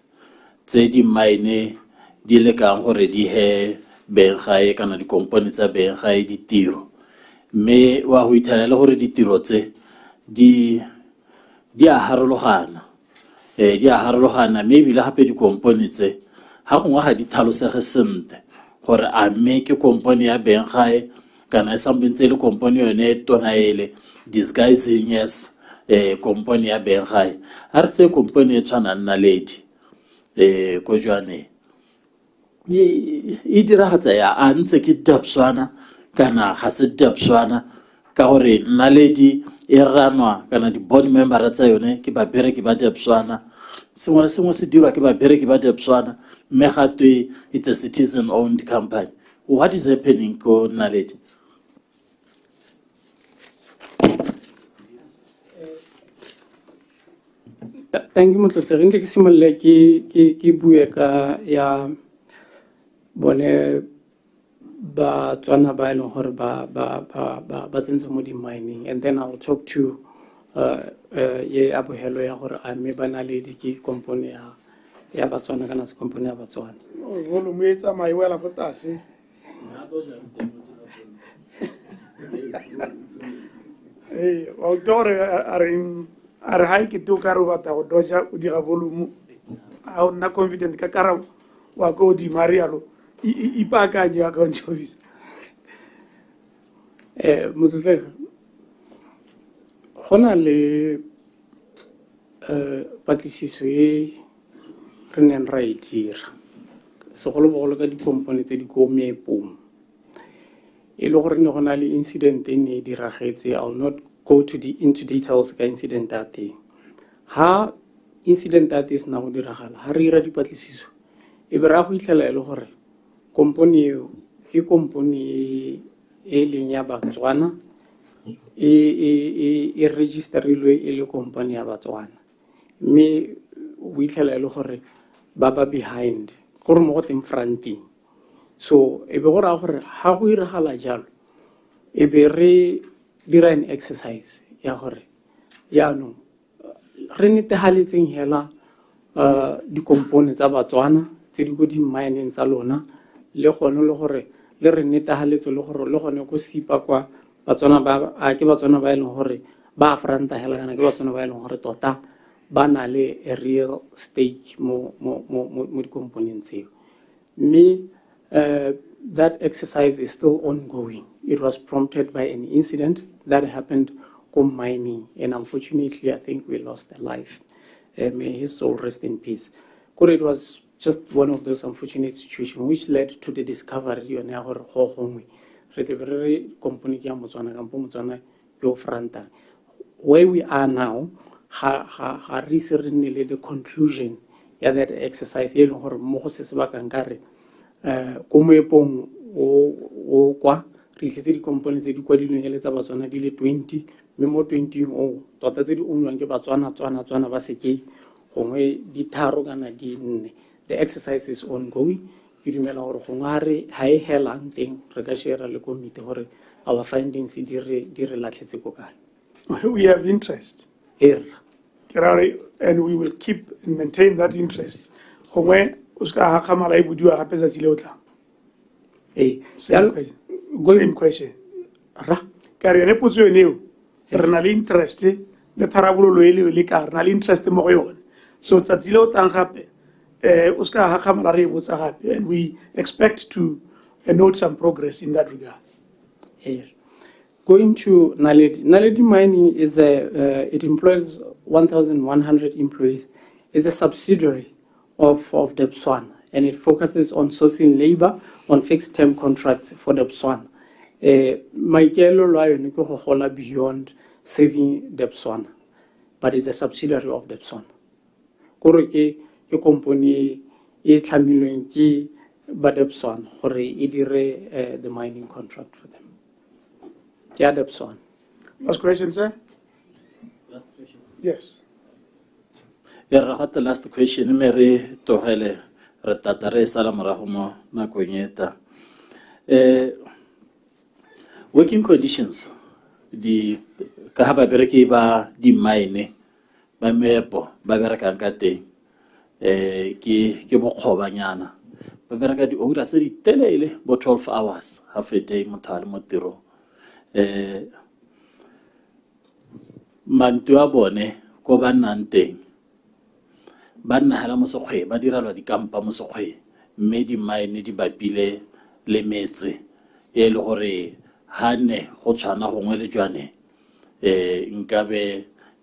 [SPEAKER 3] tse di mine di lekang gore di he bengae kana di company tsa bengae ditiro mme wa go ithelela gore ditiro tse di a harologana mme ebile gape di company tse ga gongwe ga di tlhalosege sentle gore a mme ke company ya bengae kana sambentse le company yone tona ele disguising as company ya bengae a re tse company e tshwanang naledi ko jwane e diragatsa ya a ntse ke BOTSWANA kana ga se BOTSWANA ka gore naledi e ranwa kana di board member tsa yone ke ba bereki ba BOTSWANA sengwe le sengwe se dirwa ke ba bereki ba BOTSWANA mme gatwe it's a citizen owned company. What is happening ko naledi?
[SPEAKER 2] Thank you, Motlotle. Re nke ke simolle ke bue ka ya bone BOTSWANA ba eleng gore ba tsentse mo di mining, and then I'll talk to ye abohelo ya gore a mme ba naledi ke company ya BOTSWANA kana se company ya BOTSWANA.
[SPEAKER 1] Volume e tsamaya wela ko tlase. Wa tore a re ha ke to ka ro batla go doja o dira volume a o nna confident ka karabo wa go di marialo ipakanye account office.
[SPEAKER 2] Motlotle gona le patlisiso e re neng ra e dira segolobogolo ka di-company tse di ko meepong e le gore ne go na le incident e ne e diragetse. I'll not go into details ka incident ya teng. Ha incident ya teng se na go diragala ha re 'ira dipatlisiso e be ra go itlhela e le gore company eo ke company e leng ya BOTSWANA e registerilwe e le company ya BOTSWANA mme o itlhela e le gore ba behind gore mo go teng fronting. So e be go raya gore ha go iragala jalo e be re dira an exercise ya gore yaanong re netehaletseng hela di-component tsa BOTSWANA tse di go di-mineng tsa lona le gone le gore le re netehaletse le gore le gone go sipa kwa ke BOTSWANA ba e leng gore ba franta hela kana ke BOTSWANA ba e leng gore tota ba na le a real stake mo di-component tseo. Mme that exercise is still ongoing. It was prompted by an incident that happened on mining, and unfortunately, I think we lost a life. May his soul rest in peace. It was just one of those unfortunate situations which led to the discovery of where we are now. The conclusion ya that exercise ye leng gore mo go se sebaka nkare ko moepong o kwa re itletse di-component tse di kwadilweng ele tsa BOTSWANA di le 20 mme mo 20 o tota tse di ownwang ke BOTSWANA ba sekei gongwe di tharo kana di 4. The exercise is ongoing. Ke dumela gore gongwe ha e helang teng re ka share le komite gore our findings di re latlhetse ko kae.
[SPEAKER 1] We have interest. And we will keep and maintain that interest. Gongwe o ska ha khamala e budiwa gape sa tsile o tla. Same question. Ka re ne potso eno re na le interest le tharabololo le ka re na le interest mo go yone. So tsatsile o tang gape o ska ha khamala re botsa gape, and we expect to note some progress in that regard.
[SPEAKER 2] Going to Naledi Mining is it employs 1,100 employees. It's a subsidiary of BOTSWANA, and it focuses on sourcing labor on fixed-term contracts for BOTSWANA. Maikelo lo yone ke go gola beyond saving BOTSWANA, but it's a subsidiary of BOTSWANA. Kore ke company e tlhamilweng ke ba BOTSWANA gore e dire the mining contract for them.
[SPEAKER 1] Last question, sir?
[SPEAKER 3] Last question.
[SPEAKER 1] Yes.
[SPEAKER 3] Yeah, the last question. Mary Tohele, Retatare Salamarahomo, Nakonyeta. Working conditions. The Kahaba Berekiba, the mine, ba meepo ba berekang ka teng ke bokgobanyana ba bereka di-ora tse di telele bo 12 hours half a day motho a le mo tirong mantu a bone ko ba nnang teng ba nna hela mo sekgwe ba direlwa dikampa mo sekgwe mme di-mine di bapile le metse e le gore ha ne go tshwana gongwe le jwane nkabe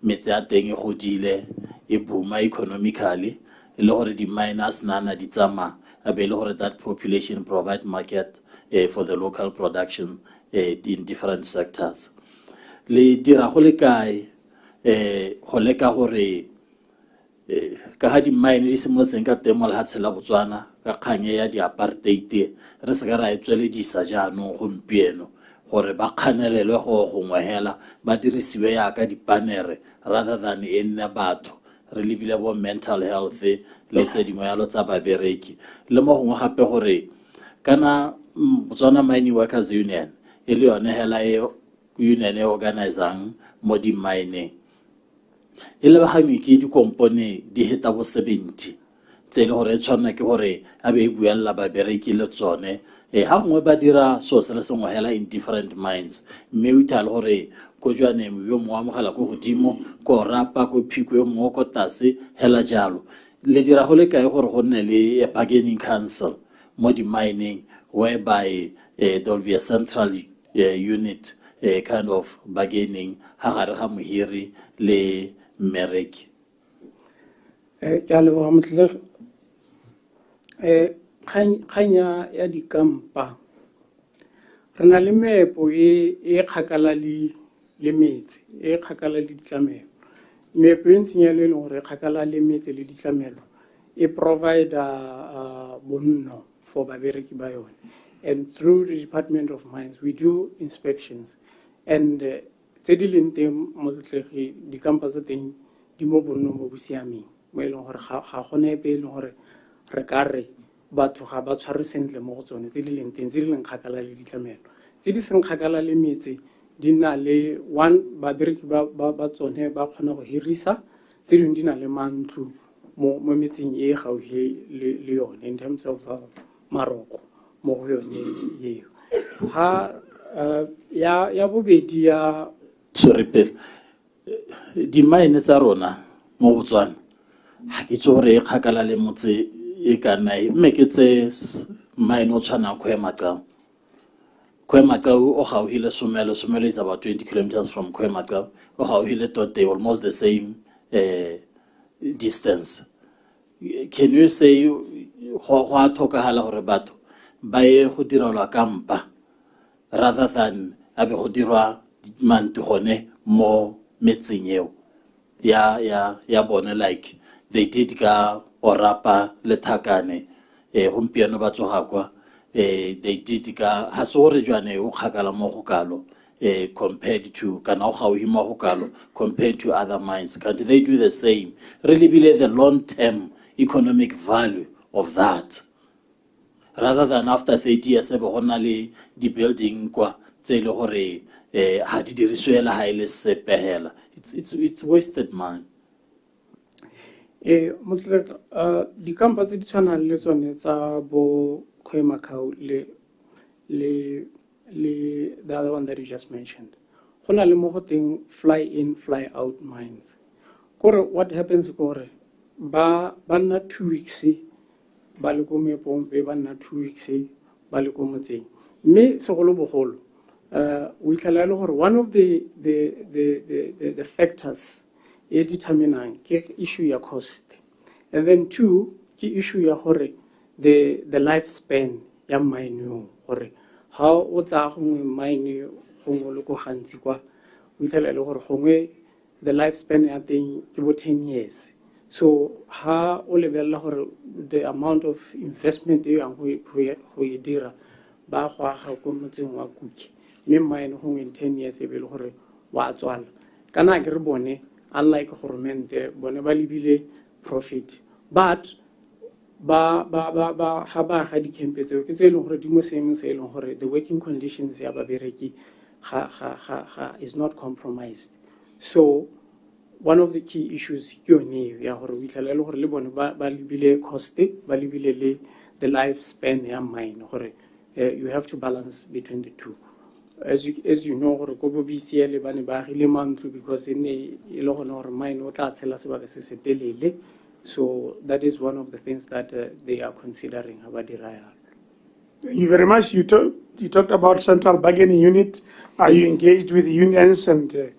[SPEAKER 3] metse a teng e godile e booma economically e le gore di-miners nana di tsama a be le gore that population provide market for the local production in different sectors le dira go le kae go leka gore ka ha di-mine di simolotseng ka teng mo lehatshe la Botswana ka kganye ya di-apartheid re se ka ra e tsweledisa jaanong gompieno gore ba kganelelwe go ngwehela ba dirisiwe yaka dipanere rather than e nne batho re lebile bo mental health le tse dingwe yalo tsa babereki le mo gongwe gape gore kana Botswana Mining Workers Union e le yone hela e union e organizang mo di-mining e lebagane ke dikompone di heta bo 70 tse le gore e tshwana ke gore a be e buella babereki le tsone ha ngwe ba dira so se le sengwe hela in different mines mme o itale gore ko jwane yo mo amogela ko godimo ko rapa ko phiko yo mo ko tase hela jalo le dira go le kae gore go nne le a bargaining council mo di mining whereby there will be a central unit kind of bargaining ha gare ga mohiri le mmereki
[SPEAKER 2] ke a leboga motlele kganya ya dikampa re na le meepo e kgakala le metse e kgakala le ditlamelo meepo e ntshinyelo e leng gore e kgakala le metse le ditlamelo e provide bonno for babereki ba yone and through the Department of Mines we do inspections and tse di leng teng motlegi dikampa tse teng di mo bonno mo bosiameng mo e leng gore ga gone epe e leng gore re ka re batho ga ba tshware sentle mo go tsone tse di leng teng tse di leng kgakala le ditlamelo tse di seng kgakala le metse di na le one babereki ba tsone ba kgona go hirisa tse dingwe di na le mantlo mo metseng e gaufi le yone in terms of maroko mo go yone eo ha ya bobedi ya
[SPEAKER 3] sorry pele di-mine tsa rona mo Botswana ha ke tso re kgakala le motse e kana mme ke tse mine o tshwana Khwemacau o gauhile Somelo is about 20 kilometers from Khwemacau o gauhile Tote almost the same distance. Can you say go a tlhokagala gore batho ba ye go direlwa kampa rather than a be go dirwa mantu gone mo metseng eo ya bone like they did ka Orapa le Thakane gompieno ba tsoga kwa they did ka ha se gore jwane o kgakala mo go kalo compared to kana o gauhi mo go kalo compared to other mines. Can't they do the same? Really believe the long-term economic value of that rather than after 30 years ebe gona le di building kwa tse le gore ha di diriswela ha ile sepehela. It's wasted money.
[SPEAKER 2] Motle dikampa tse di tshwanang le tsone tsa bo Khwemacau le the other one that you just mentioned go na le mo go teng fly in fly out mines kore what happens kore ba nna 2 weeks ba le ko meepong ba nna 2 weeks ba le ko motseng mme segolo bogolo we itlhala le gore one of the factors e determinang ke issue ya cost and then two ke issue ya gore the lifespan ya mine yo gore ha o tsa gongwe mine gongwe le go gantsi kwa o itlhala le gore gongwe the lifespan ya teng ke bo 10 years so ha o lebella gore the amount of investment e yang go e dira ba go aga go motseng wa Kuki mme mine gongwe 10 years e be le gore wa tswala kana ke re bone unlike government bone ba lebile profit but ba ha ba ga di camp tseo ke tse leng gore di mo seemeng se leng gore the working conditions ya babereki is not compromised so one of the key issues ke yone ya gore o itlhela le gore le bone ba lebile cost, ba lebile le the lifespan ya mine gore you have to balance between the two. As you know gore ko bo BCL ba ne ba agile mantlo because e ne e le gone gore mine o tla tshela sebaka se se telele. So that is one of the things that they are considering about the Raya.
[SPEAKER 1] Thank you very much. You talked about central bargaining unit. Are you engaged with the unions and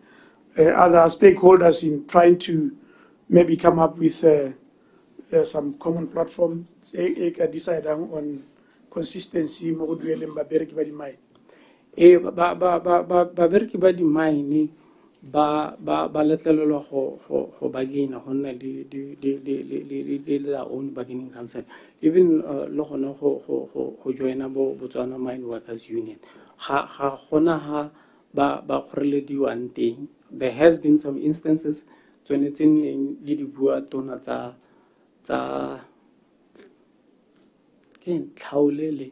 [SPEAKER 1] other stakeholders in trying to maybe come up with some common platform? Decide on consistency.
[SPEAKER 2] Babereki ba di mine ba letlelelwa go bargain go nna le their own bargaining council, even le gone go joina Botswana Mine Workers Union ga gona ha ba kgorelediwang teng. There has been some instances tshwanetseng le di bua tona tsa ke tlhaolele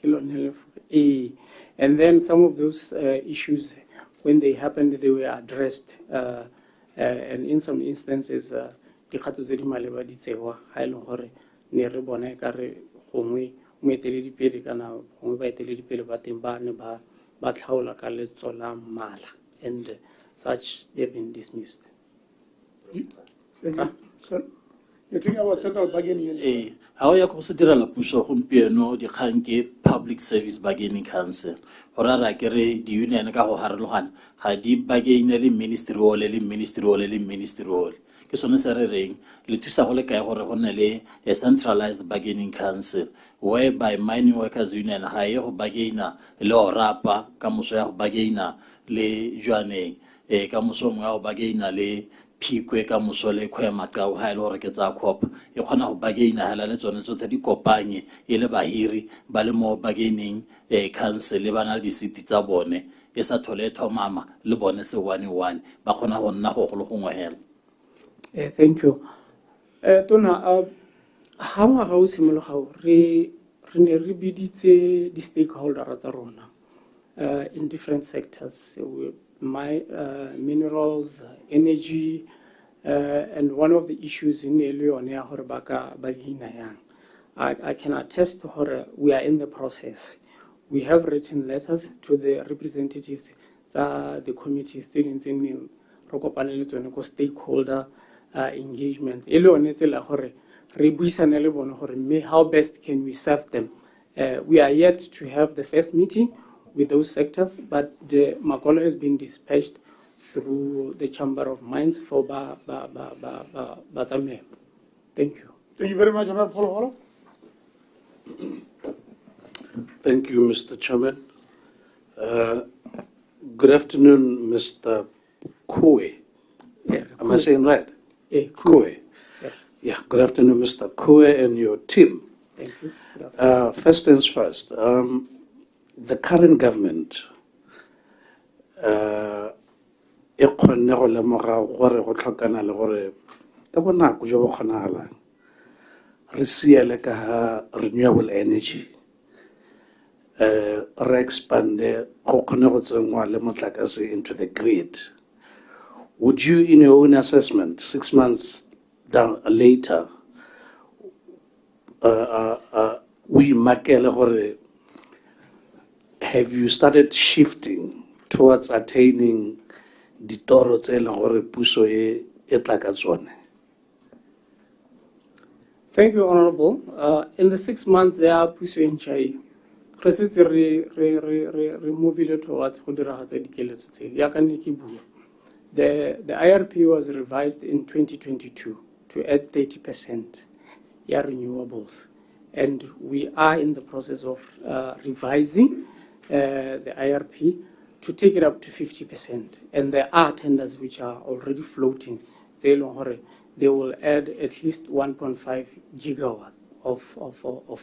[SPEAKER 2] ke lone and then some of those issues, when they happened, they were addressed, and in some instances, dikgato tse di maleba di tsewa ga e leng gore ne re bona e ka re gongwe moeteledipele kana gongwe baeteledipele ba teng ba ne ba tlhaola ka letso la mmala, and such they have been dismissed.
[SPEAKER 1] You're talking about central bargaining unit?
[SPEAKER 3] Ha o ya go se direla puso gompieno dikgang ke Public Service Bargaining Council. Gore ra kere di union ka go harologana ga di bargain le ministerial le ministerial. Ke sone se re reng le thusa go le kae gore go nne le a centralized bargaining council whereby mining workers union ha ye go bargaina le orapa ka moso ya go bargaina le jwaneng ka moso mo ya go bargaina le phikwe ka mosole khwema ka o ha ile gore ke tsa cop e khona go bargaina hala le tsone tsote di kopanye e le bahiri ba le mo bargaining council le bana di city tsa bone e sa thole thomama le bone se 1-1 ba khona go nna go go ngwehela.
[SPEAKER 2] Thank you. Tona ha ngwaga o simologa re ne re biditse di stakeholders tsa rona in different sectors, minerals, energy, and one of the issues in I can attest to we are in the process. We have written letters to the representatives, the committees, stakeholder engagement. How best can we serve them? We are yet to have the first meeting with those sectors, but the Makolo has been dispatched through the Chamber of Mines for Bazame. Thank you.
[SPEAKER 1] Thank you very much, Honorable.
[SPEAKER 8] Thank you, Mr. Chairman. Good afternoon, Mr. Koe.
[SPEAKER 2] Yeah,
[SPEAKER 8] Am I saying right?
[SPEAKER 2] Yeah,
[SPEAKER 8] Koe.
[SPEAKER 2] Yeah.
[SPEAKER 8] Yeah, good afternoon, Mr. Koe and your team.
[SPEAKER 2] Thank you.
[SPEAKER 8] First things first, the current government e kgonne go lemoga gore go tlhokana le gore ka bonako jo bo kgonagalang re siele ka ha renewable energy re expande go kgone go tsenngwa le motlakase into the grid. Would you, in your own assessment, 6 months down later, have you started shifting towards attaining the toro tse leng gore puso e tla ka tsone?
[SPEAKER 2] Thank you, Honorable. In the 6 months, there are puso in Chai. Re movile towards the IRP was revised in 2022 to add 30% renewables, and we are in the process of revising the IRP to take it up to 50%. And there are tenders which are already floating. They will add at least 1.5 gigawatts of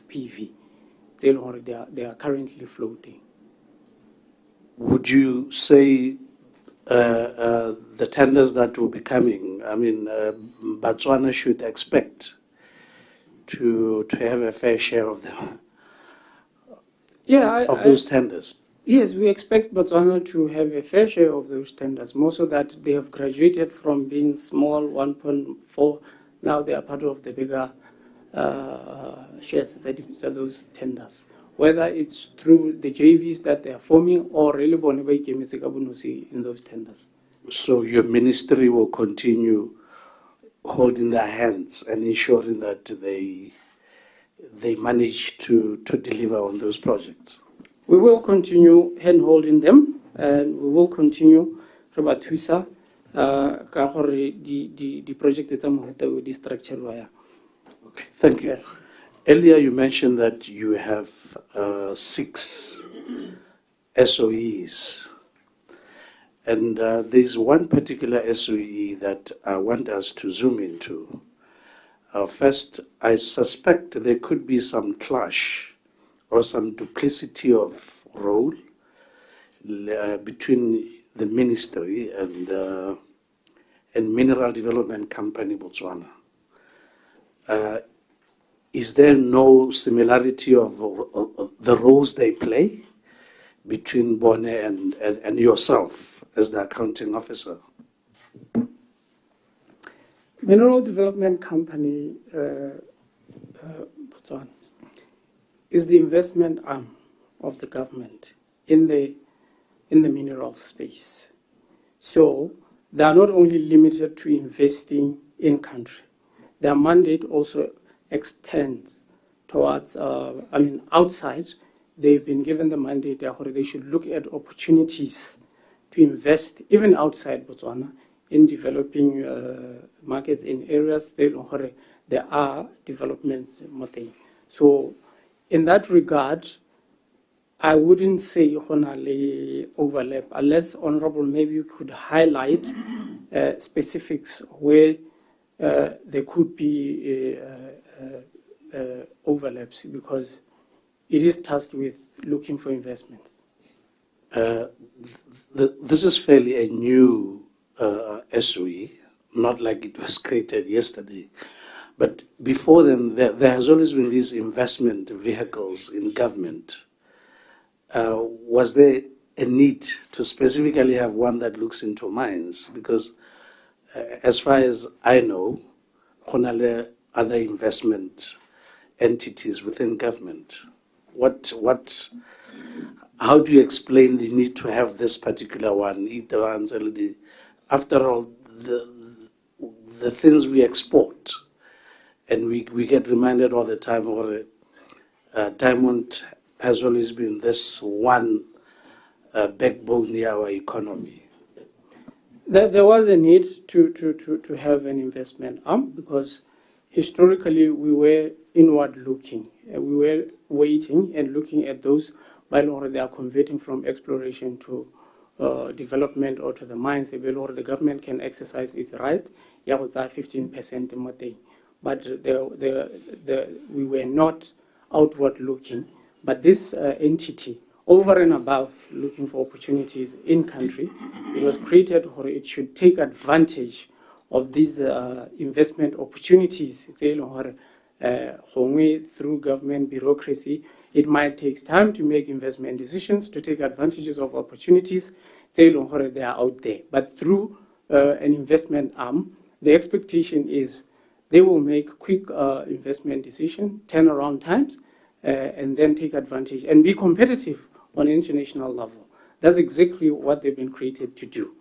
[SPEAKER 2] PV. They are currently floating.
[SPEAKER 8] Would you say the tenders that will be coming, I mean, Botswana should expect to have a fair share of them?
[SPEAKER 2] Yeah,
[SPEAKER 8] those tenders.
[SPEAKER 2] Yes, we expect Botswana to have a fair share of those tenders, more so that they have graduated from being small, 1.4, now they are part of the bigger shares that those tenders. Whether it's through the JVs that they are forming or really in those tenders.
[SPEAKER 8] So your ministry will continue holding their hands and ensuring that they manage to deliver on those projects?
[SPEAKER 2] We will continue hand-holding them, and we will continue the project with the structure.
[SPEAKER 8] Okay, thank you. Earlier you mentioned that you have 6 SOEs, and there's one particular SOE that I want us to zoom into. First, I suspect there could be some clash or some duplicity of role between the ministry and Mineral Development Company Botswana. Is there no similarity of the roles they play between Bone and yourself as the accounting officer?
[SPEAKER 2] Mineral Development Company Botswana is the investment arm of the government in the mineral space. So they are not only limited to investing in country. Their mandate also extends towards, outside. They've been given the mandate that they should look at opportunities to invest even outside Botswana in developing markets in areas where there are developments. So in that regard, I wouldn't say overlap, unless Honorable maybe you could highlight specifics where there could be overlaps, because it is tasked with looking for investments.
[SPEAKER 8] This is fairly a new SOE, not like it was created yesterday. But before then, there has always been these investment vehicles in government. Was there a need to specifically have one that looks into mines? Because as far as I know, there are other investment entities within government. How do you explain the need to have this particular one? After all, the things we export, and we get reminded all the time, or diamond has always been this one backbone in our economy.
[SPEAKER 2] There was a need to have an investment arm, because historically we were inward looking. We were waiting and looking at those while they are converting from exploration to development or to the mines. The government can exercise its right, 15%. But we were not outward looking. But this entity, over and above looking for opportunities in country, it was created for it should take advantage of these investment opportunities. Through government bureaucracy, it might take time to make investment decisions, to take advantages of opportunities. They are out there. But through an investment arm, the expectation is they will make quick investment decision, turnaround times, and then take advantage and be competitive on an international level. That's exactly what they've been created to do.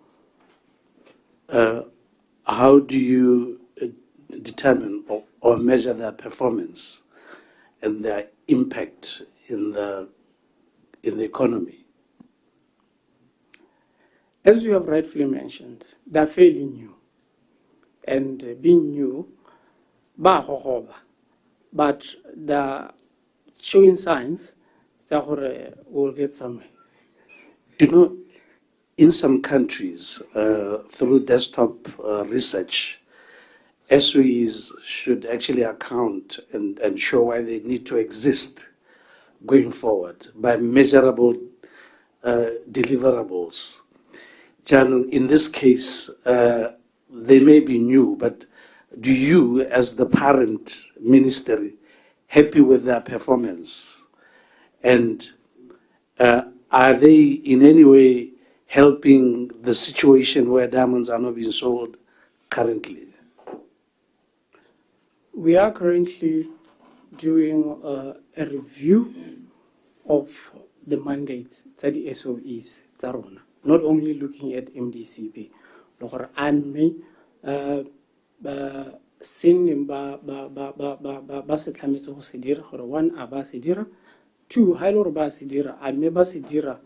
[SPEAKER 8] How do you determine or measure their performance and their impact in the economy?
[SPEAKER 2] As you have rightfully mentioned, they're fairly new. And being new, but they're showing signs that we'll get somewhere.
[SPEAKER 8] You know, in some countries, through desktop research, SOEs should actually account and show why they need to exist going forward by measurable deliverables. Jan, in this case, they may be new, but do you, as the parent ministry, happy with their performance? And are are they in any way helping the situation where diamonds are not being sold currently?
[SPEAKER 2] We are currently doing a review of the mandates that the SOEs tsa rona, not only looking at MDCP. Logore anme sin ba se tlametse go se dira gore one a ba se dira, two ha ile gore ba se dira a mme ba se dira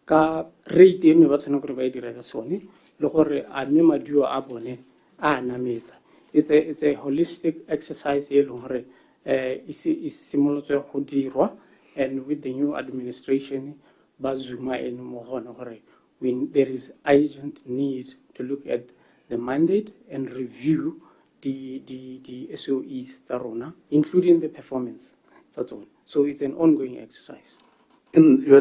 [SPEAKER 2] ka rate eno ba tshwana gore ba e dira ka sone le gore a mme maduo a bone a nametsa. It's a holistic exercise e leng gore e simolotswe go dirwa, and with the new administration ba zuma eno mo gone gore when there is urgent need to look at the mandate and review the SOEs tsa rona, including the performance. That's all. So it's an ongoing exercise.
[SPEAKER 8] In you're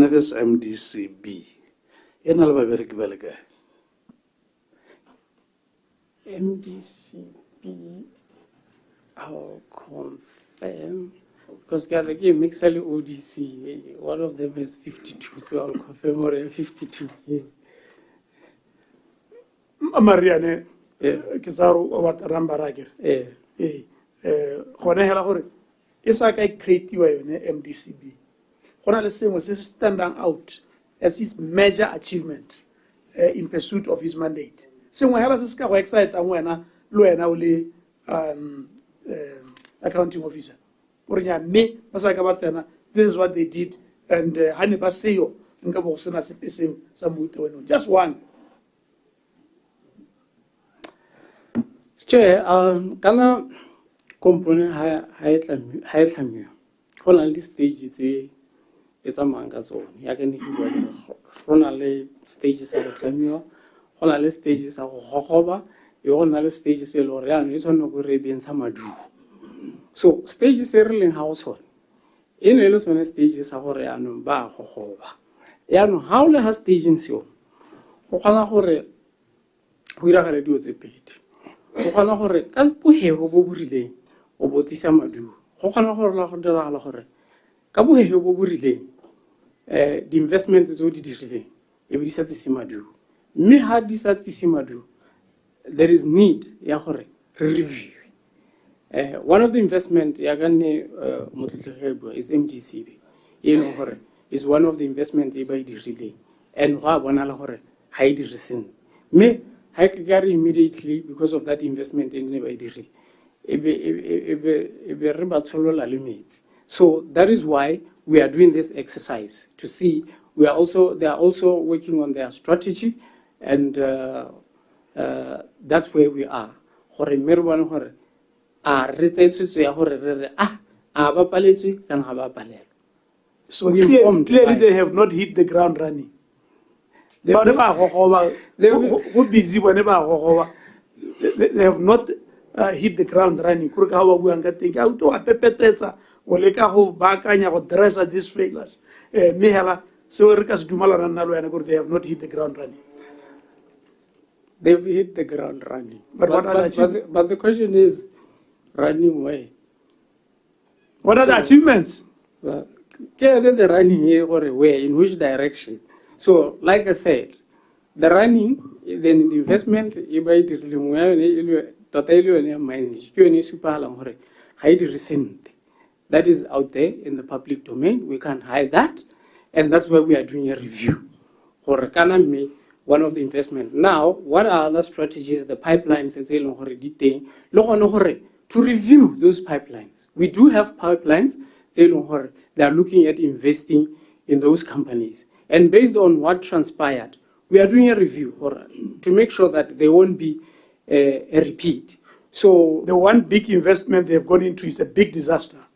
[SPEAKER 8] this MDCB. You're not a very good guy.
[SPEAKER 2] MDCB, I'll confirm. Because again, Mixali ODC, one of them is 52, so I'll confirm or 52. Yeah.
[SPEAKER 1] Mariane, Kizaru, what Rambaragir. Hone hela gore e sa ka creative yone MDCB gona le sengwe se standing out as its major achievement in pursuit of his mandate. Sengwe hela se ska go excite ang wena lo wena o le accounting officer gore nya me ba sa ka ba tsena, this is what they did, and hani ba seyo nka bo sena se pese sa moite wena just one.
[SPEAKER 2] Che kana component ha tlamiwa go na le stage tse e tsamayang ka tsone ya ke ne ke bua go na le stage sa go tlamiwa, go na le stage sa go gogoba, go na le stage se le gore ya no e tshwanela go re bentsha maduo. So stage se re leng ha go tsone e ne le tsone stage sa gore ya no ba gogoba ya no ha o le ha stage seo go kgona gore go iragala dio tse pedi. Go kgona gore ka bohego bo burileng o botsisa maduo, go kgona gore la go diragala gore ka bohego bo burileng di investment tse o di dirileng e be di sa tsise maduo, mme ha di sa tsise maduo there is need ya gore review. One of the investment ya ka nne motletlego is MDCB e leng gore is one of the investment e ba e dirileng and go a bona la gore ga e dire sentle, mme ha ke gare immediately because of that investment in never did re ba tsholola le metsi. So that is why we are doing this exercise to see they are also working on their strategy, and that's where we are. Gore me re bona gore a re tsetsetso ya gore re a ba paletswe kana ga ba palela.
[SPEAKER 1] So clearly they have not hit the ground running. They have not hit the ground running. Dress these failures. They have not hit the ground running.
[SPEAKER 2] They've hit the ground running. But the question is, running where?
[SPEAKER 1] What are the achievements?
[SPEAKER 2] The running here or where? In which direction? So, like I said, the running, then the investment, that is out there in the public domain. We can't hide that. And that's why we are doing a review. One of the investment. Now, what are other strategies, the pipelines, to review those pipelines? We do have pipelines. They are looking at investing in those companies. And based on what transpired, we are doing a review to make sure that there won't be a repeat. So
[SPEAKER 1] the one big investment they've gone into is a big disaster.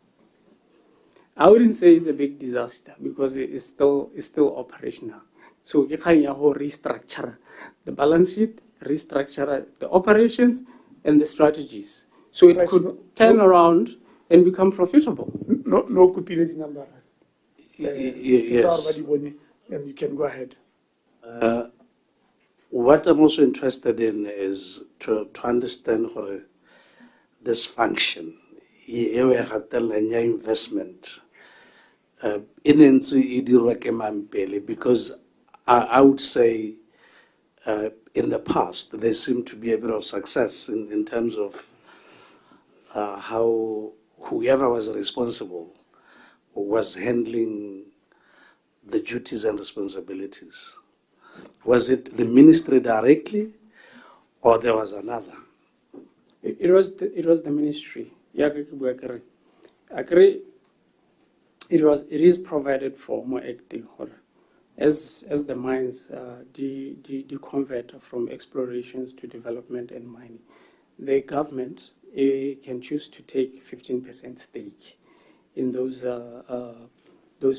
[SPEAKER 2] I wouldn't say it's a big disaster because it's still operational. So you can restructure the balance sheet, restructure the operations and the strategies. So it could turn around and become profitable.
[SPEAKER 1] No copy number.
[SPEAKER 8] Yes.
[SPEAKER 1] And you can go ahead.
[SPEAKER 8] What I'm also interested in is to understand this function, investment. in ntse e dirwa ke mang pele, because I would say in the past there seemed to be a bit of success in terms of how whoever was responsible was handling the duties and responsibilities. Was it the ministry directly, or there was another?
[SPEAKER 2] It was the ministry. Yeah, I agree. It is provided for more acting as the mines convert from explorations to development and mining. The government can choose to take 15% stake in those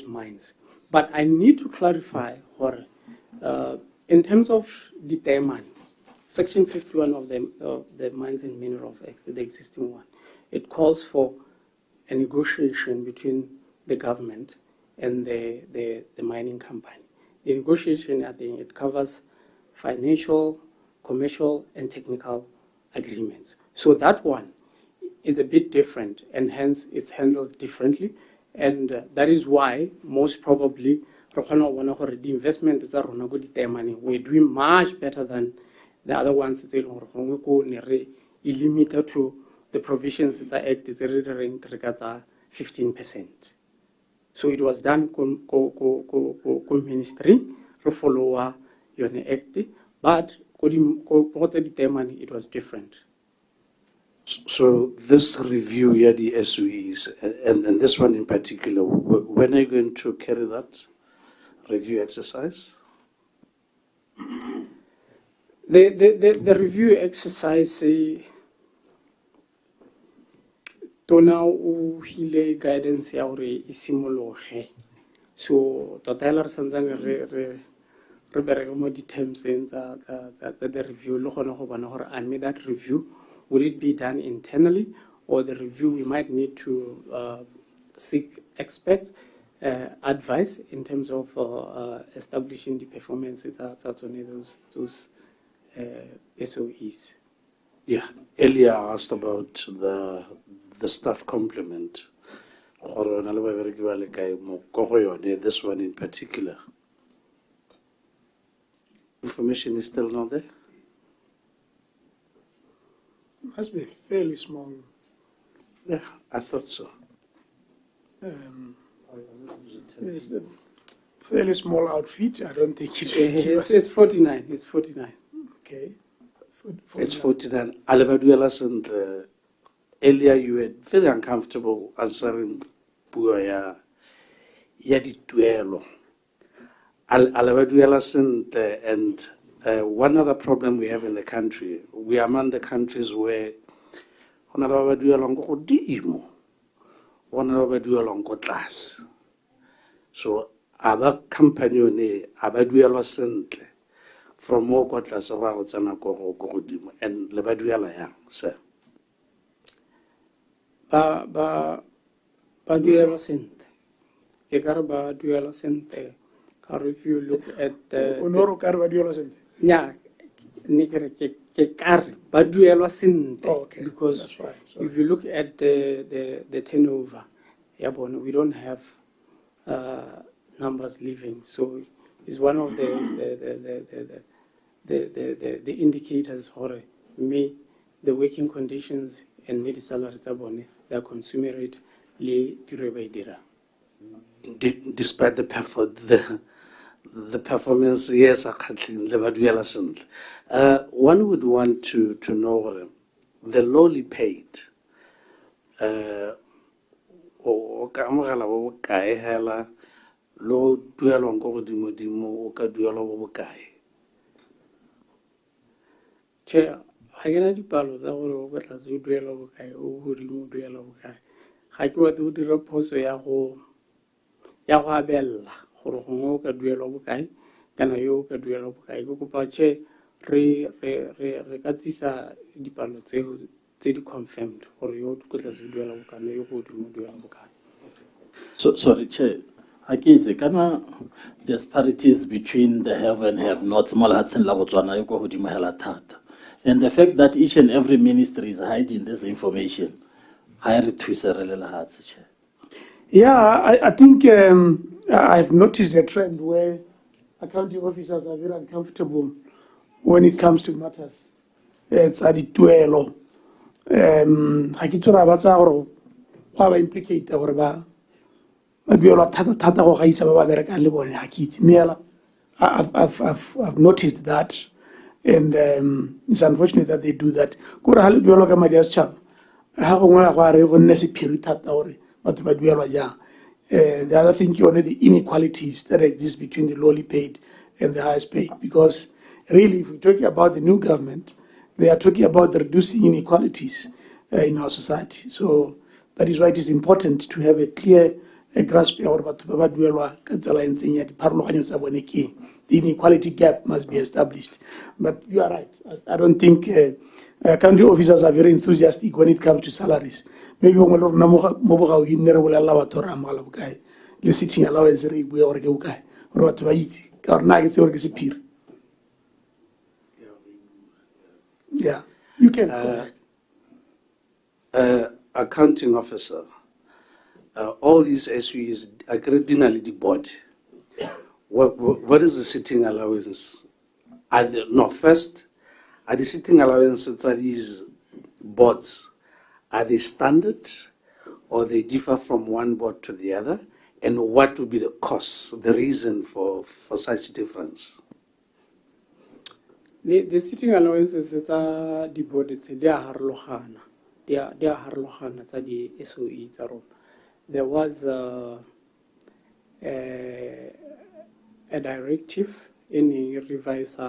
[SPEAKER 2] mines. But I need to clarify, in terms of the Taiman, Section 51 of the Mines and Minerals Act, the existing one, it calls for a negotiation between the government and the mining company. The negotiation, I think, it covers financial, commercial, and technical agreements. So that one is a bit different, and hence it's handled differently. And that is why, most probably, the investment is we're doing much better than the other ones that are limited to the provisions that are act is 15%. So it was done ministry to follow your act, but it was different.
[SPEAKER 8] So this review, yeah, the SOEs, and this one in particular, when are you going to carry that review exercise?
[SPEAKER 2] The review exercise, tona o hile guidance ya hore e simologe. So totaler santsane re bereka mo di terms tsa the review le gone go bona gore I made that review. Would it be done internally, or the review we might need to seek expert advice in terms of establishing the performance that's on those SOEs.
[SPEAKER 8] Yeah, earlier I asked about the staff complement. This one in particular. Information is still not there?
[SPEAKER 1] Must be fairly small.
[SPEAKER 8] Yeah, I thought so.
[SPEAKER 1] It's a fairly small outfit. I don't think
[SPEAKER 2] it's 49. It's 49.
[SPEAKER 1] Okay.
[SPEAKER 8] It's 49. Alabaduelas, and earlier you were very uncomfortable answering Puya Yadituelo. Alabaduelas, and one other problem we have in the country, we are among the countries where class. So our company abaduelwa sentle from more kwa tlase ga go tsena go godimo, and le baduela yang sir
[SPEAKER 2] ba duela sentle ke ka re ba duela sentle ka re if you look at
[SPEAKER 1] onoro ka re ba duela sentle
[SPEAKER 2] nya ne ke re ke ka re ba duela sentle because if you look at the turnover we don't have numbers leaving, so it's one of the indicators for me, the working conditions and the salary the consumer rate
[SPEAKER 8] despite the performance, yes, one would want to know the lowly paid. Lo duelo go godimo o ka duelo bo bokae?
[SPEAKER 2] Che ga gena dipalo tsa gore o batla se duelo bokae o godimo duelo bokae. Ga ke wa go dira phoso ya go abella gore gongwe o ka duelo bokae kana yo o ka duelo bokae. Ke kopa che re ka tsisa dipalo tse di confirmed gore yo go tla se duelo bokae yo go godimo duelo bokae.
[SPEAKER 3] So sorry, Chair. Akitse kana disparities between the have and have not small Hudson la BOTSWANA e go hodimo hela thata. And the fact that each and every ministry is hiding this information, ha re thuserelela hatse Chair.
[SPEAKER 1] Yeah, I think I've noticed a trend where accounting officers are very uncomfortable when it comes to matters. It's a dituelo. Ha ke tsora ba tsa gore go ba implicate gore ba duelwa thata go gaisa ba ba berekang le bone ha ke itse meela. I've noticed that, and it's unfortunate that they do that. Kore ha le duelwa ka madi a setšhaba ha gongwe go a re go nne sephiri thata gore batho ba duelwa jang. The other thing, the inequalities that exist between the lowly paid and the highest paid. Because really, if we're talking about the new government, they are talking about reducing inequalities in our society. So that is why it is important to have a clear grasp of the inequality gap must be established. But you are right. I don't think county officers are very enthusiastic when it comes to salaries. Maybe when the sitting allowance we or what or yeah, you can.
[SPEAKER 8] Accounting officer, all these SUEs are cardinally the board. What is the sitting allowance? First, are the sitting allowances are these boards? Are they standard, or they differ from one board to the other? And what would be the cost, the reason for such difference?
[SPEAKER 2] The sitting allowances that are the board, they are harlohana. They are harlohana tsa di SOE tsa rona. There was a directive in revise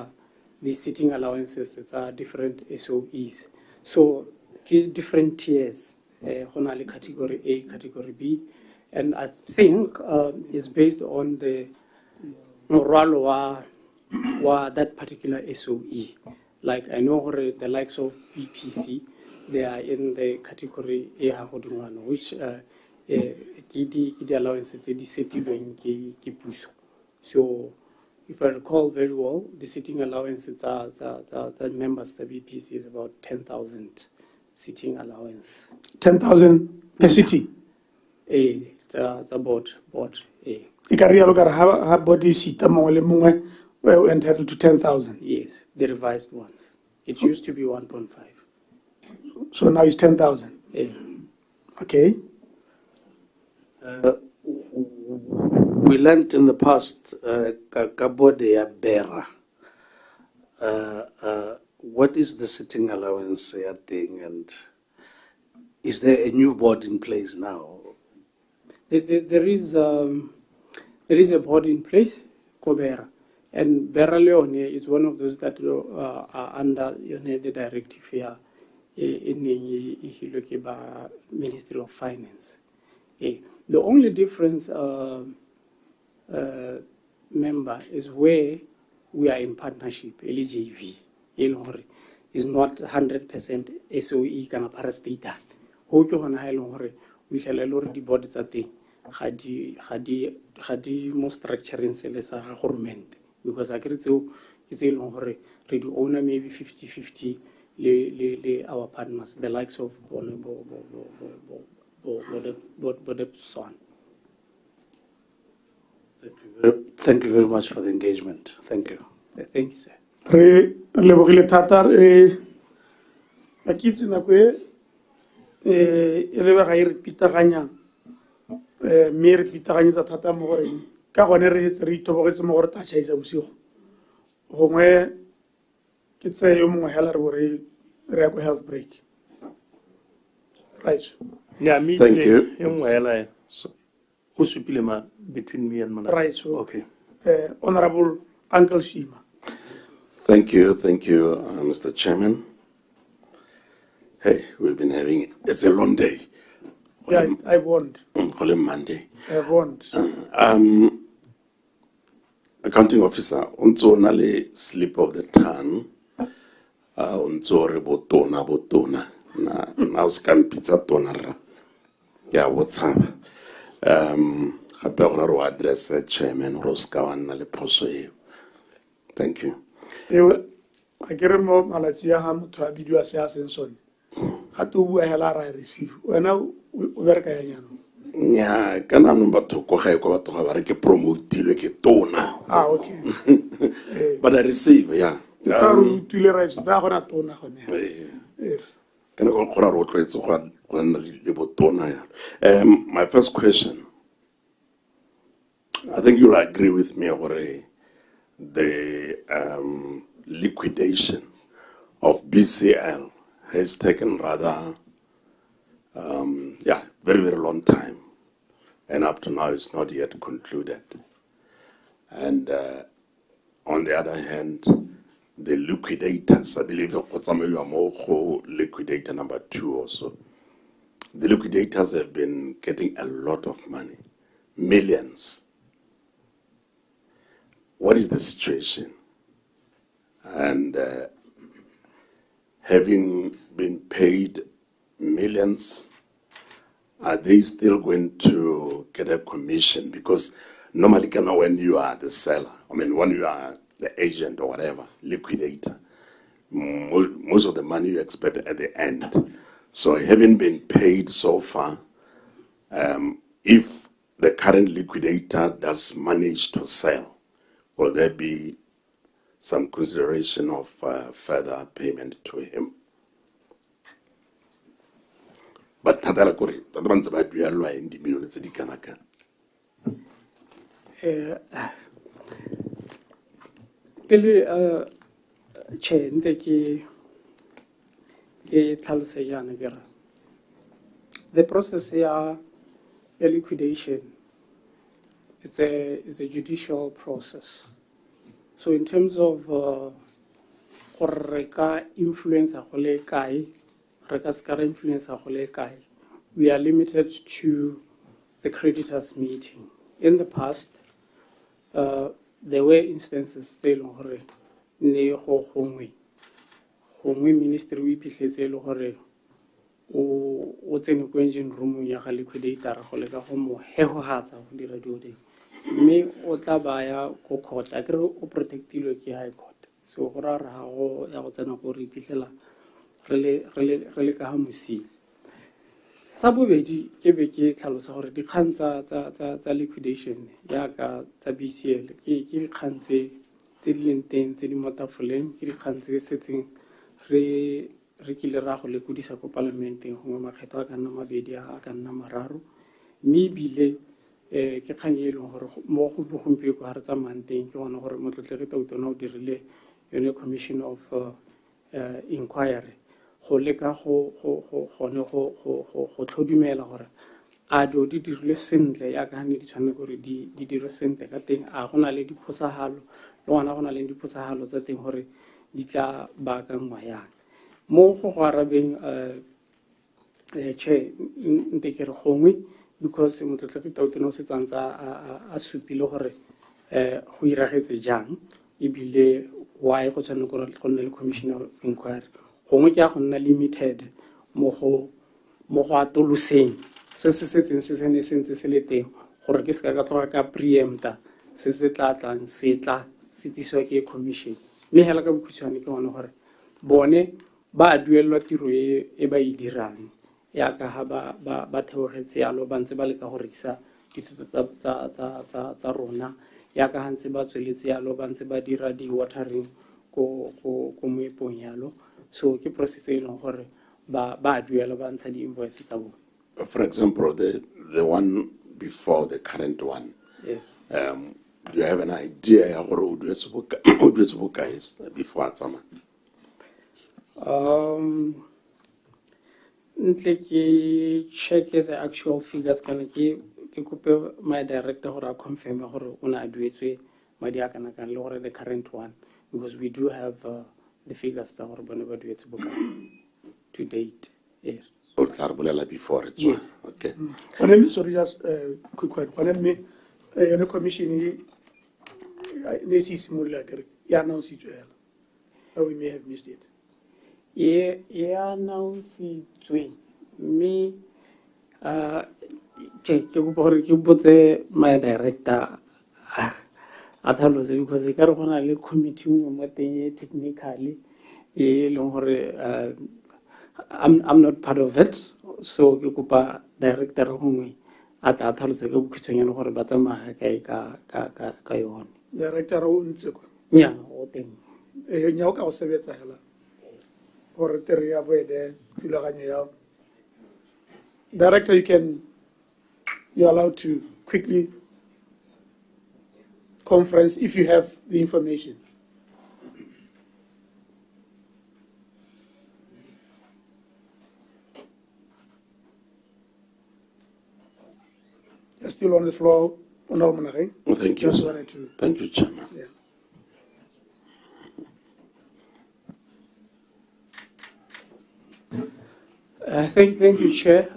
[SPEAKER 2] the sitting allowances that are different SOEs. So different tiers, category A, category B, and I think it's based on the morale of that particular SOE. Like I know the likes of BPC, they are in the category A, which the allowances they settled in puso. So if I recall very well, the sitting allowances the members of the BPC is about 10,000 sitting allowance.
[SPEAKER 1] 10,000 per city?
[SPEAKER 2] The board.
[SPEAKER 1] Body seat we're entitled to 10,000.
[SPEAKER 2] Yes, the revised ones. It used to be 1.5.
[SPEAKER 1] So now it's 10,000. Okay.
[SPEAKER 8] We learned in the past, what is the sitting allowance thing, and is there a new board in place now?
[SPEAKER 2] There is a board in place, Kobera, and Bera Leone is one of those that are under the directive here in the Ministry of Finance. The only difference, member, is where we are in partnership, LJV. Is not 100% SOE kana parastata. Ho ke hona ha e leng hore we shall already the board tsa teng ga di mo structuring se le sa government, because akere ke tse leng hore re di owner maybe 50-50 le our partners, the likes of BOTSWANA.
[SPEAKER 8] Thank you very much for the engagement. Thank you.
[SPEAKER 2] Thank you, sir.
[SPEAKER 1] Re lebogile thata a kitse nako e le ba ga e re pitaganya me re pitaganyetsa thata mo gore ka gone re itobogetse mo gore ta chaisa bosigo gongwe ke tse yo mongwe hela re bore re ya go health break, right?
[SPEAKER 14] Yeah, me.
[SPEAKER 7] Thank you.
[SPEAKER 14] Who supile between me and Manara?
[SPEAKER 1] Right. So,
[SPEAKER 14] okay.
[SPEAKER 1] Honorable Uncle Shima.
[SPEAKER 7] Thank you, Mr. Chairman. Hey, we've been having, it's a long day.
[SPEAKER 1] Yeah, I warned.
[SPEAKER 7] Call him Monday.
[SPEAKER 1] I warned.
[SPEAKER 7] Accounting officer, unso nale slip of the tongue, unso re botona, na scan pizza tonara. Yeah, what's up? Gape gore ro address chairman Roska wa nna le phoso eo. Thank you.
[SPEAKER 1] I get more Malaysia ham to a video assassin son. Had to bua hela ra receive. Wena o bereka ya nyano.
[SPEAKER 7] nya kana no batho go ga go batho ga ba re ke promote ke tona
[SPEAKER 1] okay.
[SPEAKER 7] but I receive yeah
[SPEAKER 1] Ke tsa re utile rights da gona tona gone.
[SPEAKER 7] kana go khora ro tletse go nna le botona ya my first question, I think you'll agree with me gore the liquidation of BCL has taken rather very, very long time. And up to now, it's not yet concluded. And on the other hand, the liquidators, I believe, liquidator number 2 also. The liquidators have been getting a lot of money, millions. What is the situation? And having been paid millions, are they still going to get a commission? Because normally, when you are the seller, when you are the agent or whatever, liquidator, most of the money you expect at the end. So having been paid so far, if the current liquidator does manage to sell, will there be some consideration of further payment to him? But Tadala Kori, Tadaman Zabat, we are in the million city Kanaka.
[SPEAKER 2] Pele che nte ke tlhalose jana ke re the process ya liquidation it's a judicial process. So in terms of gore re ka influence go le kae re ka ska re influence go le kae, we are limited to the creditors meeting. In the past there were instances tse leng gore ne go gongwe ministry o iphitlhetse le gore o tsene ko engine room ya ga liquidator go le ka go mo hegogatsa go dira dio ding, mme o tla baya ko court a kere o protectilwe ke high court. So go ra ra go ya go tsena go re iphitlhela re le ka ha mosing. Sa bobedi ke be ke tlhalosa gore dikgang tsa liquidation yaka tsa BCL ke dikgang tse di leng teng tse di mo tafoleng, ke dikgang tse setseng re kile ra go lekudisa ko parlamenteng gongwe makgetho a ka nna mabedi a ka nna mararo, mme ebile ke kgang e leng gore mo go bogompieko ga re tsamayang teng ke gona gore motlotlegi tautona o dirile yone commission of inquiry go leka gone go tlhodumela gore a dio di dirile sentle ya ka ne di tshwanela gore di dire sentle ka teng, a gona le diphosagalo le gona gona le diphosagalo tsa teng gore di tla baakangwa yang. Mo go arabeng che nte ke re gongwe because motlotlegi tautona o se tsantsa a supile gore go iragetse jang ebile why go tshwanela gore go nne le commission of inquiry. Gongwe ke a go nna limited mo go atoloseng se se setseng se ne sentse se le teng gore ke se ka tloga ka preempta se se tla tlang se tla se tiswa ke commission, mme hela ka bokhutshwane ke gone gore bone ba duelwa tiro e ba e dirang ya ka ha ba theogetse yalo ba ntse ba le ka go rekisa dithuto tsa rona ya ka ha ntse ba tsweletse yalo ba ntse ba dira di-watering ko moepong yalo. So ke process e leng gore ba duela ba ntsha di-invoice tsa bona.
[SPEAKER 7] For example, the one before the current one,
[SPEAKER 2] yes.
[SPEAKER 7] Do you have an idea ya gore o duetse bokae before a tsamaya?
[SPEAKER 2] Ntle ke check the actual figures kana ke kope my director gore a confirm gore o na a duetswe madi a kana le gore the current one, because we do have the figures tsa gore bone ba duetse bokae to date. Yes.
[SPEAKER 7] O tla re bolela before it's
[SPEAKER 2] yes.
[SPEAKER 7] Okay.
[SPEAKER 1] Sorry, just quick one. When me yone commission ne si simolola kere ya announce it well, or we may have missed it.
[SPEAKER 2] Yeah, announce it me ke go gore ke botse my director a thalose because e ka re gona le committee mo teng technically e leng gore I'm not part of it, so ke kopa director gongwe a tla tlhalose ka bokhutshwanyane gore ba tsamaya kae ka yone.
[SPEAKER 1] Director o ntse kwa.
[SPEAKER 2] Nya o teng.
[SPEAKER 1] Nya o ka go sebetsa hela. Gore tere ya avoid thulaganyo ya. Director, you're allowed to quickly conference if you have the information. You're still on the floor, Honorable Manare.
[SPEAKER 7] Thank you,
[SPEAKER 1] Just
[SPEAKER 7] sir.
[SPEAKER 1] wanted to-
[SPEAKER 7] Thank you, Chairman.
[SPEAKER 1] Yeah.
[SPEAKER 2] Thank you, Chair.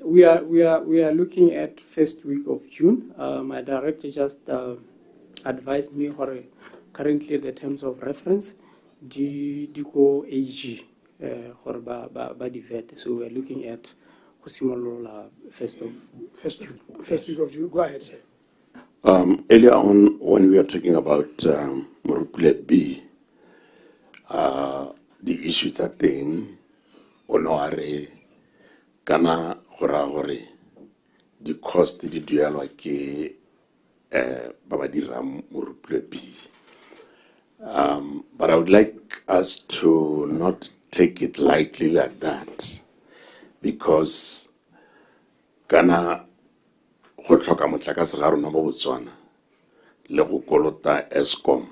[SPEAKER 2] We are looking at first week of June. My director just advised me for currently the terms of reference, di go AG for ba di vet. So we are looking at Kusimolola first
[SPEAKER 1] Week of June. Go ahead, sir.
[SPEAKER 7] Earlier on, when we were talking about Morupule B, the issues that thing, Onoare, Kana Horahore, the cost di duelo ke Babadira Morupule B. But I would like us to not take it lightly like that, because Kana go tlhoka motlakase ga rona mo Botswana le go kolota Eskom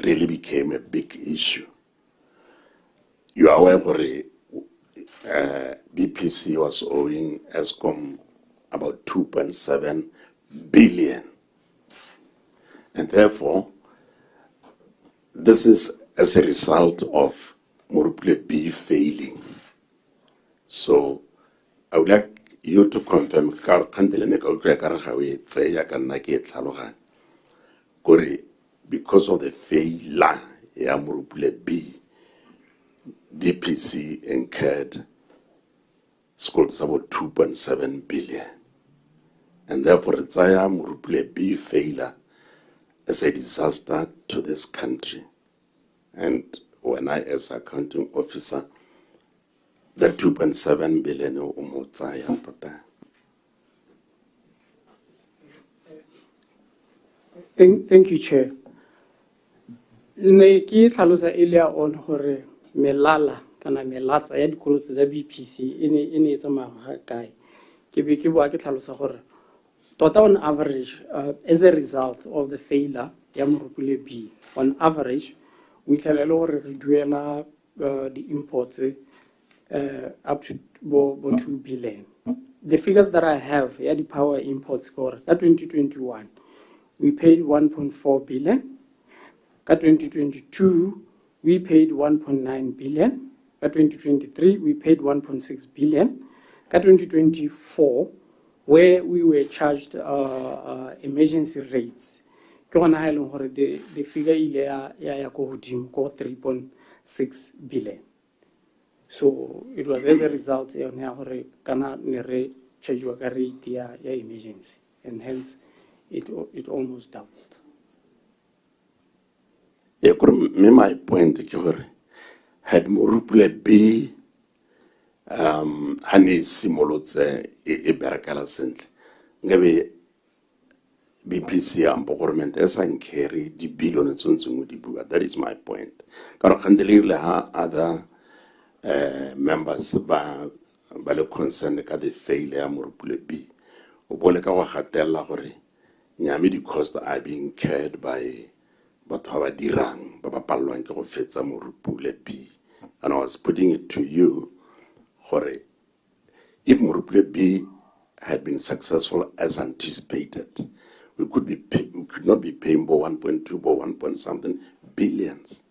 [SPEAKER 7] really became a big issue. You are aware gore BPC was owing Eskom about 2.7 billion, and therefore this is as a result of Morupule B failing. So I would like you to confirm because of the failure ya Morupule B, BPC incurred schools about 2.7 billion, and therefore it's a Morupule B failure as a disaster to this country. And when I, as accounting officer, the 2.7 billion
[SPEAKER 2] Thank you, Chair. Ne ki tlhalosa earlier on gore melala kana melatsa ya dikoloto tsa BPC ene e tsamaya kae. Ke be ke boa ke tlhalosa gore tota on average as a result of the failure ya Morupule B, on average we tlhalele gore re duela the imports up to 2 billion. The figures that I have, yeah, the power imports for that 2021, we paid 1.4 billion. At 2022, we paid 1.9 billion. At 2023, we paid 1.6 billion. At 2024, where we were charged emergency rates, the figure is 3.6 billion. So it was as a result of the charge rate emergency, and hence it almost doubled.
[SPEAKER 7] My point is had Morupule B hani simolotse e berekala sentle ngabe BPC ambo government esa carry di billion tsontse di bua. That is my point. Ka re khandelile ha other members ba le concerned ka the failure ya Morupule B o bole ka go gatella gore nyame di costs are being carried by batho ba dirang ba pallwang ke go fetsa Morupule B. And I was putting it to you, gore if Morupule B had been successful as anticipated, we could not be paying 1.2 or 1 something billions.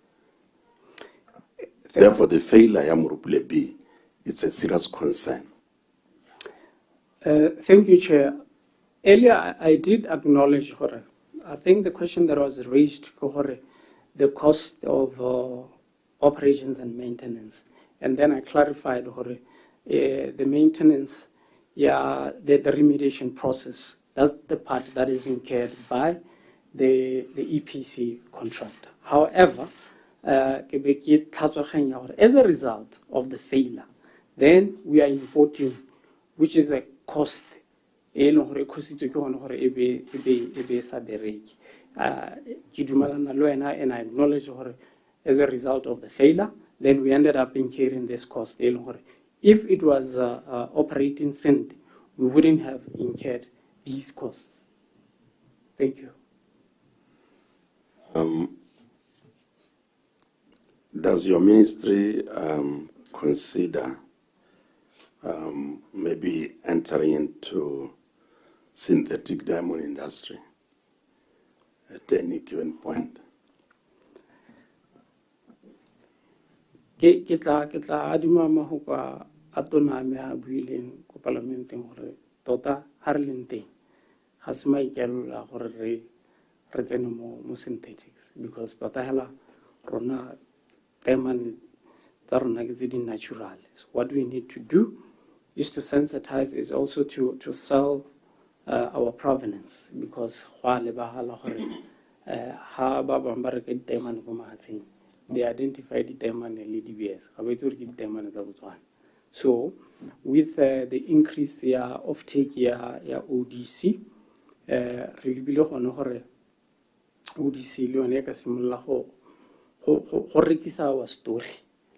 [SPEAKER 7] Therefore, the failure of Morupule B, it's a serious concern.
[SPEAKER 2] Thank you, Chair. Earlier, I did acknowledge, I think the question that was raised, the cost of operations and maintenance. And then I clarified, the maintenance, yeah, the remediation process. That's the part that is incurred by the EPC contractor. However, as a result of the failure, then we are importing, which is a cost e leng gore e khositswe ke gone gore e be sa bereke. Ke dumelana le wena, and I acknowledge gore as a result of the failure, then we ended up incurring this cost. If it was operating cent, we wouldn't have incurred these costs. Thank you.
[SPEAKER 7] Does your ministry consider maybe entering into synthetic diamond industry at any given point?
[SPEAKER 2] Ke tla adima mahoko a tona me a buileng ko parlamenteng gore tota ha re leng teng ga se maikelo la gore re tsene mo synthetics, because tota hela rona diamond tsa rona ke tse di natural. So what we need to do is to sensitize, is also to sell our provenance, because go a lebagala gore ha ba bang ba reka diamond ko mahatsheng, they identify the diamond le DBS. So with the increase of take ODC, re bile gone gore ODC le yone ka simolla go rekisa our story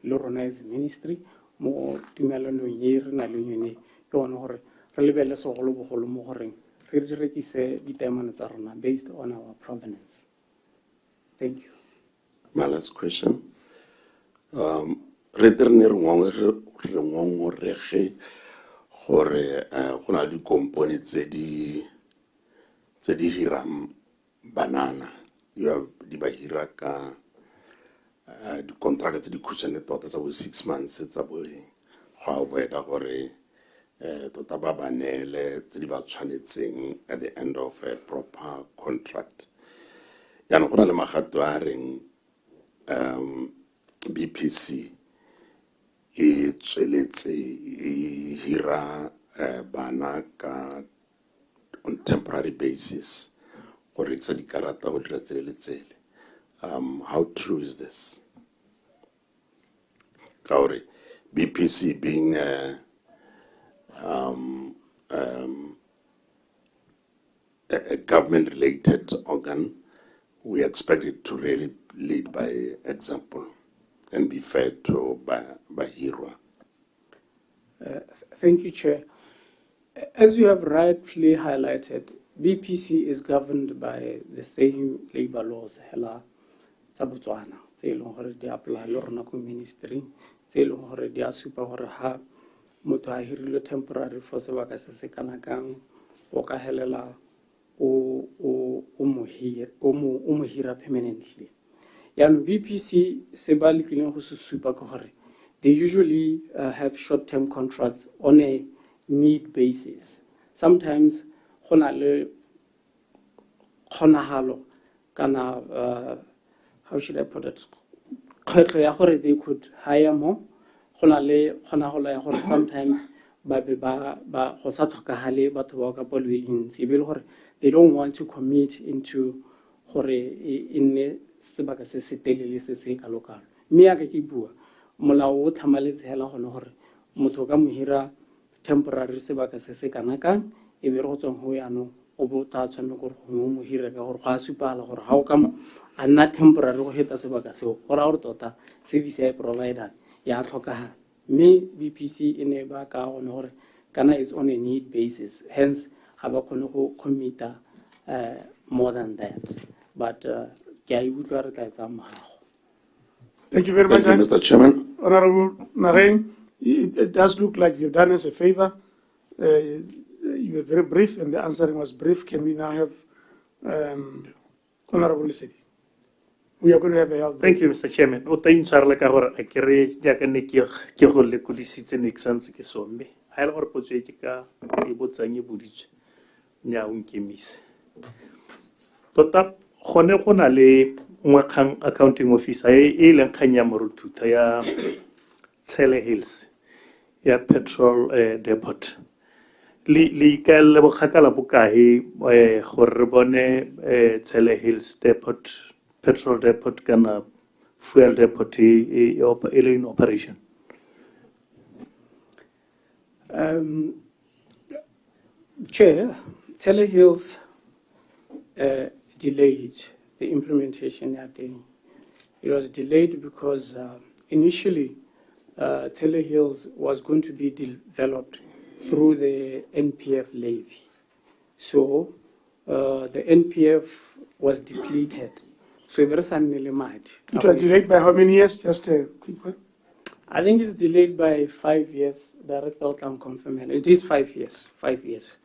[SPEAKER 2] le rona as ministry mo tumelanong ye re na le yone ke gone gore re lebelle segolo bogolo mo goreng re rekise ditamane tsa rona based on our provenance. Thank you.
[SPEAKER 7] My last question. Re tere ne re ngongorege gore go na le dikompone tse di hirang banana di ba hira ka di-contract tse di khutshwane tota tsa bo 6 months tsa bo go avoida gore tota ba banele tse di ba tshwanetseng at the end of a proper contract. Yaanong go na le magato a reng BPC e tsweletse e hira bana ka on temporary basis go rekisa dikarata go dira tsele le tsele. How true is this? Kauri, BPC being a government-related organ, we expect it to really lead by example and be fair to Bahirwa.
[SPEAKER 2] Thank you, Chair. As you have rightfully highlighted, BPC is governed by the same labor laws, hela tsa BOTSWANA, tse leng gore di apply le rona ko ministry, tse leng gore di a supa gore ha motho a hirilwe temporary for sebaka se se kana kang o ka helela o mo hira permanently. Yaanong BPC se ba lekileng go se supa ke gore they usually have short-term contracts on a need basis. Sometimes go na le kgonagalo kana how should I put it, kgwetlho ya gore they could hire more. Go na le kgonagalo ya gore sometimes ba go sa tlhokagale batho ba ka palo e ntsi be le gore they don't want to commit into gore e nne sebaka se se telele se se kalokalo. Mme ya ka ke bua molao o thamaletse hela gone gore motho ka mo hira temporary sebaka se se kana kang e be re go tswang go yaanong o bo ta tshwanela gore go mo hira ka gore go a supala gore ha o ka a nna temporary go heta sebaka seo gore a gore tota service ya provider ya tlhokagala. Mme BPC e ne ba ka gone gore kana it's on a need basis, hence ga ba kgone go commita more than that, but ke a utlwa re ka etsa morago.
[SPEAKER 1] Thank you very much,
[SPEAKER 7] Mr. Chairman.
[SPEAKER 1] Honorable Narain. It does look like you've done us a favor. You were very brief, and the answering was brief. Can we now have Honorable Lesedi? We are going to have a help.
[SPEAKER 14] Thank you, Mr. Chairman. O ta intshwarela ka gore a kere jaaka ne ke go lekodisitse ne ke santse ke some ha ile gore potso e ke ka e botsang e boditswe nya o nkemise tota gone go na le ngwakgang accounting officer e leng kgang ya moruthuta ya Tshele Hills ya petrol depot le ikaele bokgakala bokae gore re bone Tshele Hills depot petrol depot kana fuel depot in operation?
[SPEAKER 2] Chair, Telehills delayed the implementation at the. It was delayed because initially Telehills was going to be developed through the NPF levy. So the NPF was depleted. So it was
[SPEAKER 1] delayed by how many years? Just a quick one.
[SPEAKER 2] I think it's delayed by 5 years. Director can confirm it. It is 5 years. 5 years.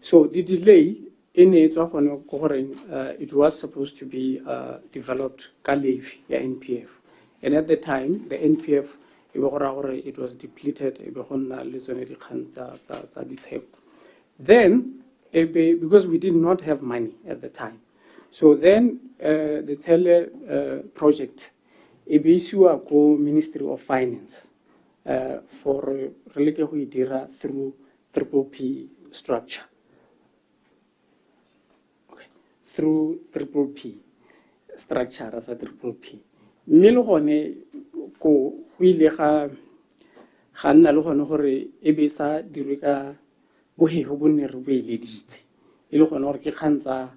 [SPEAKER 2] So the delay in it, it was supposed to be developed levy, NPF, and at the time the NPF it was depleted. Then, because we did not have money at the time, so then the tele project, go Ministry of Finance for through Triple P structure. Okay, through Triple P structure as a Triple P. Milhone ko huile ga nna le gone gore e be sa dirwe ka bohego bonne re boeleditse e le gone gore ke kgantsa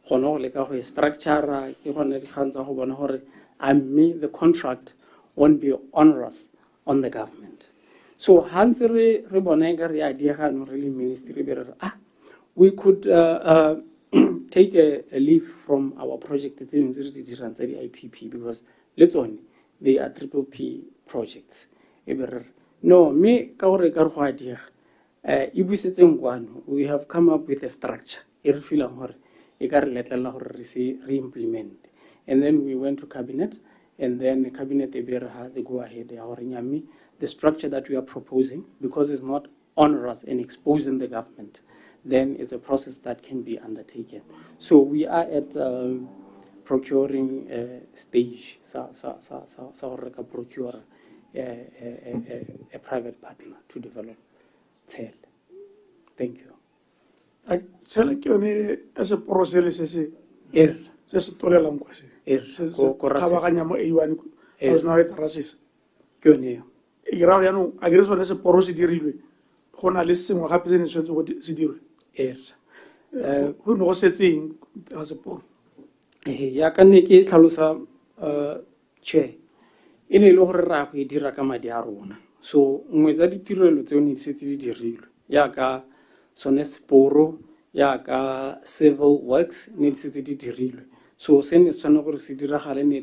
[SPEAKER 2] gone go leka go structure ke gone di kgantsa go bona gore amme the contract won't be onerous on the government. So hantse re bona ka re a diega no re le ministry be re we could take a leave from our project the IPP because let's only they are Triple P projects. No, me we have come up with a structure. Re-implement. And then we went to cabinet, and then the cabinet had the go ahead. The structure that we are proposing, because it's not onerous and exposing the government, then it's a process that can be undertaken. So we are at procuring stage, procure a private partner to develop TEL. Thank you.
[SPEAKER 1] As a process, just to learn language. I was now at Rasis. I guess on a porosity. Journalism what happens in who knows a thing as a poor.
[SPEAKER 2] Yakaniki Talusa Che. In a lower raki dirakamadiarona. So, Mwezadi Tirolutoni city diril. Yaka Sonesporo, Yaka civil works, need city diril. So, send the son of Sidira Halene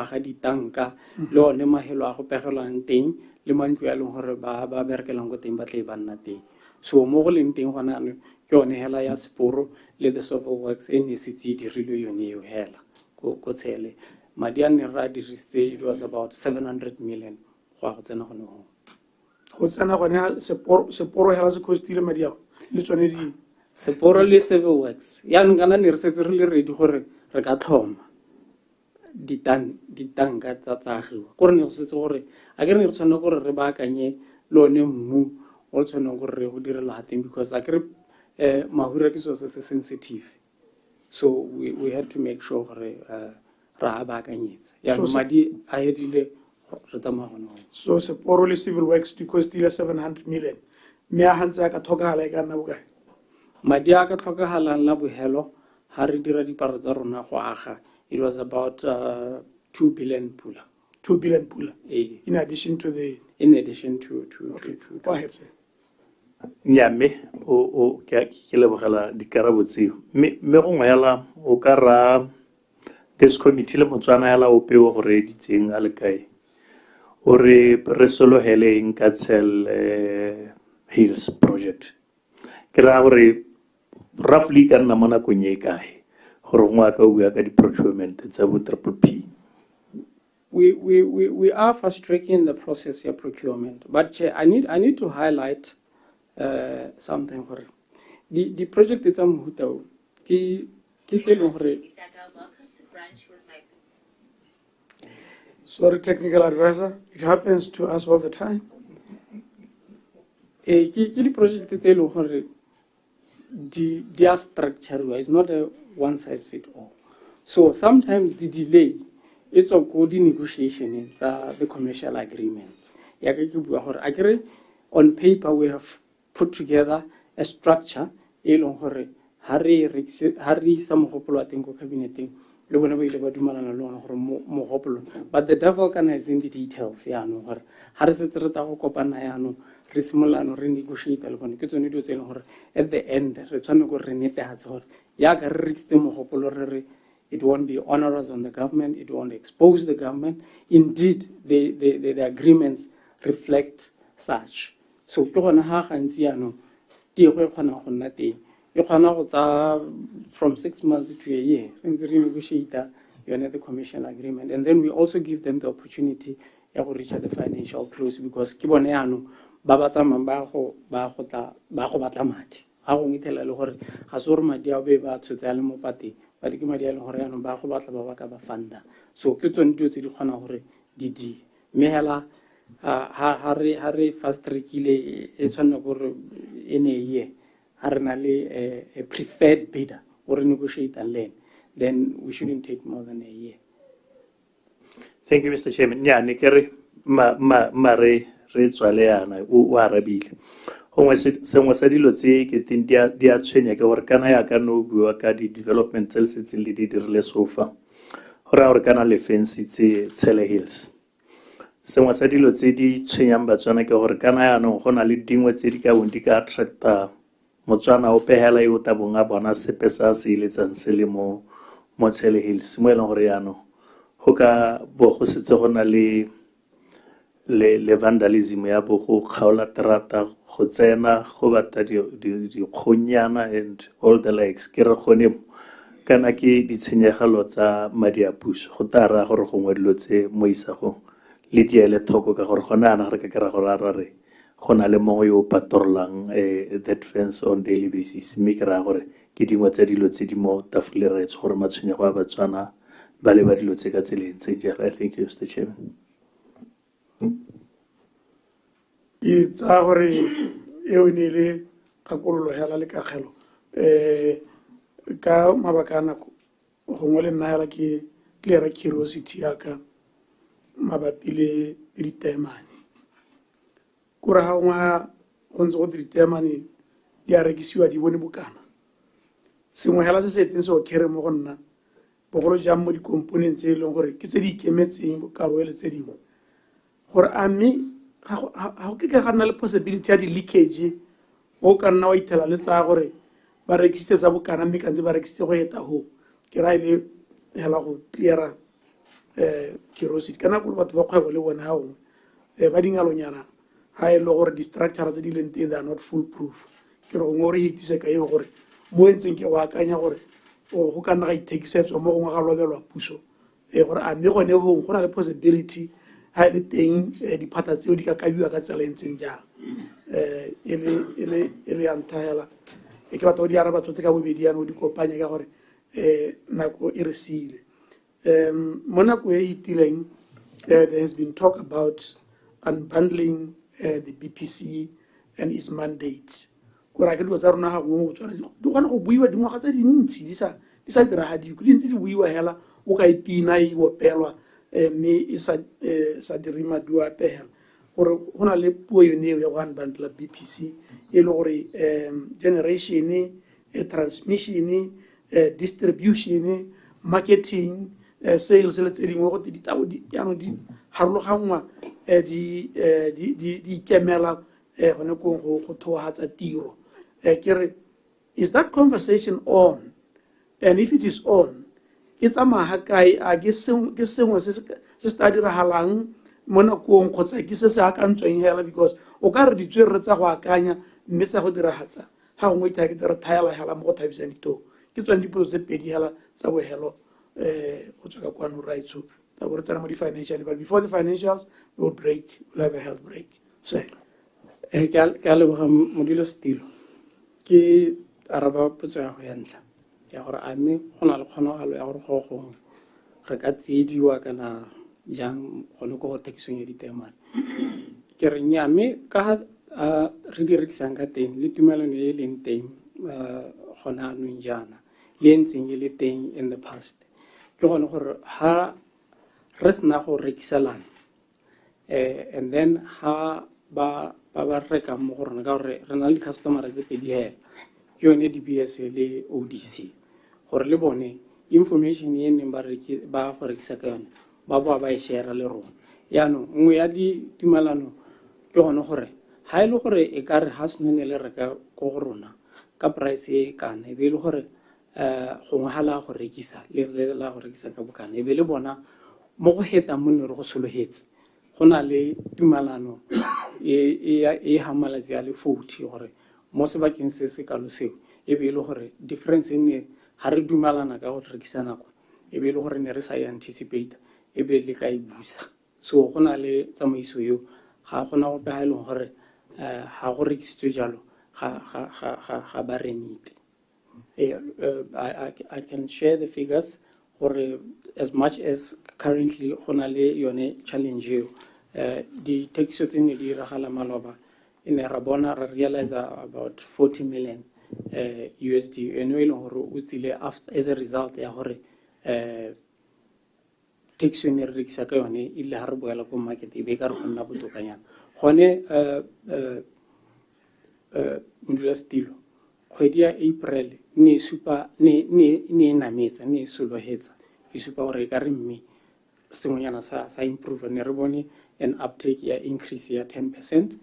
[SPEAKER 2] Hadi Tanka, Lo Nemahelo Peholan Ting, Limanquelo Horeba, Berkelangotim, but Lebanati. So, Mogolin Ting Hanan, John Helaya Sporo, let the civil works in the city diril you hell. Go tell Madian Radi stage was about 700 million.
[SPEAKER 1] Seporo has a cost to Madia. Literally,
[SPEAKER 2] Seporo civil works. Young Ganan is really ready for Regatom. Ditan got that. Cornel Setore. Again, it's no good reback and ye, Lone Mu, also no good rehudir Latin because I grip Mahurakis was sensitive. So we had to make sure Rahabak and it. So, Madi, I had
[SPEAKER 1] so Seporo civil works to cost 700 million. Mea Hanzaka Toga like Anaga.
[SPEAKER 2] Madiaka Toga Halan Labu Hello, Harry Diradi Parazarona Huaha. It was about 2 billion pula.
[SPEAKER 1] 2 billion pula. In addition to the.
[SPEAKER 2] In addition to.
[SPEAKER 1] Okay. Go ahead, sir.
[SPEAKER 14] Nyame o ke lebogela dikarabo tseo me go ngwela o ka ra this committee le motswana yala o peo gore ditseng a le kae o re resologele eng ka TEL Hills project ke ra gore roughly ka nna mona go nye kae gore ngwa ka o bua ka di procurement tsa bo Triple P.
[SPEAKER 2] We are fast tracking the process of procurement, but I need to highlight something for the project is welcome to branch with my
[SPEAKER 1] sorry, technical advisor. It happens to us all the time.
[SPEAKER 2] The project is their structure is not a one size fits all. So sometimes the delay it's a good negotiation in the commercial agreements. On paper we have put together a structure e leng gore ha re isa mogopolo wa teng ko kabineteng le bona ba ile ba dumalana le ona gore mogopolo, but the devil kana is in the details yaanong gore ha re setse re ta go kopana yaanong re simolano re negotiate le bone ke tsone dilo tse e leng gore at the end re tshwane gore re netefatse gore yaaka re rekisitse mogopolo re re it won't be onerous on the government, it won't expose the government. Indeed, the agreements reflect such. So ke gona ha gantsi yaanong tiro e kgonang go nna teng e kgona go tsa from 6 months to a year re ntse re negotiate yone the commission agreement, and then we also give them the opportunity ya go reach the financial close, because ke bone yaanong ba ba tsamayang ba go batla madi ga gongwe ithela le gore ga se gore madi a be ba tshotse a le mo pateng ba ke madi a leng gore yaanong ba go batla ba ka ba funda. So ke tsone dilo tse di kgona gore di mme hela ha re fast trackile e tshwanela gore e ne ye ha re na le a preferred bidder or negotiate a land, then we shouldn't take more than a year.
[SPEAKER 14] Thank you, Mr. Chairman. Yeah, ne kere re tswale yana o arabile gongwe sengwe sa dilo tse ke teng di a tshwenya ke gore kana ya ka no bua ka di-development tse le setseng le di dirile sofa gore gore kana le fence tse Tshele Hills. Sengwe sa dilo tse di tshwenyang batswana ke gore kana yaanong go na le dingwe tse di ka bong di ka attracta motswana o pehela yo ta bonga bona sepe sa se iletsang se le mo Tshele Hills mo e leng gore yaanong go ka bo go setse go na le vandalism ya bo go kgaola terata go tsena go bata di kgonyana and all the likes ke re gone kana ke ditshenyegelo tsa madi a puso go tara gore gongwe dilo tse mo isagong le diele thoko ka gore gona ana re ka kera gore a re go na le mongwe yo patrollang that fence on daily basis mme ke ra gore ke dingwe tsa dilo tse di mo tafole re gore matshwenyego a batswana ba le ba dilo tse ka tseleng tse jalo. I thank you, Mr. Chairman.
[SPEAKER 1] It's our eunile kakololo hela le kakgelo ka mabakana go ngole nna hela ke clear curiosity ya ka mabapi le ditemane kura ha ngwa go ntse go ditemane di a rekisiwa di bone bokana sengwe hela se seteng se o kere mo go nna bogolo jang mo di components e leng gore ke tse di ikemetseng bokaro le tse dingwe gore a mme ga ke ka gana le possibility ya di-leakage mo ka nna wa ithela le tsa gore ba rekisitse tsa bokana mme kantse ba rekisitse go eta ho ke ra ile hela go cleara curiosity kana go batho ba kgwebo le bona ha gongwe ba dingalonyana ha e le gore di-structure tse di leng teng they are not full proof ke re gongwe re hitise ka eo gore mo ntseng ke go akanya gore go ka nna ga ithekisetswa mo gongwe ga lobelwa puso gore a mme gone gongwe go na le possibility ha le teng diphata tseo di ka kabiwa ka tsela ntseng jang ele ya nthahela ke batla go di araba tsote ka bobedi yana o di kopanya ka gore nako e re siile mo nako e itileng there has been talk about unbundling the BPC and its mandate gore ke dilo tsa rona ga gongwe botswana di kgona go buiwa dingwaga tse dintsi di sa diragadiwe di ntse di buiwa hela o ka ipina e opelwa mme e sa dire maduo a pehela gore go na le puo yone eo ya go unbundla BPC e le gore generation transmission distribution marketing sales le tse dingwe go ditabo yaanong di harologangwa di ikemela gone kong go thohatsa tiro kere is that conversation on, and if it is on it's a mahakai a ke sengwe se se sta diragalang mo nakong kgotsa ke se se akantsweng hela because o ka re ditswere tsa go akanya mme tsa go diragatsa ga gongwe ke re thaela hela mo go thabisang ditoo ke tswang dipolo tse pedi hela tsa bohelo go tswa ka kwano rights ta gore tsena mo di-financial but before the financials we'll have a health break so
[SPEAKER 2] ke a leboga modilo Stilo ke araba potso ya go ya ntlha ya gore a mme go na le kgonagalo ya gore go gongwe re ka tsiediwa kana jang gone ko go thekisong ya ditemane ke re nnyaa mme ka re di rekisang ka teng le tumelano e leng teng gone anong jaana le ntseng e le teng in the past ke gone gore ha re sena go rekiselana and then ha ba reka mo go rona ka gore re na le di-customer tse pedi hela ke yone DBS le ODC gore le bone information e neng ba go rekisa ka yone ba boa ba e share le rona yaanong nngwe ya ditumalano ke gone gore ha e le gore e ka re ha senone le reka ko go rona ka price e kana e be e le gore gongwe ha la go rekisa le la go rekisa ka bokana e be le bona mo go heta monne re go sologetse go na le tumalano e hamalatsi ya le 40 gore mo sebakeng se se kalo seo e be e le gore difference ne ha re dumalana ka go rekisa nako e be e le gore ne re sa anticipate e be le ka e busa so go na le tsamaiso eo ga gona go pega le gore ha go rekisitswe jalo ga ba remite I can share the figures for as much as currently gona le yone challenge eo di taxo tse ne di ragala maloba ine ra bona ra realize about 40 million USD eno e leng gore o tsile after as a result ya gore taxo ne re rekisa ka yone ile ha re boela ko market e be ka re go nna botokanyana gone modula stilo kgwedi ya April ne e nametsa ne e solohetsa e supa gore ka re mme sengwenyana sa improve ne re bone an uptake ya increase ya 10%.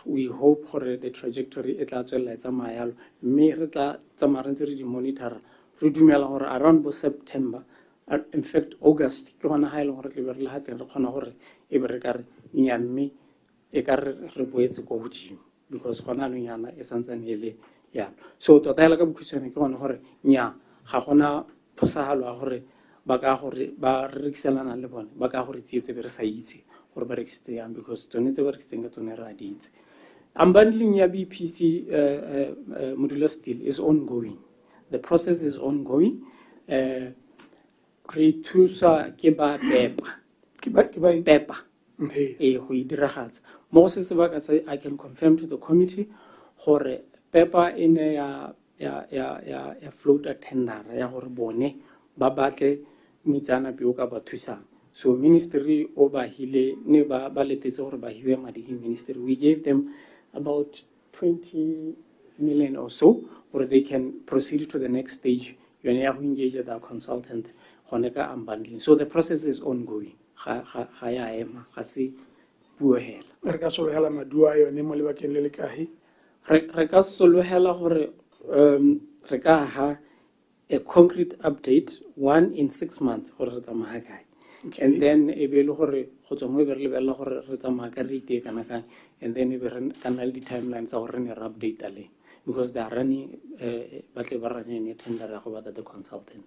[SPEAKER 2] We hope gore the trajectory e tla tswela e tsamaya yalo mme re tla tsamaya re ntse re di monitor re dumela gore around bo September in fact August ke gona ha e leng gore tle be re le hateng re kgona gore e be re ka re nya mme e ka re boetse go godimo because gona nonyana e santsane e le yalo so tota hela ka bokhutshwane ke gona gore nya ga gona phosahalo ya gore ba ka gore ba rekiselana le bone ba ka gore tsietse be re sa itse gore ba rekisitse yang because tsone tse ba rekisitseng ka tsone re a di itse unbundling ya BPC modular still is ongoing. The process is ongoing. Re thusa ke ba pepa go e diragatsa mo go se sebaka tse I can confirm to the committee gore pepa e ne ya float a tender ya gore bone ba batle mitsana peo ka ba thusang so ministry o ba hile ne ba letetse gore ba hiwe madi ke ministry we gave them about 20 million or so or they can proceed to the next stage yone ya go engage the consultant gone ka unbundling so the process is ongoing ga ya ema ga se puo hela
[SPEAKER 1] re ka solohela madua yone mo lebakeng le le kae
[SPEAKER 2] re ka solohela gore re ka ha a concrete update 1 in 6 months gore re tsamaya kae and then e be le gore go tswa mo be re lebella gore re tsamaya ka rate e kana kang and then e be re kana le di-timelines tsa gore re ne re update le because they are running batle ba rane tender ya go bata the consultant.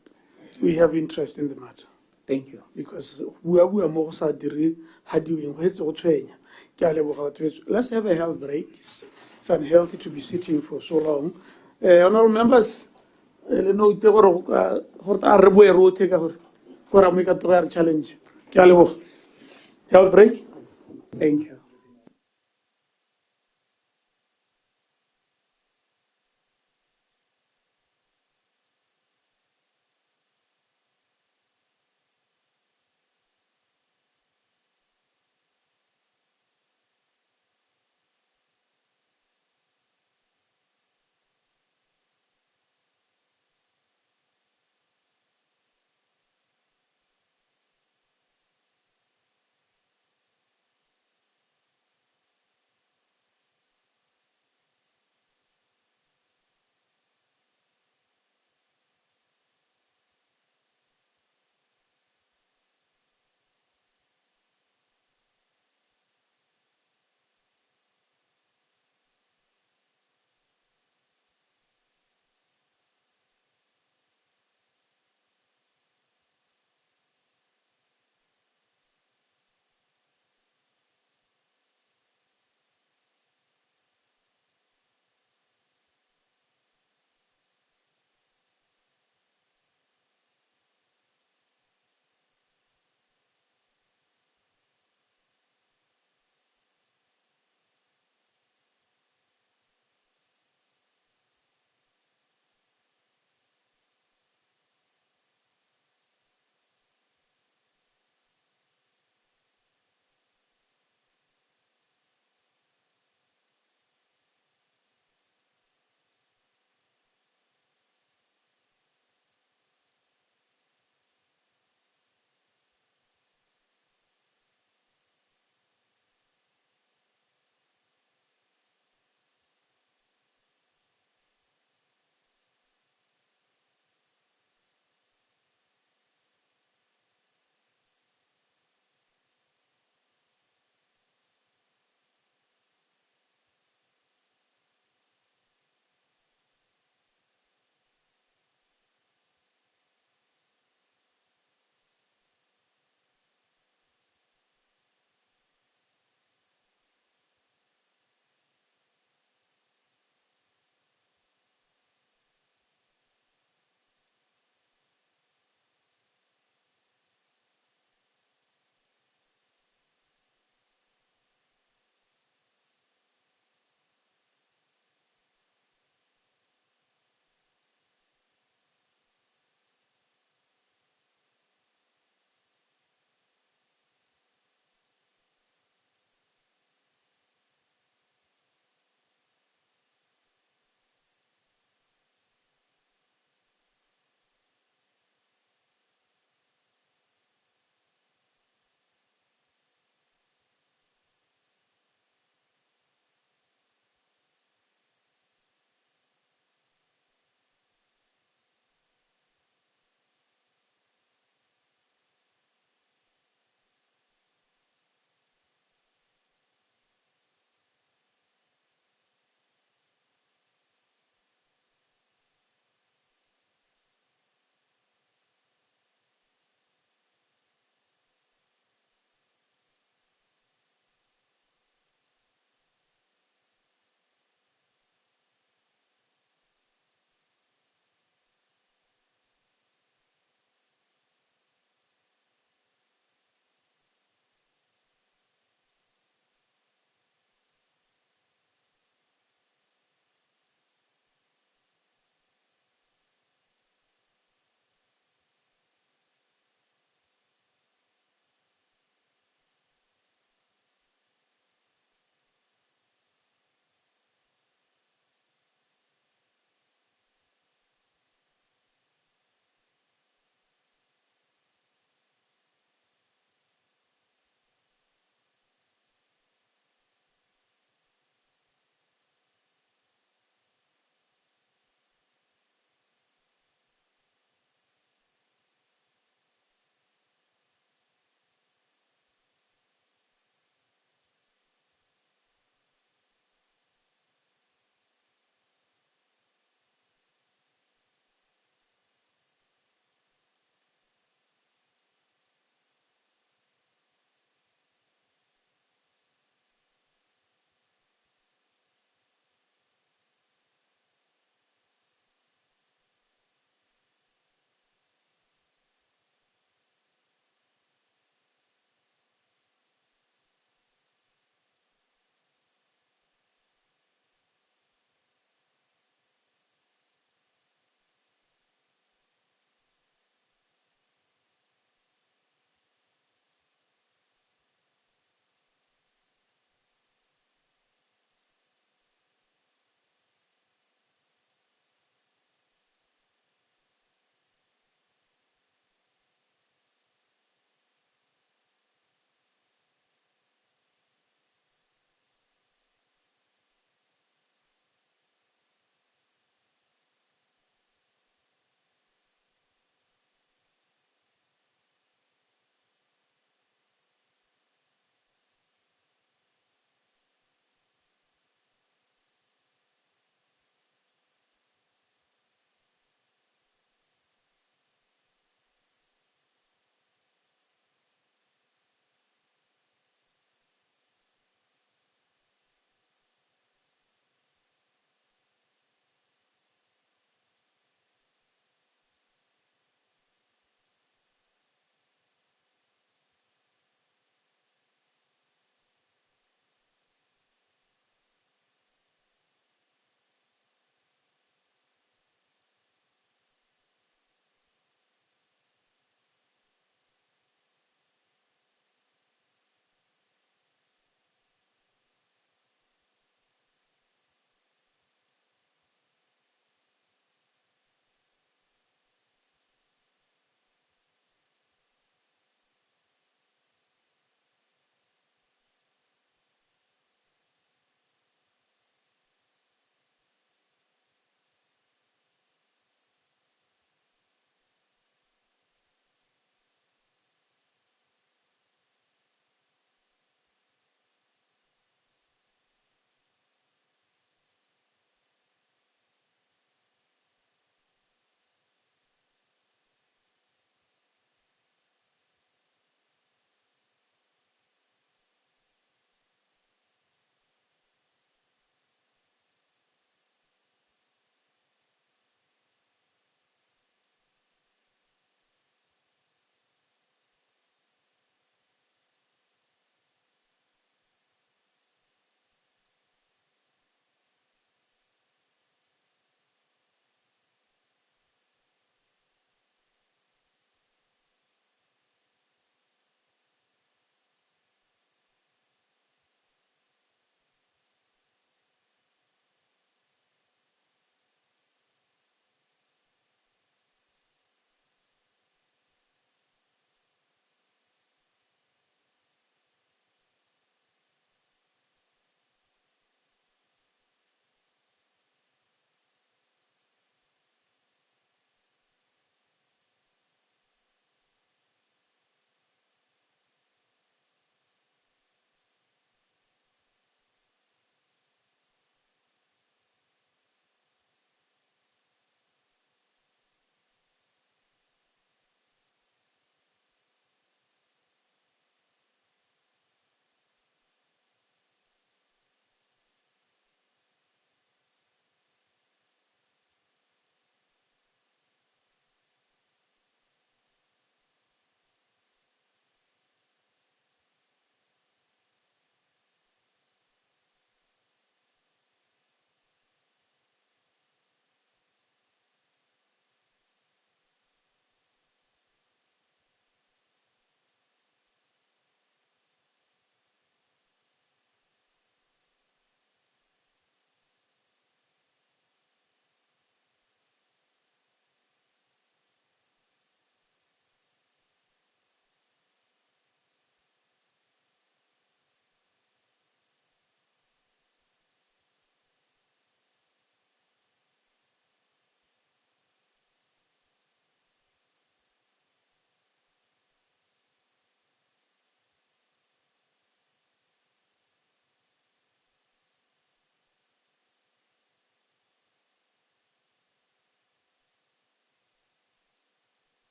[SPEAKER 1] We have interest in the matter.
[SPEAKER 2] Thank you.
[SPEAKER 1] Because bua mo go sa dire ha diweng go etse go tshwenya ke a leboga batho betso let's have a health break it's unhealthy to be sitting for so long honorable members le no ite gore go ta re boe rotlhe ka gore go ra mo ka tloga re challenge ke a leboga health break.
[SPEAKER 2] Thank you.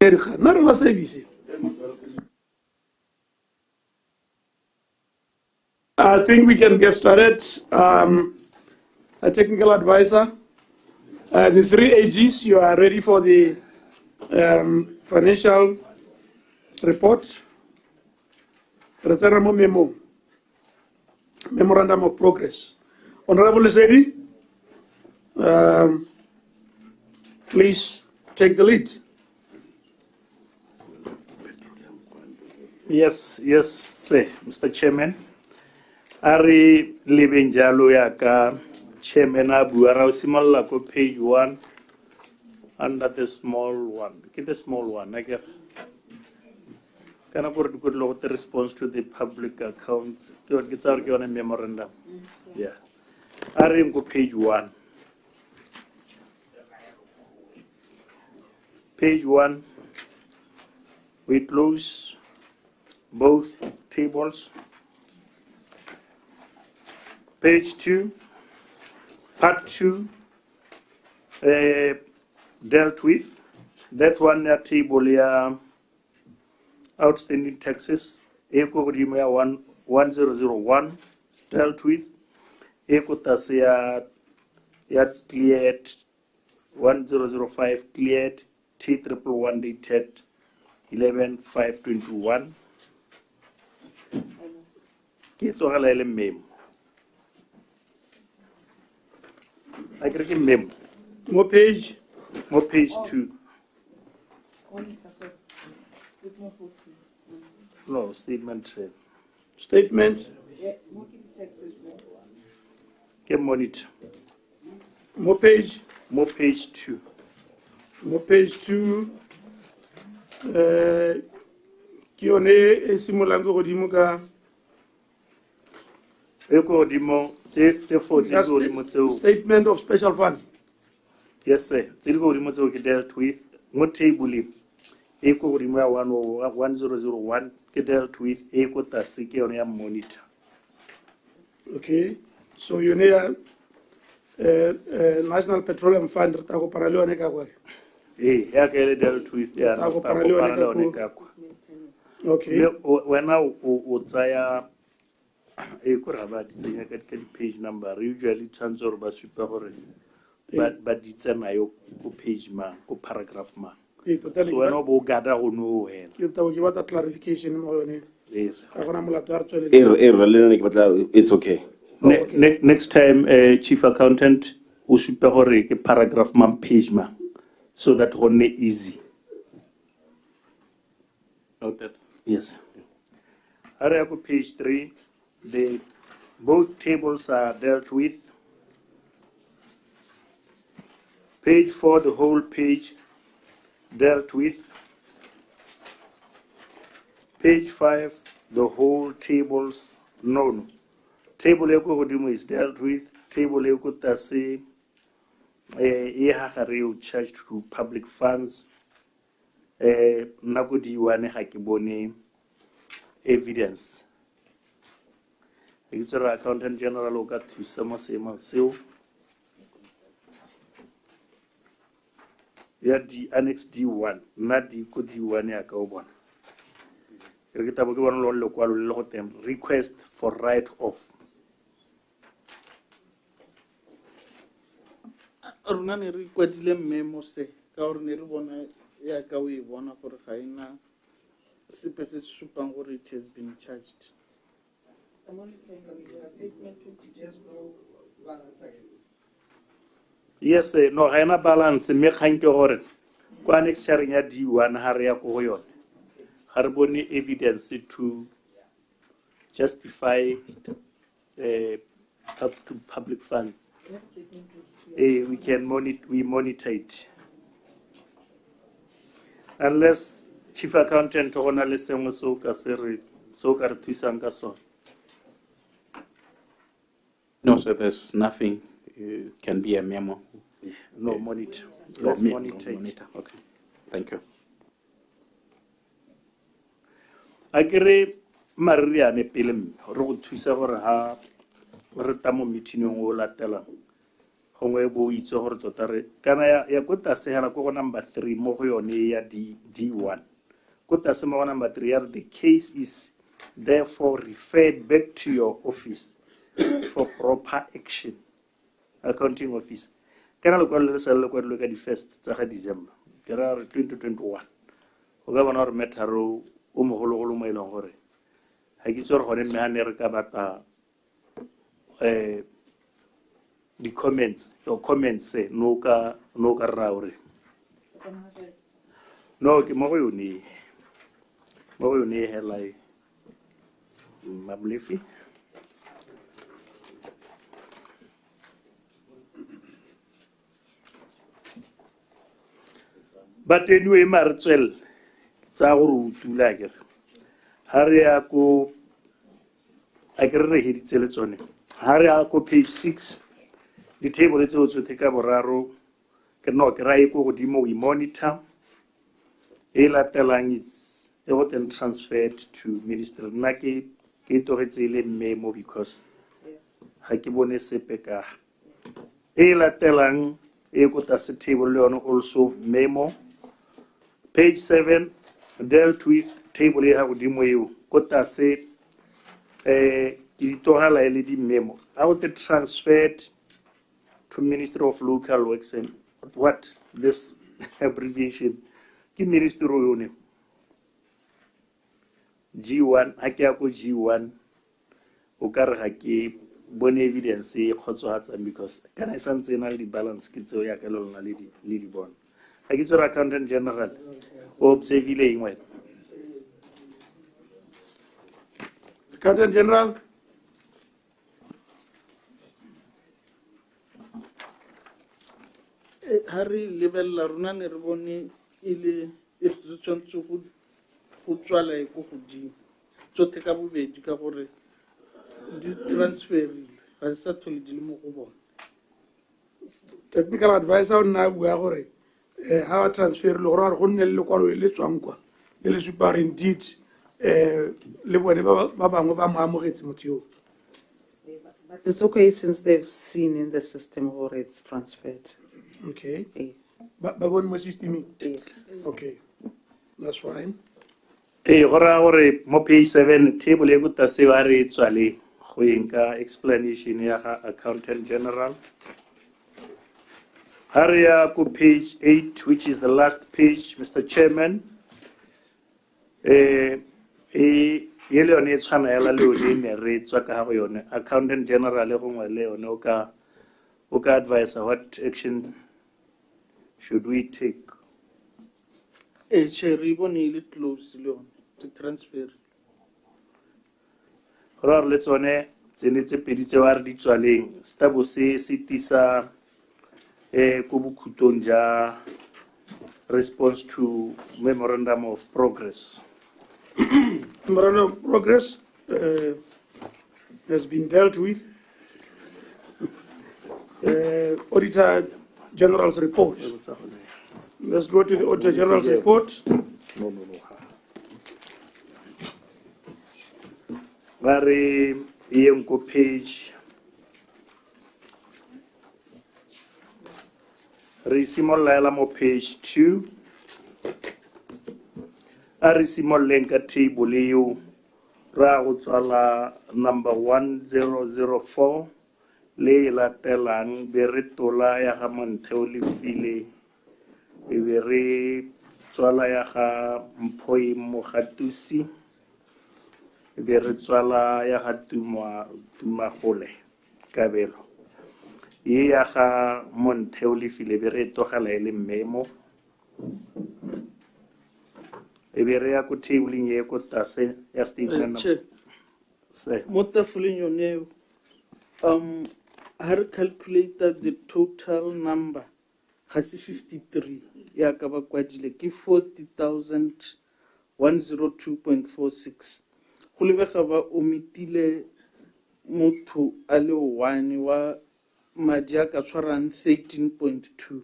[SPEAKER 1] Narrow service. I think we can get started. A technical advisor. The three AGs, you are ready for the financial report. Memo. Memorandum of Progress. Honorable Zedi, please take the lead.
[SPEAKER 14] Yes, sir, Mr. Chairman. Ari living jalo yaka Chairman Abu Arausimala ko page 1 under the small one. Get the small one, I guess. Can I put good look the response to the public accounts? Get out on a memorandum. Yeah. Ari go page 1. Page 1. We close both tables. Page 2, part 2, dealt with. That one table here, outstanding taxes, Eco 1001, dealt with. Eco Tasia cleared, 1005 cleared, T111 dated 11/5/21. Kito halale mem. I can give mem.
[SPEAKER 1] More page
[SPEAKER 14] 2. No, statement.
[SPEAKER 1] Statement.
[SPEAKER 14] Get monitor.
[SPEAKER 1] More page
[SPEAKER 14] 2.
[SPEAKER 1] More page 2. Kione esimulango godimo ka. Statement of special fund.
[SPEAKER 14] Yes, sir. Dealt with. What table? Eco 1001 dealt with. Eco Tasiki on your monitor.
[SPEAKER 1] Okay. So you need National Petroleum Fund. Tako paraleo neka kwa.
[SPEAKER 14] Dealt with.
[SPEAKER 1] Okay.
[SPEAKER 14] When I would page number usually transfer by super but it's a page man paragraph man. So when I gather on no
[SPEAKER 1] give clarification.
[SPEAKER 14] Yes.
[SPEAKER 5] It's okay.
[SPEAKER 14] Next time, chief accountant will super paragraph man page man, so that one easy.
[SPEAKER 3] Noted.
[SPEAKER 14] Yes. Area page 3. Both tables are dealt with. Page 4, the whole page dealt with. Page 5, the whole tables known. Table Eko is dealt with. Table Eko Tase charged to public funds. Nagodi Wane Hakibone evidence. The Accountant General got to some seal. Yeah, the Annex D1, not the D1 Yakobon. Request for write off.
[SPEAKER 10] Ornani requadile memo se ka orneri bona ya ka we bona gore ga ina sepe se supang gore it has been charged.
[SPEAKER 14] Yes, no, I have balance. Me thank you for it. Kwa next sharing ya D1 hari ya kuhoyon. Harboni evidence to justify up to public funds. We can monitor it. Unless chief accountant ona lesengwe so ka sere so ka re thusang ka sona.
[SPEAKER 3] No, sir, there's nothing. Can be a memo.
[SPEAKER 14] No, monitor. Let's monitor it.
[SPEAKER 3] Okay. Thank you.
[SPEAKER 14] Agere Maria ne pelem ro thusa gore ha re ta mo meeting o latela gongwe bo itse gore tota re kana ya ko tlase hela ko go number 3 mo go yone ya D1 ko tlase mo go number 3 ya re the case is therefore referred back to your office for proper action. Accounting office kana le kwalo le sala le kwalo ka di first tsa ga December ke ra 2021 o ga bona gore metaro o mogolo go mo ileng gore ha ke tsore gone mme ane re ka batla di comments no ka ra gore no ke mo go yone hela Mamlefi. But anyway, Marcel, Zauru to Lager. Hariako, I can read it. Hariako, page 6. The table is also take up Raro. Cannot Raiko Dimo, we monitor. Ela Telang is then transferred to Minister Naki, Ketorizele memo because Hakibone Sepeka. Ela Telang, Ekotas table also memo. Page 7 dealt with table here with Dimoyu. Kota say Itohala LED memo. How they transferred to Minister of Local Works and what this abbreviation? Ki Minister Oyone. G1, Akiako G1, Okar Haki, Bone evidence, Hotsohats, and because can I send the balance kitso Yakalon Lady Bon. I get your accountant general. Observe
[SPEAKER 1] Accountant General.
[SPEAKER 10] Harry level la runa ne re bone ile e tshwantse go tswala e go godimo tsotlhe ka bobedi ka gore di transferile ga se sa tlhole di le mo go bone.
[SPEAKER 1] Technical advisor o nna bua gore ha wa transfer le gore go nne le kwalo le tswang kwa le super indeed le bone ba bangwe ba mo amogetse motho yo.
[SPEAKER 13] But it's okay since they've seen in the system or it's transferred.
[SPEAKER 1] Okay. Babon mo system. Okay. That's fine.
[SPEAKER 14] Gora gore mo page 7 table e go tase ba re tswale go enka explanation ya accountant general. Haria ko page 8 which is the last page Mr. Chairman. Yele one tshwana ya la le one re tswa ka go yone accountant general go ngwe le yone o ka advise what action should we take?
[SPEAKER 10] Cherry bone close leon to transfer.
[SPEAKER 14] Ra le tsone tsene tse pedi tse wa re di tswaleng stabo se tisa ko bukhutong ja response to memorandum of progress.
[SPEAKER 1] Memorandum of progress has been dealt with. Auditor General's report. Let's go to the Auditor General's report.
[SPEAKER 14] No. Very young page. Risimola mo page 2. Arisimolenka table you ra go tsala number 1004 le latelang be re tola ya ga Montheo le file be re tswala ya ga Mpoi Mogatusi be re tswala ya ga Tumagole Kabelo ye ya ga Montheo le file be re togela ile memo e be re ya ko tabling ye ko tase ya statement se
[SPEAKER 10] mo tafoleng yone har calculated the total number has 53 ya ka ba kwadile ke 40,102.46 go lebega ba omitile motho a le 1 wa madi a ka tshwarang 13.2.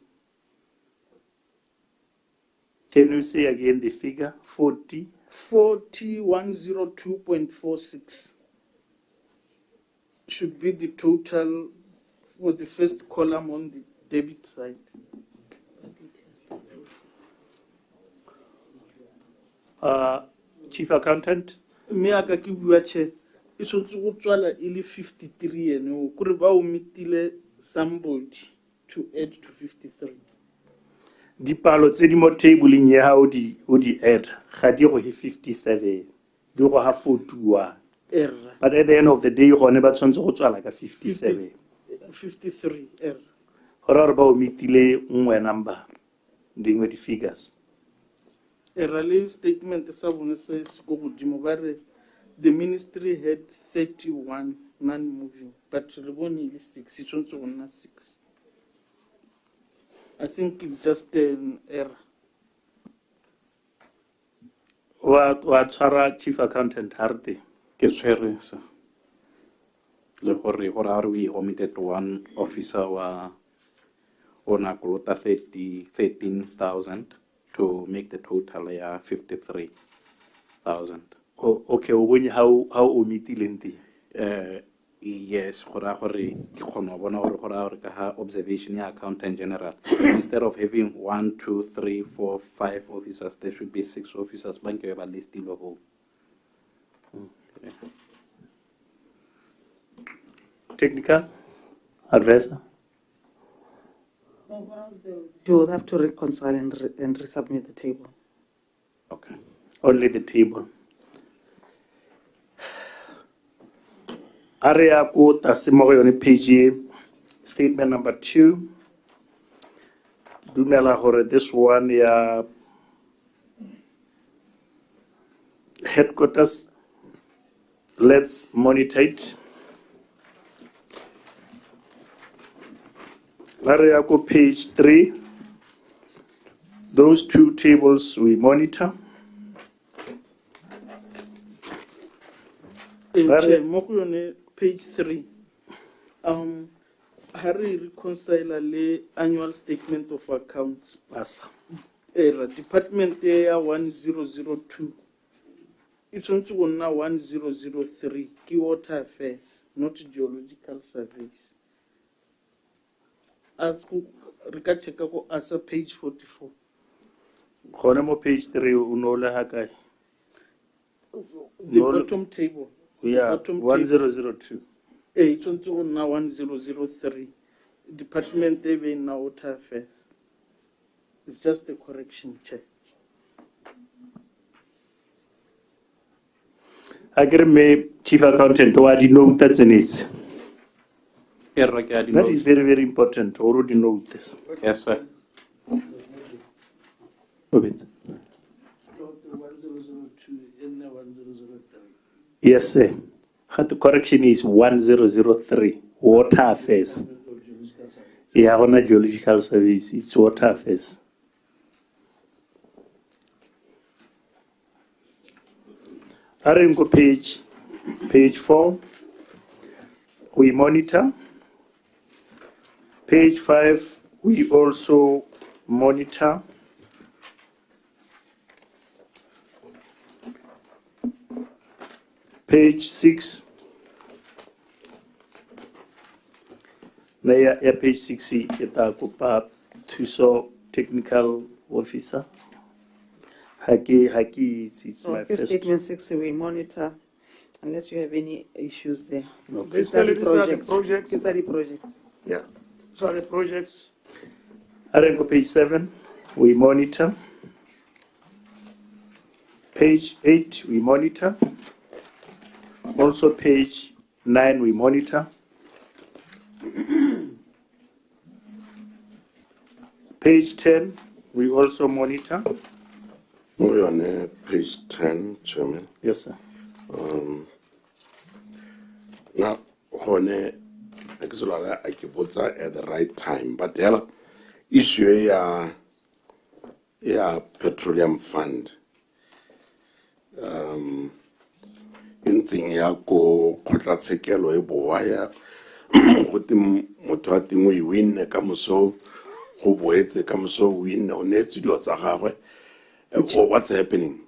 [SPEAKER 14] Can you say again the figure?
[SPEAKER 10] 40,102.46 should be the total for the first column on the debit side.
[SPEAKER 14] Chief Accountant.
[SPEAKER 10] Me aka ke bua che e tshotse go tswala ile 53 ene o kore ba omitile somebody to add to 53.
[SPEAKER 14] Dipalo tse di mo tableing ya o di add ga di go 57 di go ha 41 but at the end of the day gone ba tshwantse go tswala ka 57
[SPEAKER 10] 53
[SPEAKER 14] gore ba omitile nngwe number dingwe di figures
[SPEAKER 10] le statement sa bone se se go godimo ba re the ministry had 31 non-moving but re bone ile 6 e tshwantse go nna 6. I think it's just an error.
[SPEAKER 14] wa tshwara chief accountant harte
[SPEAKER 15] ke tshwere sa le gore we omitted one officer wa ona kolota 13,000 to make the total ya 53,000.
[SPEAKER 14] Okay o bone how omitileng teng
[SPEAKER 15] Yes, gore ke kgona bona gore ka ha observation ya accountant general instead of having 1 2 3 4 5 officers there should be 6 officers banke ba listed ho.
[SPEAKER 14] Technical advisor.
[SPEAKER 13] You will have to reconcile and resubmit the table.
[SPEAKER 14] Okay. Only the table. Area ko tasimo yone page statement number 2. Dumela gore this one ya headquarters, let's monitor it. Area ko page 3. Those two tables we monitor.
[SPEAKER 10] Page 3. Harry reconcile the annual statement of accounts. Department area 1002. It's on to 1003. Key water affairs, not geological surveys. As Rika Chekako as a page 44.
[SPEAKER 14] Konemo page 3 unola hakai.
[SPEAKER 10] The bottom table.
[SPEAKER 14] Yeah, 1002.
[SPEAKER 10] It's on to now 1003. Department area now water affairs. It's just a correction check.
[SPEAKER 14] I agree, me chief accountant. What do you know that's in it? That is very, very important. Already know this.
[SPEAKER 15] Yes, sir.
[SPEAKER 14] Yes, sir. The correction is 1003. Water affairs. Yeah, on a geological service. It's water affairs. Arengo page 4. We monitor. Page 5, we also monitor. Page 6. Now, page 6 to technical officer. Haki, it's my first.
[SPEAKER 13] Statement 6, we monitor unless you have any issues there.
[SPEAKER 14] Okay.
[SPEAKER 1] These are the projects.
[SPEAKER 13] These are the projects.
[SPEAKER 1] Yeah. So the projects.
[SPEAKER 14] Arengo page 7, we monitor. Page 8, we monitor. Also page 9, we monitor. Page 10, we also monitor.
[SPEAKER 7] We're on page 10, Chairman.
[SPEAKER 14] Yes, sir.
[SPEAKER 7] Now, I put at the right time, but the issue ya petroleum fund. Intsing ya ko kgotlatshekelo e boa ya go te motho a tingwe win ka moso go boetse ka moso win o netse dilo tsa gagwe. What's happening?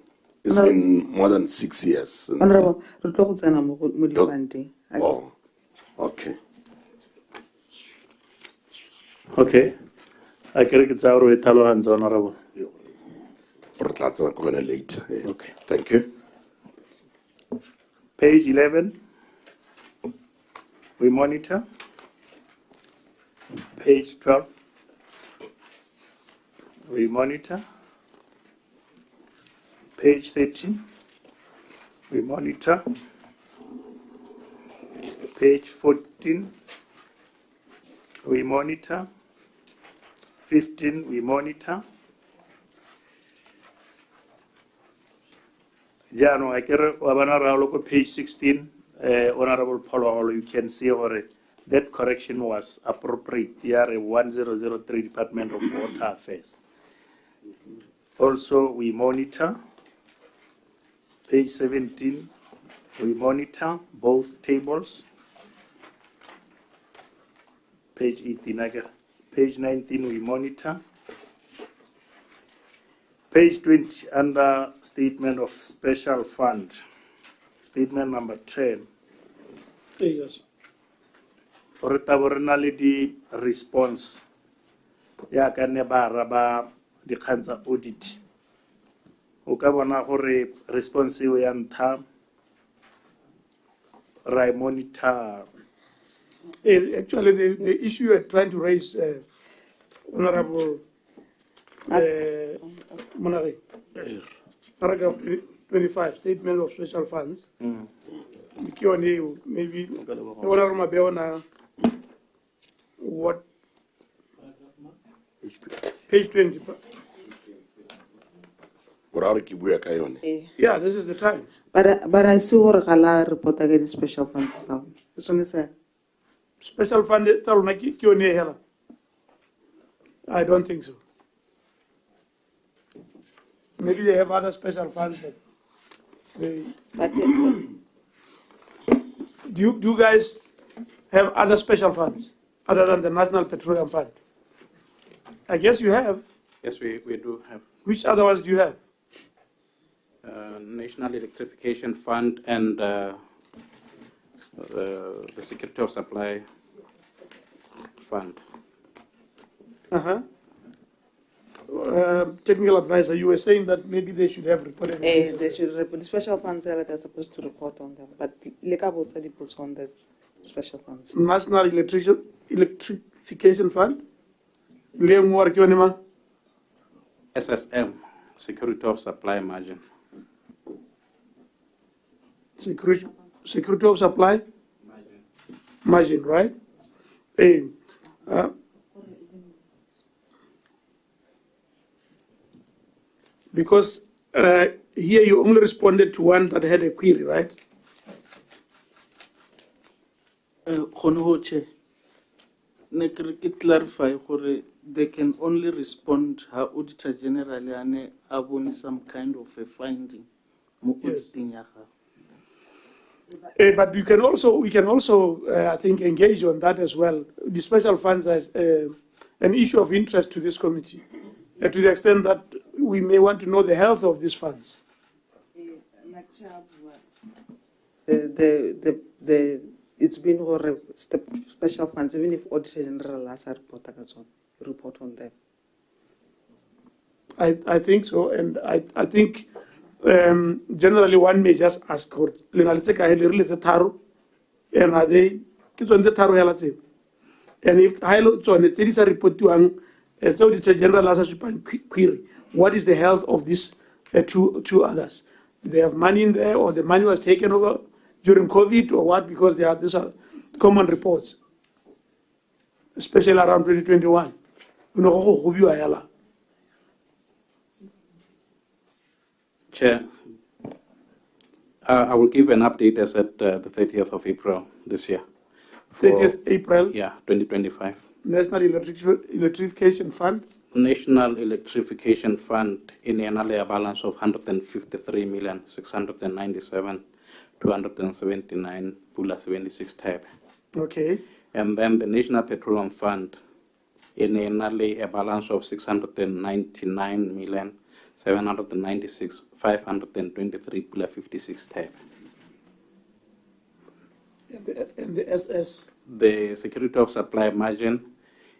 [SPEAKER 7] It's been more than 6 years.
[SPEAKER 13] Honorable, re tlo go tsena mo di funding.
[SPEAKER 7] Oh, okay.
[SPEAKER 14] Okay. I can get our way hands honorable.
[SPEAKER 7] Later. Okay. Thank you.
[SPEAKER 14] Page 11. We monitor. Page 12. We monitor. Page 13. We monitor. Page 14. We monitor. 15. We monitor. Jano, I care about page 16. Honorable Paulo, you can see already that correction was appropriate. TR 1003 Department of Water Affairs. Also, we monitor. Page 17, we monitor both tables. Page 18, again. Page 19, we monitor. Page 20, under statement of special fund. Statement number 10.
[SPEAKER 1] Yes.
[SPEAKER 14] Originality response. Ya ka ne ba raba dikgang tsa audit. O ka bona gore response eo ya ntlha ra monitor.
[SPEAKER 1] Actually, the issue you're trying to raise, Honorable Monari, paragraph 25, statement of special funds. Maybe Honorable Mabeona, what? Page 20. Yeah, this is the time.
[SPEAKER 13] But I see what Kala report again the special funds. It's only say.
[SPEAKER 1] Special fund, I don't think so. Maybe they have other special funds, but they. Do you guys have other special funds other than the National Petroleum Fund? I guess you have.
[SPEAKER 15] Yes, we do have.
[SPEAKER 1] Which other ones do you have?
[SPEAKER 15] National Electrification Fund and the Security of Supply Fund.
[SPEAKER 1] Technical advisor, you were saying that maybe they should have reported.
[SPEAKER 13] They should report. The special funds they're supposed to report on them, but Lekabo said it puts on the special funds.
[SPEAKER 1] National Electrification Fund.
[SPEAKER 15] SSM, Security of Supply Margin.
[SPEAKER 1] Security of Supply Margin, right? Because here you only responded to one that had a query, right?
[SPEAKER 10] Clarify they can only respond how Auditor General ane aboni some kind of a finding.
[SPEAKER 1] Yes. But we can also, I think, engage on that as well. The special funds as an issue of interest to this committee, to the extent that we may want to know the health of these funds.
[SPEAKER 13] It's been over special funds, even if Auditor General has a report on them.
[SPEAKER 1] I think so, and I think generally one may just ask for and are they and if there is a report to Auditor General as a query, what is the health of these two others? Do they have money in there, or the money was taken over during COVID, or what? Because these are common reports, especially around 2021.
[SPEAKER 15] Chair, I will give an update as at the 30th of April this year.
[SPEAKER 1] 30th April?
[SPEAKER 15] Yeah, 2025.
[SPEAKER 1] National Electrification Fund?
[SPEAKER 15] National Electrification Fund in a balance of 153,697,279.76 type.
[SPEAKER 1] Okay.
[SPEAKER 15] And then the National Petroleum Fund in a balance of 699,796,523.56 type.
[SPEAKER 1] And the SS?
[SPEAKER 15] The Security of Supply Margin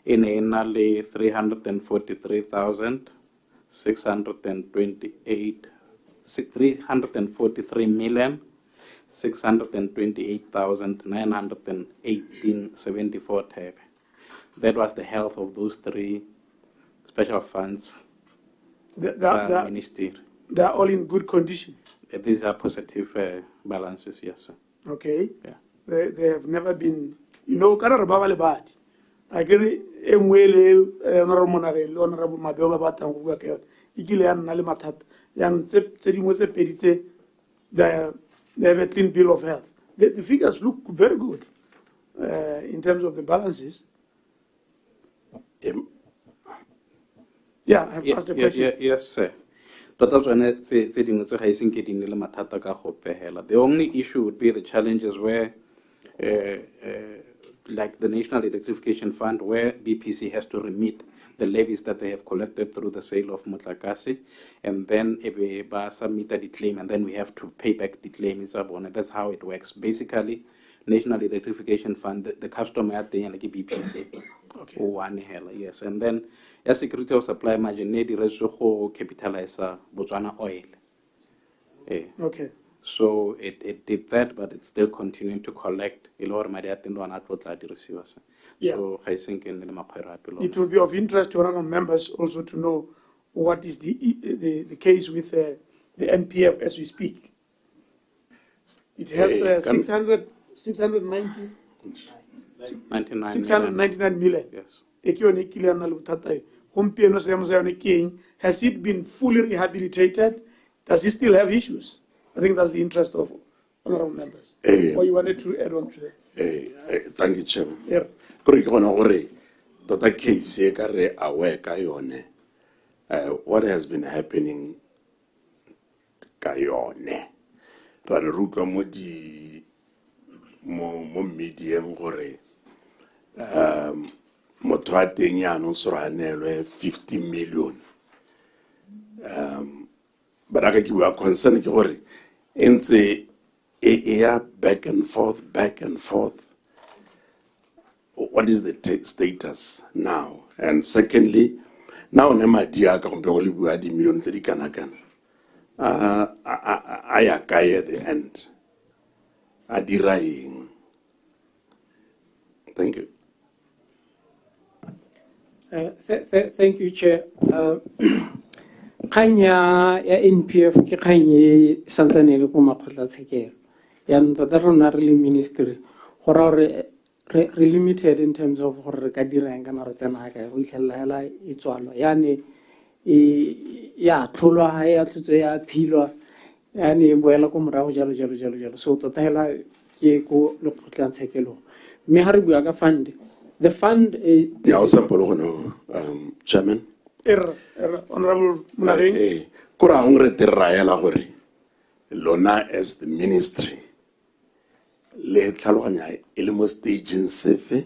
[SPEAKER 15] in enale 343,628,918.74 tab. That was the health of those three special funds. Minister.
[SPEAKER 1] They are all in good condition.
[SPEAKER 15] These are positive balances, yes, sir.
[SPEAKER 1] Okay.
[SPEAKER 15] Yeah.
[SPEAKER 1] They have never been, kana re ba ba le badi. I get honorable Monare, honorable Mabiola Batang who are Igilian Nalimatat, and Sedimose Pedice, they have a clean bill of health. The figures look very good in terms of the balances. Yeah, I've asked a question.
[SPEAKER 15] Yes, sir. The only issue would be the challenges where, like the National Electrification Fund, where BPC has to remit the levies that they have collected through the sale of Mutlakasi, and then submit the claim, and then we have to pay back the claim. That's how it works. Basically, National Electrification Fund, the customer at the end, like BPC.
[SPEAKER 1] Okay.
[SPEAKER 15] Yes, and then a security of supply margin need to capitalize BOTSWANA oil.
[SPEAKER 1] Okay.
[SPEAKER 15] So it did that, but it's still continuing to collect. Yeah. So I think
[SPEAKER 1] it will be of interest to our members also to know what is the case with the NPF as we speak. It has 699 million.
[SPEAKER 15] Yes.
[SPEAKER 1] Has it been fully rehabilitated? Does it still have issues? I think that's the interest of honorable members. Or you wanted to add on to that?
[SPEAKER 7] Thank you, Chairman.
[SPEAKER 1] Yeah.
[SPEAKER 7] What has been happening kayone ra re rutwa mo medieng gore motho a teng yaanong sore a neelwe 50 million. But I ke bua concern ke gore ntse e ya back and forth. What is the status now? And secondly, now ne madi a ka gompe go le bua di million tse di kana-kana a ya kae at the end, a dira eng? Thank you.
[SPEAKER 2] Thank you, Chair. Kanya ya NPF ke kanye santsane le ko makgotlatshekelo ya ntota rona re le ministry gora re limited in terms of gore re ka dirang kana re tsena ka go itlhella hela e tswalo yani ya tlholwa ya tlotse ya philwa yani boela ko morago jalo so tota hela ke ko lekgotlatshekelo me ha re bua ka fund, the fund
[SPEAKER 7] ya o sampolo gono Chairman.
[SPEAKER 1] Honorable Munari.
[SPEAKER 7] Kora hongre terraela gore lona as the ministry le tlhaloganya e le mo staging sefe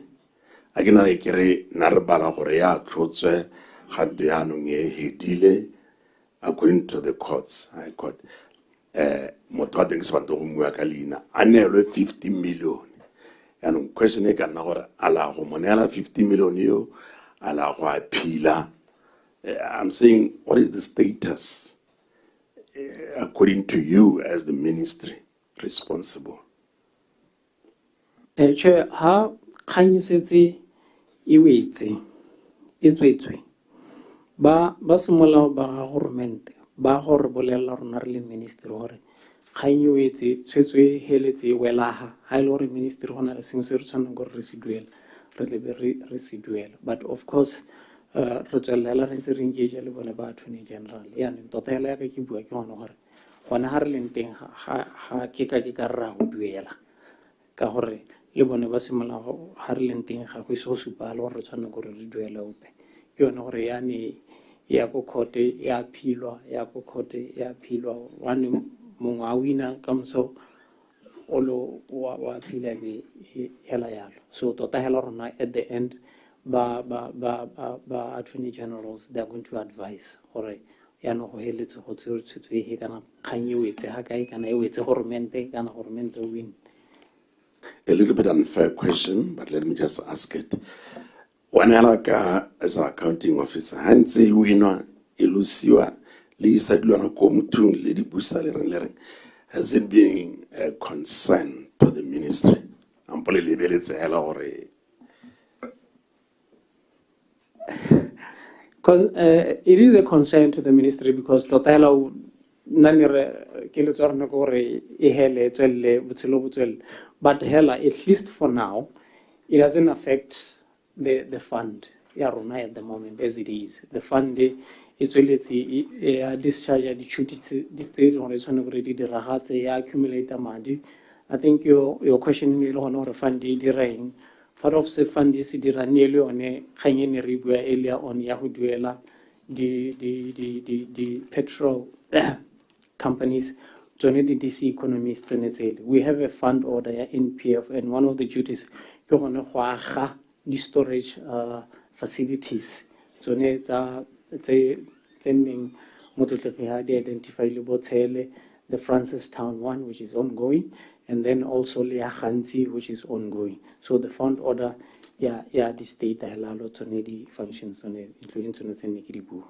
[SPEAKER 7] a ke na e kere na re bala gore ya tlhotswe gato yaanong e hedile according to the courts. I got motho a teng se batlo go mua ka leina a neelwe 50 million. Yaanong question e ka nna gore a la go mo neela 50 million eo a la go appeala. I'm saying, what is the status according to you as the ministry responsible?
[SPEAKER 2] Chair, ha khanyisetsi e wetse e tswetswe ba semolao ba ga government ba gore bolella rona re le ministry gore khanyi wetse tswetswe heletse e welaga ha ile gore ministry gona le sengwe se re tshwanang gore re se duela re tle re se duela, but of course re tswelela re ntse re engage le bone ba attorney general yani tota hela ya ka ke bua ke gona gore gona ha re leng teng ga ke ka ra go duela ka gore le bone ba semolao ha re leng teng ga go se go supa le gore re tshwanela gore re duele ope ke yone gore yani ya ko court ya philwa one mongwe a wina ka moso olo wa phila be hela yalo so tota hela rona at the end ba attorney generals, they are going to advise gore ya no go heletse go tshwetso e kana kganye wetse ha kae kana e wetse government kana government win.
[SPEAKER 7] A little bit unfair question, but let me just ask it. Wena la ka as an accounting officer, ha ntse e winwa e losiwa le isa dilwana ko mothong le di busa le reng. Has it been a concern to the ministry? Ampole le beletse hela gore
[SPEAKER 2] Because it is a concern to the ministry because totala nanire kile tswarna ko re e hele tswelle botshelo botswelle, but hela at least for now it doesn't affect the fund ya rona at the moment as it is. The fund it's really discharge the duties di hore tsone gore di diragatse ya accumulate madi. I think your question is on the fund di direng. Part of the fund is dira nearly on a kganyene re bua earlier on ya go duela the petrol companies tsone di DC economists tsone tsele. We have a fund order ya NPF, and one of the duties ke gone go aga di storage facilities tsone tsa tending motlotlepe ha di identify le botshele, the Francis Town one which is ongoing, and then also le ya Gantsi which is ongoing. So the fund order ya di state halalo tsone di functions tsone including tsone tse ne ke di bua.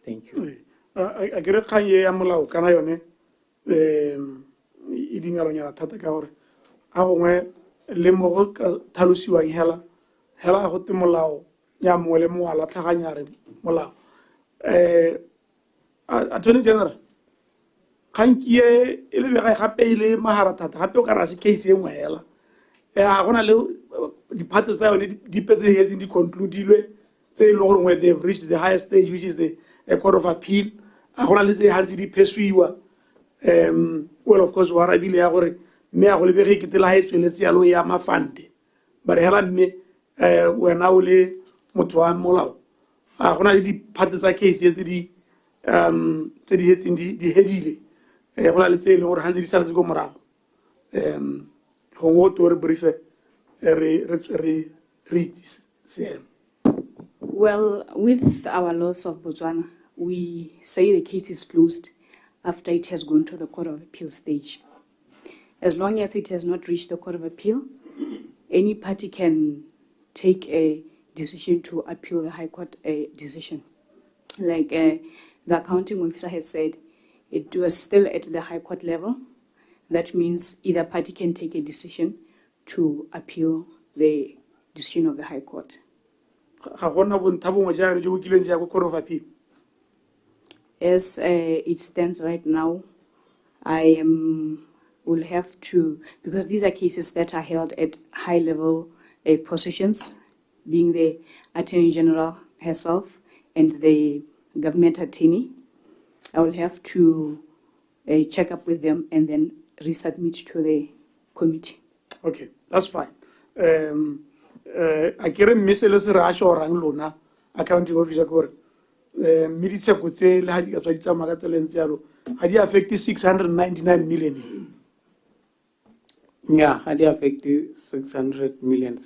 [SPEAKER 2] Thank you.
[SPEAKER 1] A kere kganye ya molao kana yone e dingalonyana thata ka gore a gongwe le mo go tlhalosiwang hela go te molao ya mongwe le mongwe a latlhaganyare molao. Attorney General, kgankie e le bega gape ile mahara thata gape o ka ra se case e nngwe hela a gona le diphatse tsa yone di petse hetse di concludilwe tse e le gore they've reached the highest stage which is the Court of Appeal. A gona le tse hantse di phesiwa well of course wa rabile ya gore mme a go lebege ke tela ha e tsweletse ya lo ya mafande ba re hela mme wena o le motho wa molao a gona le diphatse tsa case tse di hetseng di hedile go na le tse e leng gore hantse di saletse ko morago gongwe o to re briefe re itsise.
[SPEAKER 16] Well, with our laws of Botswana, we say the case is closed after it has gone to the Court of Appeal stage. As long as it has not reached the Court of Appeal, any party can take a decision to appeal the High Court decision. Like the accounting officer has said, it was still at the High Court level. That means either party can take a decision to appeal the decision of the High Court. As it stands right now, I will have to, because these are cases that are held at high-level positions, being the Attorney General herself and the government attorney. I will have to check up with them and then resubmit to the committee.
[SPEAKER 1] Okay, that's fine. I can't miss a lesser rang lona accounting officer core. Military could say Ladi Magatalenciaro. Had you affected 699 million?
[SPEAKER 2] Yeah, had you affected 600 million.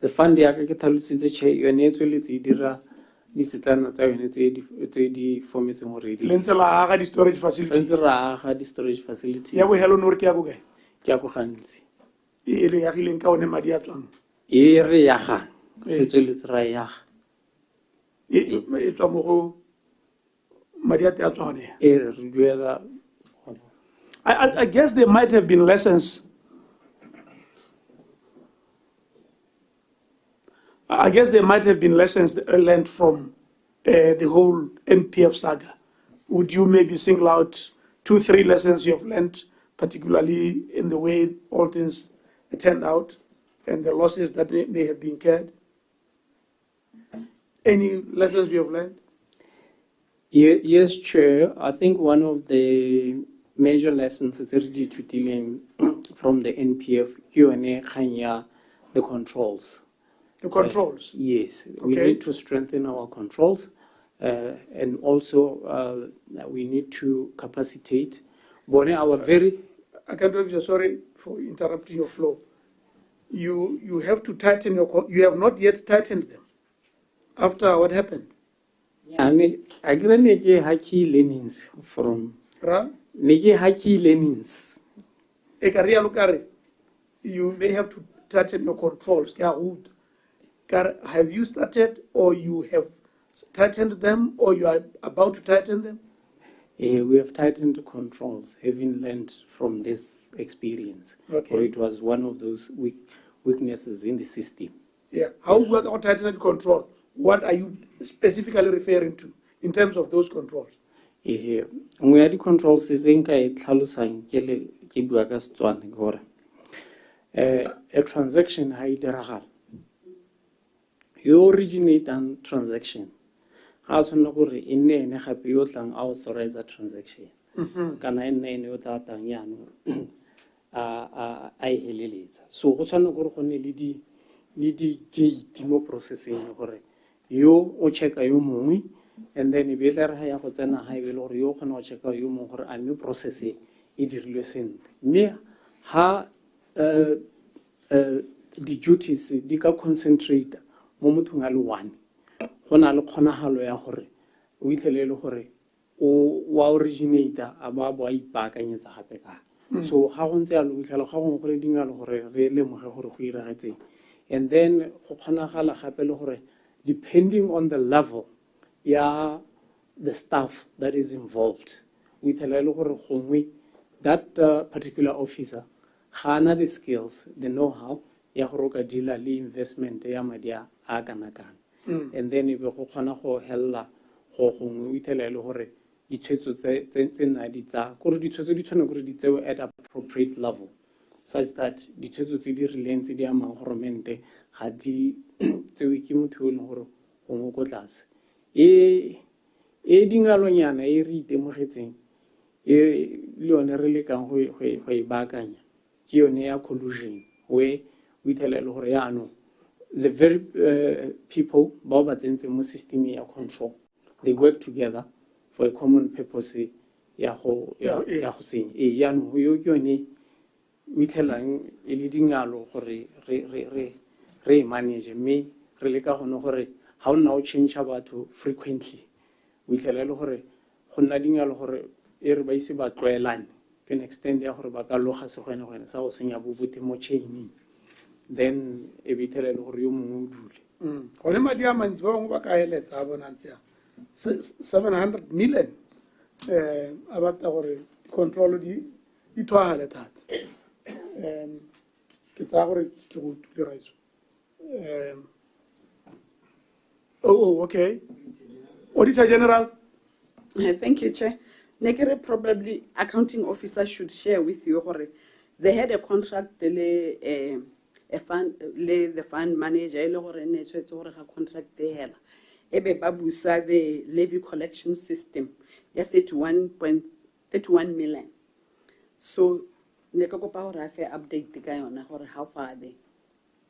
[SPEAKER 2] The fund the agricultural the chair, you are naturally this is the formatting already.
[SPEAKER 1] Lensela had the storage facility.
[SPEAKER 2] Lensela had the storage facility.
[SPEAKER 1] Yeah, we hello Norkiago.
[SPEAKER 2] Kiako Hansi.
[SPEAKER 1] Ere Yakilinka on Madiatron.
[SPEAKER 2] Ere Yaha. It's Raya.
[SPEAKER 1] It's a more Madiatron. I guess there might have been lessons. I guess there might have been lessons learned from the whole NPF saga. Would you maybe single out 2-3 lessons you have learned, particularly in the way all things turned out and the losses that may have been incurred? Any lessons you have learned?
[SPEAKER 2] Yes, Chair. I think one of the major lessons is really to dealing from the NPF Q&A Kenya, the controls.
[SPEAKER 1] The controls?
[SPEAKER 2] Yes.
[SPEAKER 1] Okay.
[SPEAKER 2] We need to strengthen our controls and also we need to capacitate. Our very...
[SPEAKER 1] I can't do sorry for interrupting your flow. You have to tighten your... You have not yet tightened them after what happened.
[SPEAKER 2] Yeah, I get haki learnings from... Nege haki learnings.
[SPEAKER 1] You may have to tighten your controls. Have you started, or you have tightened them, or you are about to tighten them?
[SPEAKER 2] We have tightened controls, having learned from this experience.
[SPEAKER 1] Okay.
[SPEAKER 2] Or it was one of those weaknesses in the system.
[SPEAKER 1] Yeah. How about tightened control? What are you specifically referring to in terms of those controls?
[SPEAKER 2] Nngwe ya di-controls tse nka e tlhalosang ke bua ka Setswana ke gore a transaction ha e diragala, yo originatang transaction ga a tshwanela gore e nne ene gape yo tlang authorize transaction kana e nne ene yo tla tang yaanong a e heleletsa. So go tshwanela gore go nne le di-gate mo processing gore yo o checka yo mongwe, and then e be tla re ha ya go tsena ha e be le gore yo o kgona go checka yo mongwe gore a mme process e dirilwe sentle. Mme ha di-duties di ka concentrate mo mothong a le one, go na le kgonagalo ya gore o itlhele le gore wa originator a ba bo a ipaakanyetsa gape ka. So ha go ntse yalo o itlhela ga gongwe go le dingalo gore re lemoge gore go iragetseng, and then go kgonagala gape le gore depending on the level ya the staff that is involved, o itlhela le gore gongwe that particular officer ga ana the skills, the know-how ya gore o ka deala le investment ya madi a kana-kana. And then e be go kgona go hella go gongwe o itlhela le gore ditshwetso tse nna di tsa gore ditshwetso di tshwana gore di tsewe at appropriate level, such that ditshwetso tse di rileng tse di amang goromente ga di tsewe ke motho o leng gore gongwe ko tlase. E dingalonyana e re itemogetseng le yone re lekang go e baakanya ke yone ya collusion, where o itlhela le gore yaanong the very people bao ba tsentseng mo system ya control, they work together for a common purpose ya go tsenya. Yaanong yo ke yone o itlhelang e le dingalo gore re manage, mme re leka gone gore ha o nna o change batho frequently o itlhela le gore go nna dingalo gore e re ba ise ba tlwaelane to an extent ya gore ba ka loga segwene sa go senya bobote mo chaining, then e be itlhela le gore yo mongwe o dule.
[SPEAKER 1] Gone madi a mantsi ba bangwe ba ka eletsa a bona ntse 700 million a batla gore control di thwagale thata. Ke tsaya gore ke go dira iso. Okay. Auditor General.
[SPEAKER 9] Thank you, Chair. Nekere probably accounting officer should share with you gore they had a contract le the fund manager ile gore ne tshwetse gore ga contract e hela ebe ba busa the levy collection system ya 31 million. So ne ka kopa gore a fe update ka yona gore how far are they?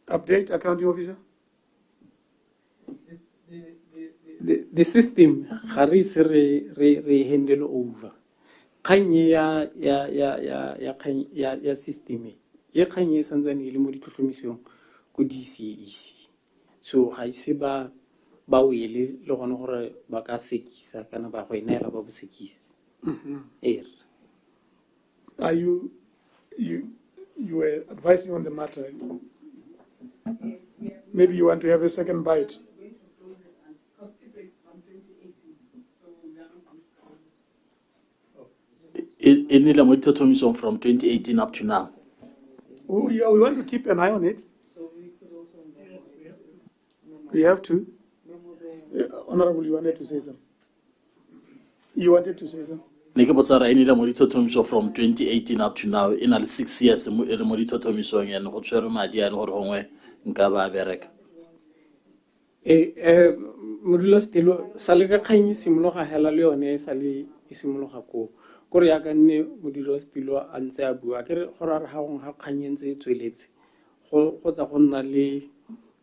[SPEAKER 1] Update accounting officer.
[SPEAKER 2] The system ga re se re handle over kganye ya system e kganye santsane ile mo ditlhotlhomisong go DCEC, so ga ise ba wele le gone gore ba ka sekisa kana ba go enela ba bosekisi.
[SPEAKER 1] Are you were advising on the matter? Maybe you want to have a second bite.
[SPEAKER 3] In the monitoring from 2018 up to now.
[SPEAKER 1] Oh, yeah, we want to keep an eye on it. We have to. Honorable, you wanted to say something. You wanted to say something.
[SPEAKER 3] Ne ke botsara e ne le monitoring from 2018 up to now in all 6 years le monitoring and go tshwere madi a le gore gongwe nka ba bereka.
[SPEAKER 2] Modula stilo sale ka kganye simologa hela le yone sale simologa ko gore ya ka nne modula stilo a ntse a bua ke re gore ga gongwe ga kganyentse e tsweletse go tsa go nna le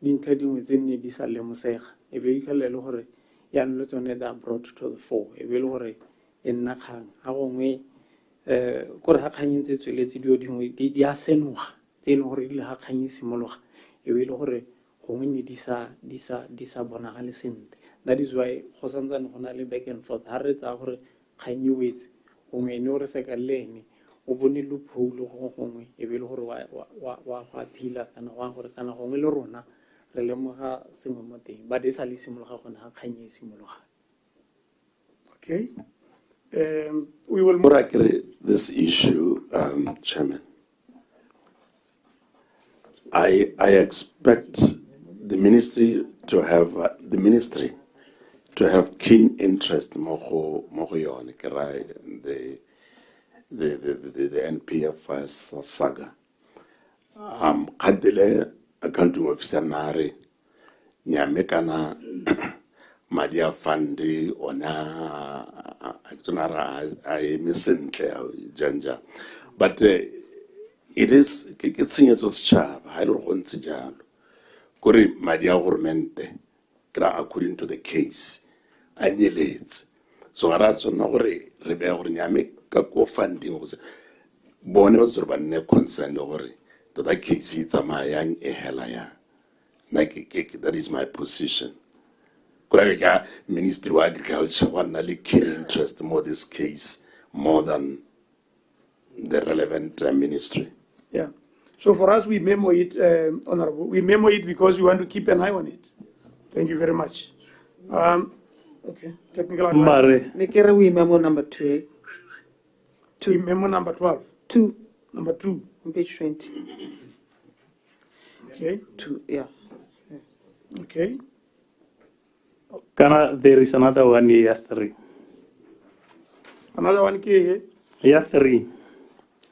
[SPEAKER 2] dintlha dingwe tse nne di sa lemosega e be itlhela le gore ya nne tsone da brought to the fore e be le gore e nna kgang ga gongwe gore ga kganyentse e tsweletse dio dingwe di a senoga tse e leng gore di le ga kganye simologa e be le gore gongwe ne di sa bonagale sentle. That is why go santsane go na le back and forth ha re tsa gore kganye wetse gongwe ne o re seka le ene o bone loophole gongwe e be le gore wa phila kana wa gore kana gongwe le rona re lemoga sengwe mo teng but e sa le simologa gone ga kgang e simologa.
[SPEAKER 1] Okay. We will
[SPEAKER 7] More accurate this issue, Chairman. I expect the ministry to have keen interest more yone the NPF saga. Kadele accounting officer nare nyamekana Madia Fandi ona I misentle janja, but it is it's was chab I don't want to jalo kore Madia governmente according to the case annulate so aratso na gore re be gore nyame ka ko funding go se bone ba tsore ba nne concerned gore to that case it's a mayang e hela ya that is my position. Ministry of Agriculture one keen interest more this case more than the relevant ministry.
[SPEAKER 1] Yeah. So for us, we memo it, Honorable. We memo it because we want to keep an eye on it. Thank you very much. Okay. Technical advice.
[SPEAKER 13] Nekere we memo number 2.
[SPEAKER 1] We memo number 12.
[SPEAKER 13] 2.
[SPEAKER 1] Number 2.
[SPEAKER 13] On page 20.
[SPEAKER 1] Okay.
[SPEAKER 13] 2. Yeah.
[SPEAKER 1] Okay.
[SPEAKER 14] There is another one here, 3.
[SPEAKER 1] Another one here?
[SPEAKER 14] Yeah, 3.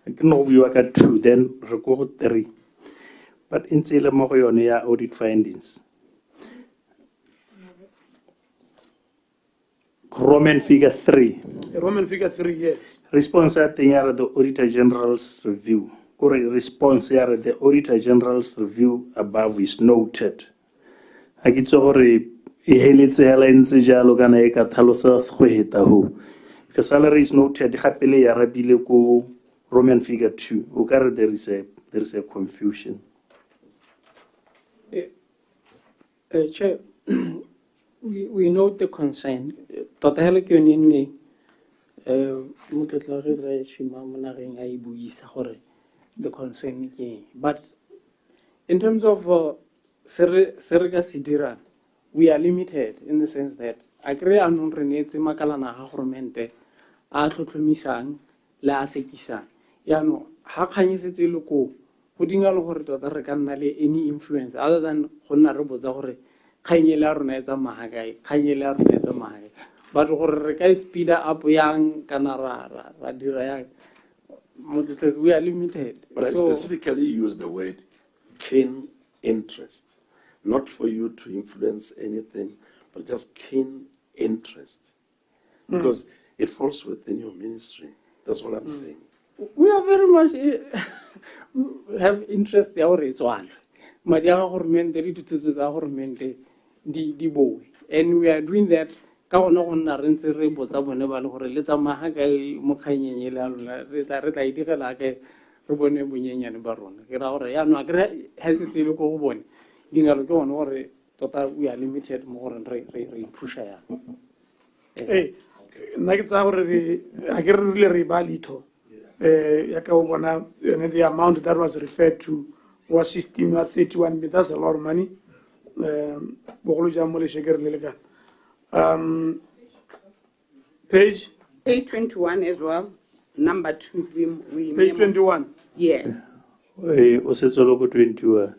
[SPEAKER 14] I can know you got 2, then record 3. But in Sela Mogoyone, audit findings. Roman figure 3.
[SPEAKER 1] Roman figure 3, yes.
[SPEAKER 14] Response at the Auditor General's review. Correct response here at the Auditor General's review above is noted. I get over because salary is noted happily arabile ko Roman figure 2 there is a confusion.
[SPEAKER 2] Chair, we note the concern tota hele ke yone nne motletla re shima monageng a ibuisa gore the concern ke but in terms of serga sidira we are limited in the sense that a kry anon re neetse makalana ga governmente a tlhotlhomisang le a sekisang yaanong ga kganyesetse le ko go dinga le gore tota re ka nna le any influence other than go nna re botsa gore kganyele ya rona e tsamaya kae kganyele ya rona e tsamaya kae but gore re ka speed up yang kana ra dira yang we are limited.
[SPEAKER 7] But I specifically use the word keen interest. Not for you to influence anything, but just keen interest. Because it falls within your ministry. That's what I'm saying.
[SPEAKER 2] We are very much have interest there or it's one. Madia government, the reduces the government, the boy. And we are doing that. Kaono on a rense rebels up whenever Leta Mahaka Mokanye, Reta Idika like Rubone Bunyan Baron. Get has it look over. Dinga go on or total we are limited more and push.
[SPEAKER 1] Hey, Nugget's already I get really balito. Yakawana the amount that was referred to was 31, but that's a lot of money. Page
[SPEAKER 9] 821 as well. Number 2 we
[SPEAKER 1] page 21.
[SPEAKER 9] Yes.
[SPEAKER 14] Was it logo 21?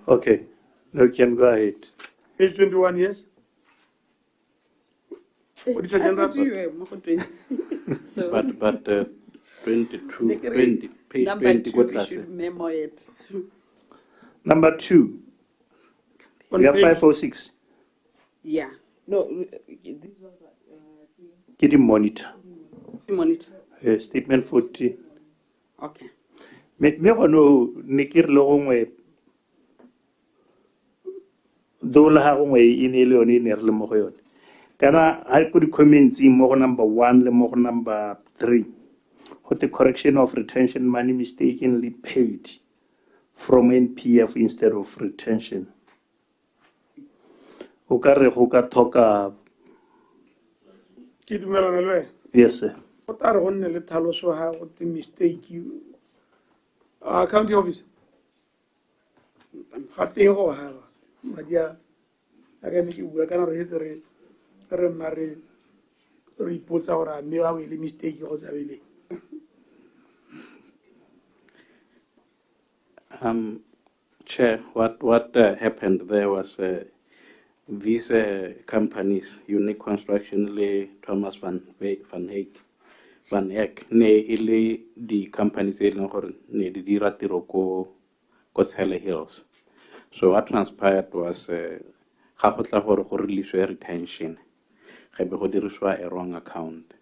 [SPEAKER 14] Okay, now you can go ahead.
[SPEAKER 1] Page 21, yes. What is agenda?
[SPEAKER 9] So,
[SPEAKER 15] but 22, 20, page
[SPEAKER 9] number
[SPEAKER 15] 20,
[SPEAKER 9] two, we should memo it.
[SPEAKER 14] Number 2. We have 506.
[SPEAKER 9] Yeah.
[SPEAKER 13] No,
[SPEAKER 14] Get him monitor.
[SPEAKER 9] Monitor.
[SPEAKER 14] Statement 40.
[SPEAKER 9] Okay.
[SPEAKER 14] Me no nikir longwe. Dola ha ngwe inele oni ne re le mo go yone. Kana I could comments mo number 1 le mo number 3. What the correction of retention money mistakenly paid from NPF instead of retention. Okare go ka thoka.
[SPEAKER 1] Ki dumelana le.
[SPEAKER 14] Yes sir.
[SPEAKER 1] What are on le tlhaloso ha go the mistake you county office. Ga teng go ha. madia aga ne ke bua kana re hetse re nna re ipotsa gore a mme wa wele mistake go tsabele.
[SPEAKER 15] Chair, what happened there was these companies, Unique Construction, le Thomas van Eyck, ne ile the companies e leng gore ne di dira tiro ko Tshele Hills. So what transpired was ga go tla gore go release retention, ga be go dirisiwa a wrong account.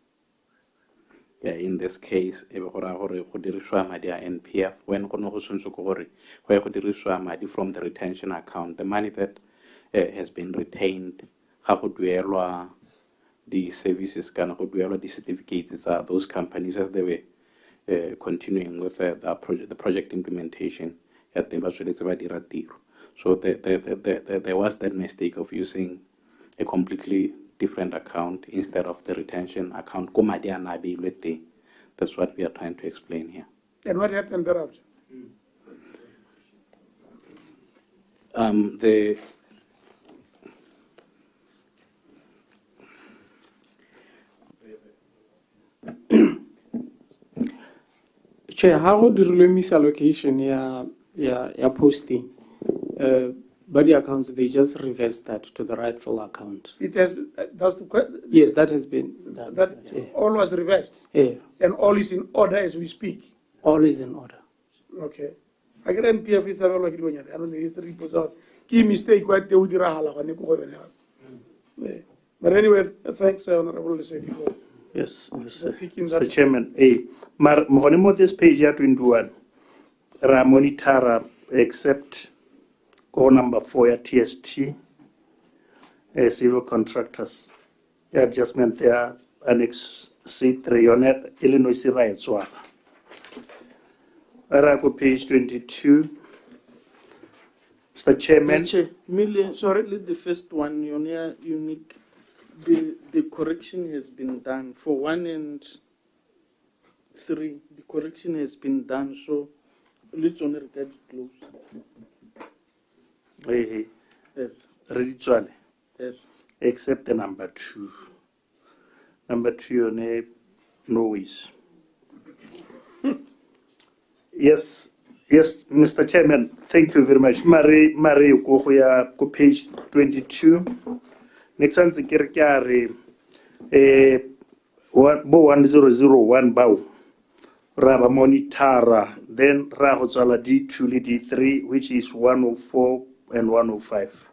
[SPEAKER 15] Yeah, in this case, e be go ra gore go dirisiwa madi a NPF when go no go tshwantse go gore go ya go dirisiwa madi from the retention account. The money that has been retained, ga go duelwa the services, kana go duelwa the certificates are those companies as they were continuing with the project implementation at the tiro. So there was that mistake of using a completely different account instead of the retention account. That's what we are trying to explain here.
[SPEAKER 1] And what happened thereafter?
[SPEAKER 15] The
[SPEAKER 2] Chair, how would you misallocation ya posting? But the accounts, they just reverse that to the rightful account.
[SPEAKER 1] It has, that's the question.
[SPEAKER 2] Yes, that has been done.
[SPEAKER 1] That all was reversed.
[SPEAKER 2] Yeah.
[SPEAKER 1] And all is in order as we speak.
[SPEAKER 2] All is in order.
[SPEAKER 1] Okay. I get NPF is a like I don't need 3%. Key mistake quite the Udirahala. But anyway, thanks, Honorable Secretary.
[SPEAKER 14] Yes, Mr. Chairman. Mohonimo this page ya 21. Ra monitor except call number 4 ya TST civil contractors. The adjustment there annex C3 yone Illinois Sira etswa. Ra go page 22. Mr. Chairman.
[SPEAKER 10] Sorry, the first one, unique. The correction has been done for 1 and 3. The correction has been done, so let's only regard it close.
[SPEAKER 14] Hey, ritual.
[SPEAKER 10] Yes.
[SPEAKER 14] Except the number 2. Number 2, no ways. Yes, Mr. Chairman, thank you very much. Mari, go page 22. Next time, the Kirkari 1001 bow. Raba monitara, then Rahozala D2 D3, which is 104 and 105.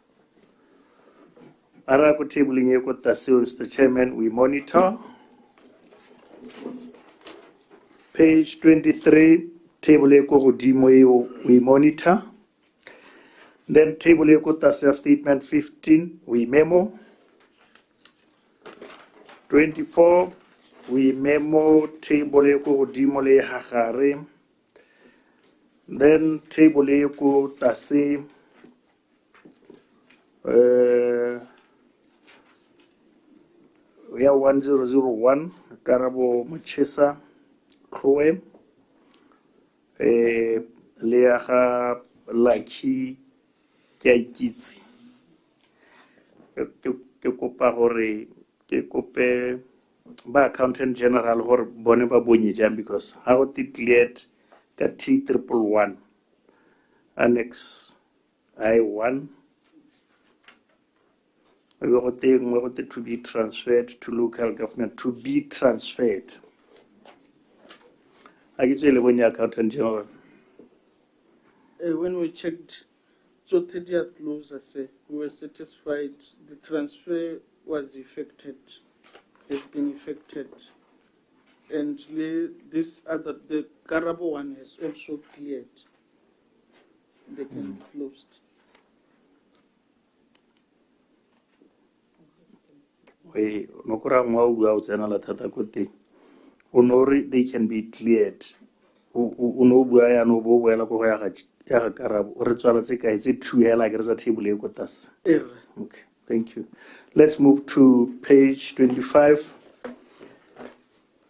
[SPEAKER 14] Arako tabling Ekota, Mr. Chairman, we monitor. Page 23, table Eko Dimo, we monitor. Then table Ekota statement 15, we memo. 24, we memo table Eko Dimole Hachare. Then table Eko Tase. We have 1001, Karabo Machesa, Kroe. Leaha Laki Kaikitsi. Ke kope ba accountant general hore bone ba bonye jang because how it declared ka T111 annex I1 we got to be transferred to local government to be transferred. I get you when accountant general.
[SPEAKER 10] When we checked, so 30th close, I say we were satisfied. The transfer was effected, has been effected, and this other, the Karabo one has also cleared. They can be closed.
[SPEAKER 14] They can be cleared. Okay, thank you. Let's move to page 25.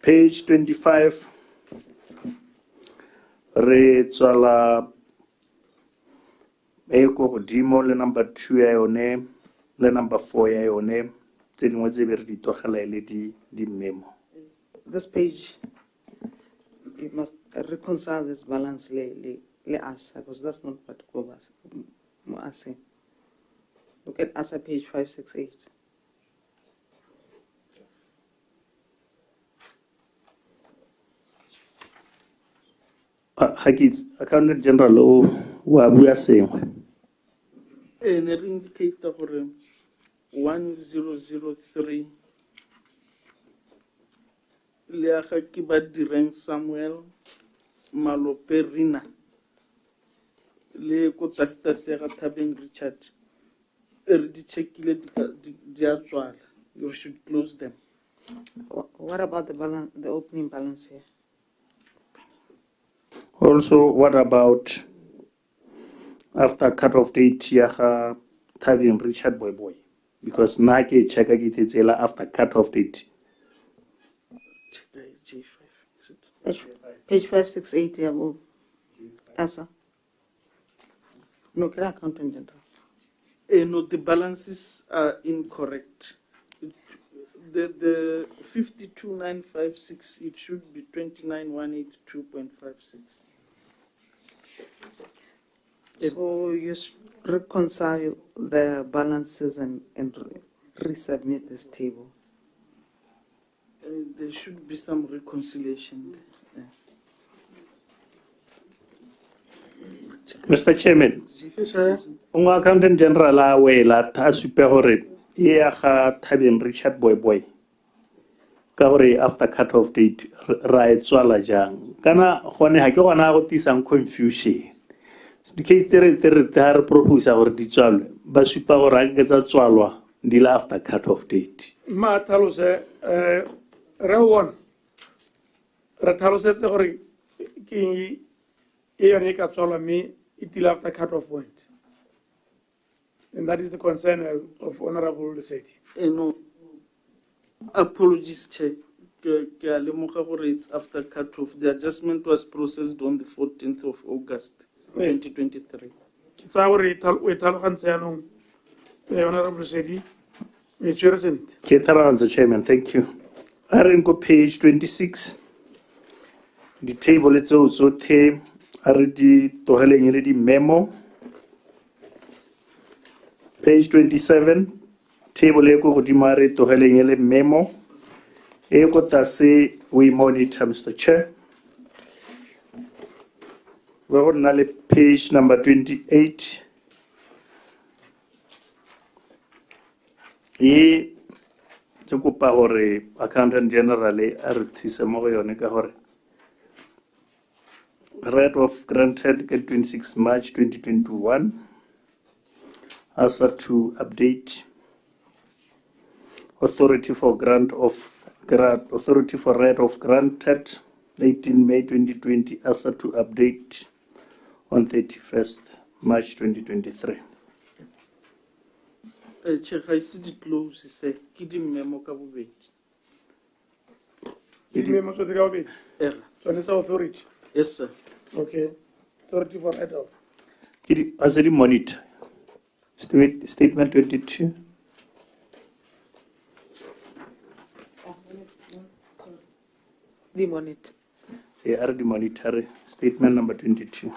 [SPEAKER 14] Page 25. e go godimo le number 2 ya yone le number 4 ya yone tse dingwe tse be re di togela le di memo.
[SPEAKER 13] This page, you must reconcile this balance le ASA, because that's not what covers ASA. Look at ASA page 568.
[SPEAKER 14] Accountant General wa bua sengwe.
[SPEAKER 10] Ne re indicate gore 1003 le aga ke ba direng Samuel Maloperina le ko tastase ga Thabeng Richard re di checkile di a tswala. You should close them.
[SPEAKER 13] What about the balance, the opening balance here?
[SPEAKER 14] Also, what about after cut-off date ya ga Thabeng Richard Boy? Because na ke check ke tsela after cut-off date.
[SPEAKER 13] Page 568 above. ASA. No, can I accountant general?
[SPEAKER 10] No, the balances are incorrect. The 52,956, it should be 29,182.56.
[SPEAKER 13] So you reconcile the balances and resubmit this table.
[SPEAKER 10] There should be some reconciliation there.
[SPEAKER 14] Mr. Chairman, unga Accountant General awe la ta supe gore e ya ga Thabeng Richard Boy ka gore after cut off date ra e tswala jang kana gone ha ke gona go tisang confusion. The case there re propose gore di tswalwe ba supa gore a ke tsa tswalwa di la after cut off date.
[SPEAKER 1] Ma thalose re won re thalosetse gore ke e yone ka tswalwa me itila after cut off point. And that is the concern of Honorable Lesedi.
[SPEAKER 10] No, apologies, Chair. It's after cut-off. The adjustment was processed on the 14th of August, 2023.
[SPEAKER 1] Honorable Lesedi,
[SPEAKER 14] Chairman, thank you. I go page 26. The table is also the already memo. Page 27, table eko godimare toheleng memo. Eko tase we monitor, Mr. Chair. We're on page number 28. Ye tsukupa hore Accountant General a re thuse mo go yone ka hore right of granted 26 March 2021. ASA to update authority for right of granted 18 May 2020. ASA to update on 31st March 2023.
[SPEAKER 10] Chair, I see the close. Say, kidi memo ka bobedi.
[SPEAKER 1] Kidi memo so dira bobedi. So it's authority.
[SPEAKER 10] Yes, sir.
[SPEAKER 1] Okay. Authority for right of.
[SPEAKER 14] Kidi as a monitor. Statement 22.
[SPEAKER 13] The monitor.
[SPEAKER 14] Yeah, the monitor. Statement number 22.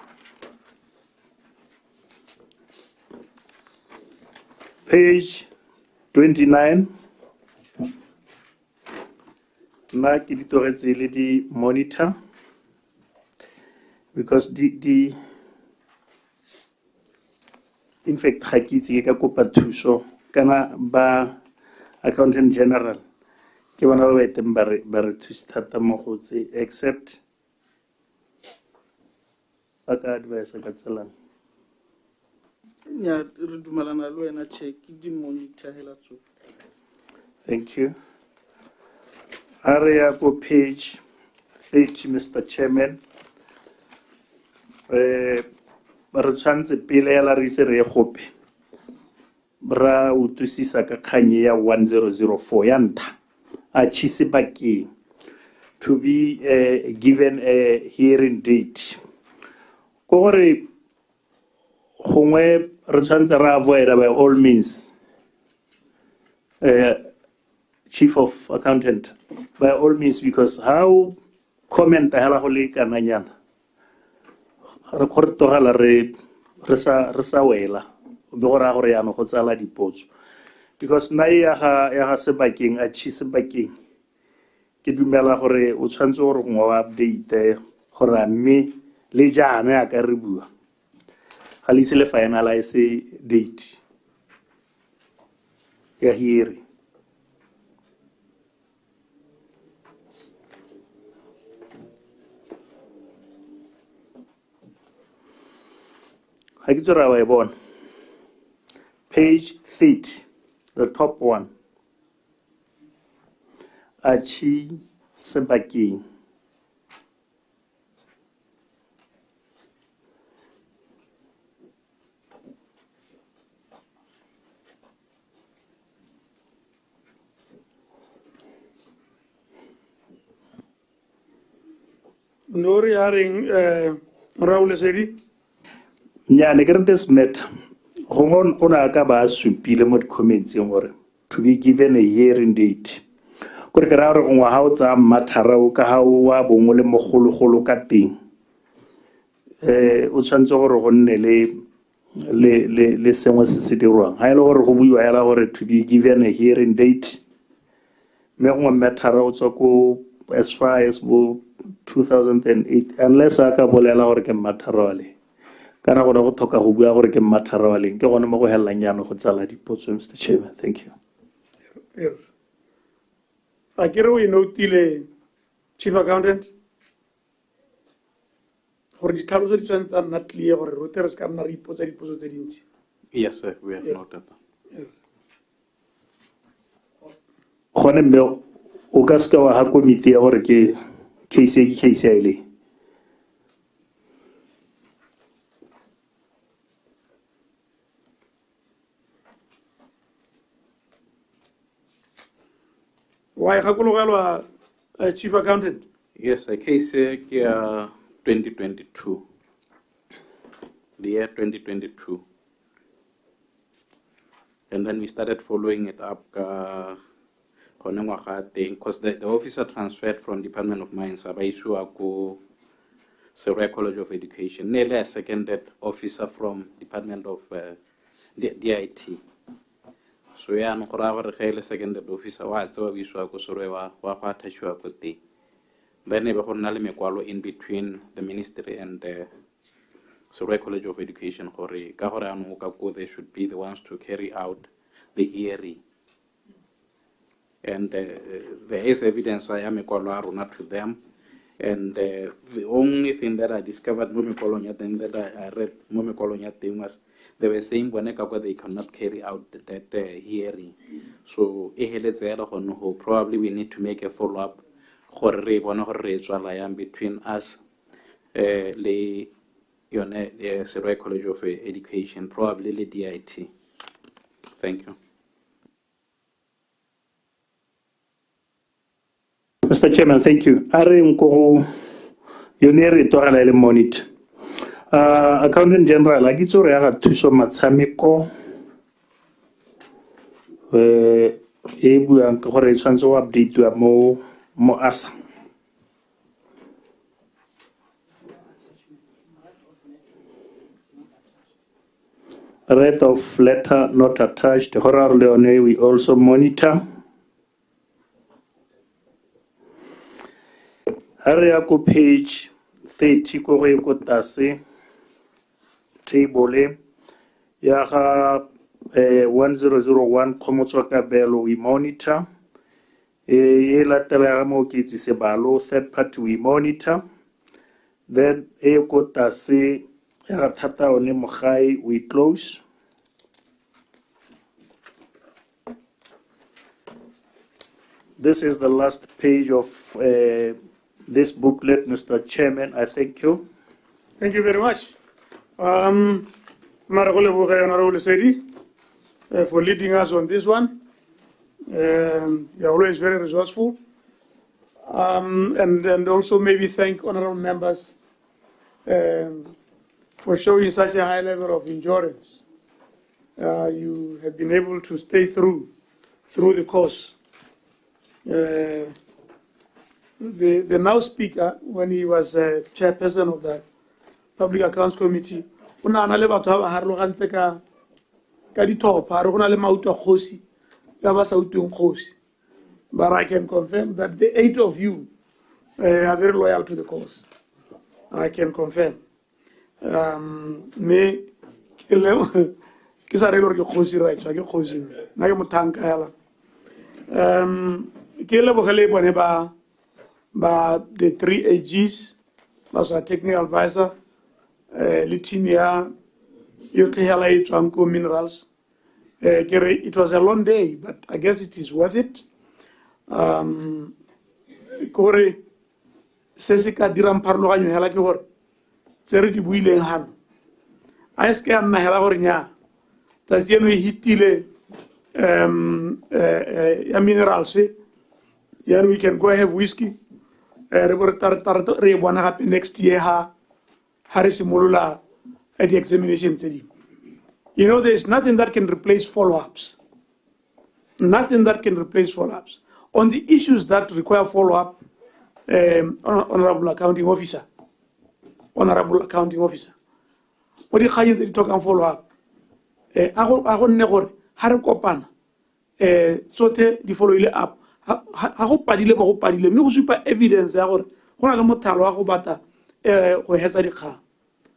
[SPEAKER 14] Page 29. Na ke di togetse le di monitor because the in fact ga ke itse ka kopa thuso kana ba Accountant General ke bona ba eteng ba re thusa thata mo go tse except aka advice ka tselang
[SPEAKER 10] ya re dumalana le wena Chair, ke di monitor hela tso.
[SPEAKER 14] Thank you. Area go page 30, Mr. Chairman. Re tshwantse pele ya la re ise re ye gope bra utlwisisa ka kganye ya 1004 ya ntha a tshise bakeng to be given a hearing date ko gore gongwe re tshwanetse re avoida by all means chief of accountant by all means, because how comment hela go le kananyana re gore togela re sa wela be go ra gore yana go tsala dipotso, because na ya ga sebakeng a chi sebakeng ke dumela gore o tshwantse gore go wa update gore mme le jana ya ka re bua ga le se le finalize date ya hearing. Ha ke tsora wa e bona page 30, the top one, achi sebakeng
[SPEAKER 1] Nori haring Raul Sedi.
[SPEAKER 14] nya ne ke re this matter gongwe o na ka ba supile mo di-comments gore to be given a hearing date kore ke ra gore gongwe ga o tsaya mmathara o ka ga wa bongwe le mogologolo ka teng o tshwanetse gore go nne le sengwe se se dirwang ga e le gore go buiwa hela gore to be given a hearing date mme gongwe mmathara o tswa ko as far as bo 2008 unless a ka bolela gore ke mmathara wa le kana go go thoka go bua gore ke mmathara wa leng ke gone mo go hellang yana go tsala dipotso. Mr. Chairman, thank you.
[SPEAKER 1] A ke re o inotile chief accountant gore ditlhaloso di tshwanetse a nna clear gore rote re se ka nna re ipotsa dipotso tse dintsi.
[SPEAKER 15] Yes, sir, we have noted that.
[SPEAKER 14] Gone mme o ka ska wa ha komiti ya gore ke case e case ya ile
[SPEAKER 1] Why gakologelwa chief accountant?
[SPEAKER 15] Yes, a case ke 2022. The year 2022. And then we started following it up because the officer transferred from Department of Mines to Surrey College of Education. Nearly a seconded officer from Department of DIT. So yeah, no gore seconded officer wa tsewa biswa go Surrey wa attachwa go te. Then e be go nna le mekwalo in between the ministry and the Surrey College of Education gore ka gore ano ka go they should be the ones to carry out the hearing. And there is evidence I am a runa to them. And the only thing that I discovered thing that I read thing was they were saying when they cannot carry out that hearing. So probably we need to make a follow-up between us the Surrey College of Education, probably the DIT. Thank you.
[SPEAKER 14] Mr. Chairman, thank you. Are nko yone to ala le monitor. Accountant General a kitso re ga thuso matshameko e buang ka gore tshwantse o update wa mo asa. Rate of letter not attached. Horror Leone we also monitor. Area ko page 30 ko go go tase table ya ga 1001 khomotswa ka belo we monitor e latela mo ke itse balo third party we monitor, then e ko tase ya ga thata one mogai we close. This is the last page of this booklet, Mr. Chairman. I thank you.
[SPEAKER 1] Thank you very much. Honorable Sedi, for leading us on this one. You're always very resourceful. And also maybe thank honorable members for showing such a high level of endurance. You have been able to stay through the course. The now speaker, when he was chairperson of the Public Accounts Committee, una ana le batho ba ba harologantse ka dithopa re gona le mauto a kgosi ya ba sa uteng kgosi. But I can confirm that the 8 of you are very loyal to the cause. I can confirm. Me ke sa re gore ke kgosi right ke kgosi na ke motanka hela ke le bogele bone ba the 3 AGs plus our technical advisor le team ya yo ke hela e tswang ko minerals it was a long day but I guess it is worth it. Kore se se ka dirang pharologanyo hela ke gore tse re di buileng hano a e se ke ya nna hela gore nya tsatsi eno e hitile ya minerals ya we can go have whiskey re bo re bona gape next year ha re simolola the examination tse dingwe. You know, there's nothing that can replace follow-ups. Nothing that can replace follow-ups. On the issues that require follow-up, Honorable Accounting Officer, what do you talk and follow-up? A go nne gore ha re kopana tsotlhe di follow-ile up ha go padile ba go padile mme go supa evidence ya gore go na le mothalo wa go bata go hetsa dikgang.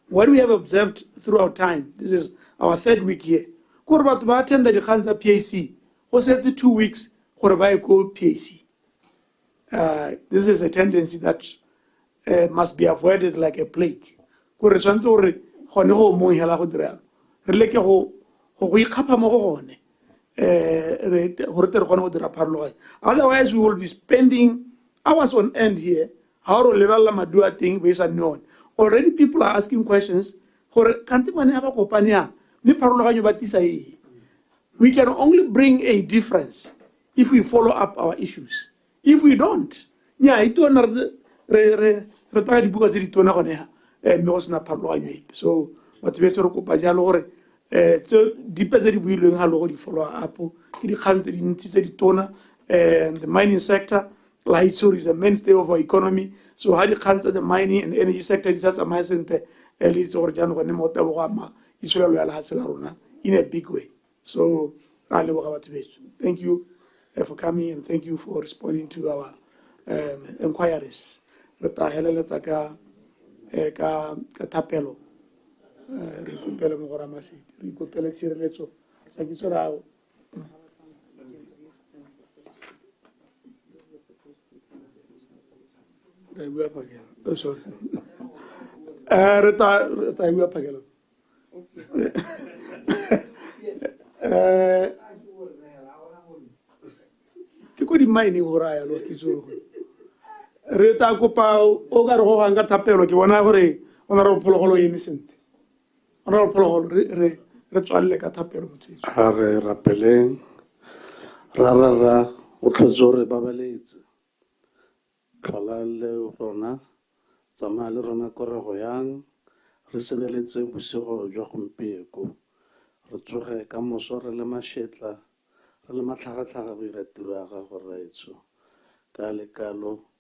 [SPEAKER 1] What we have observed throughout time, this is our 3rd week here, gore batho ba attenda dikgang tsa PAC go setse 2 weeks gore ba go PAC. This is a tendency that must be avoided like a plague. Gore tshwantse gore gone go mo hela go dira re leke go ikgapa mo go gone gore tle re gone go dira pharologanyo. Otherwise we will be spending hours on end here ha re lebella madua teng be sa none. Already people are asking questions gore kante bane ba kopanya ni pharologanyo ba tisa e. We can only bring a difference if we follow up our issues. If we don't, nya ito na re ta di buka tse di tona gone ha me go sna pharologanyo. So what we tlo kopa jalo gore tse di petse di builweng ha lo go di follow up ke di kgante di ntse tse di tona. The mining sector like so is a mainstay of our economy. So how di kgante the mining and energy sector di sa tsamaya sente le tso gore jano gone mo tabo ga ma itshwela ya la hatsela rona in a big way. So thank you for coming and thank you for responding to our inquiries. Reta heleletsa ka tapelo re kopela mo gora masi re kopela tshireletso sa ke tsora re bua pagelo sorry reta bua pagelo ke go di mine go raya lo ke tsoro re ta kopa o ga re go ganga thapelo ke bona gore ona re phologolo e misente ona re phologolo re tswalle ka thapelo motho
[SPEAKER 8] a re rapeleng ra o tlhotsore ba baletse tlhola le rona tsamaya le rona kore go yang re seneletse bosigo jwa gompieko re tsoge ka moso re le mašetla re le matlhagatlhaga bo ira tiro ya gago raetso ka lekalo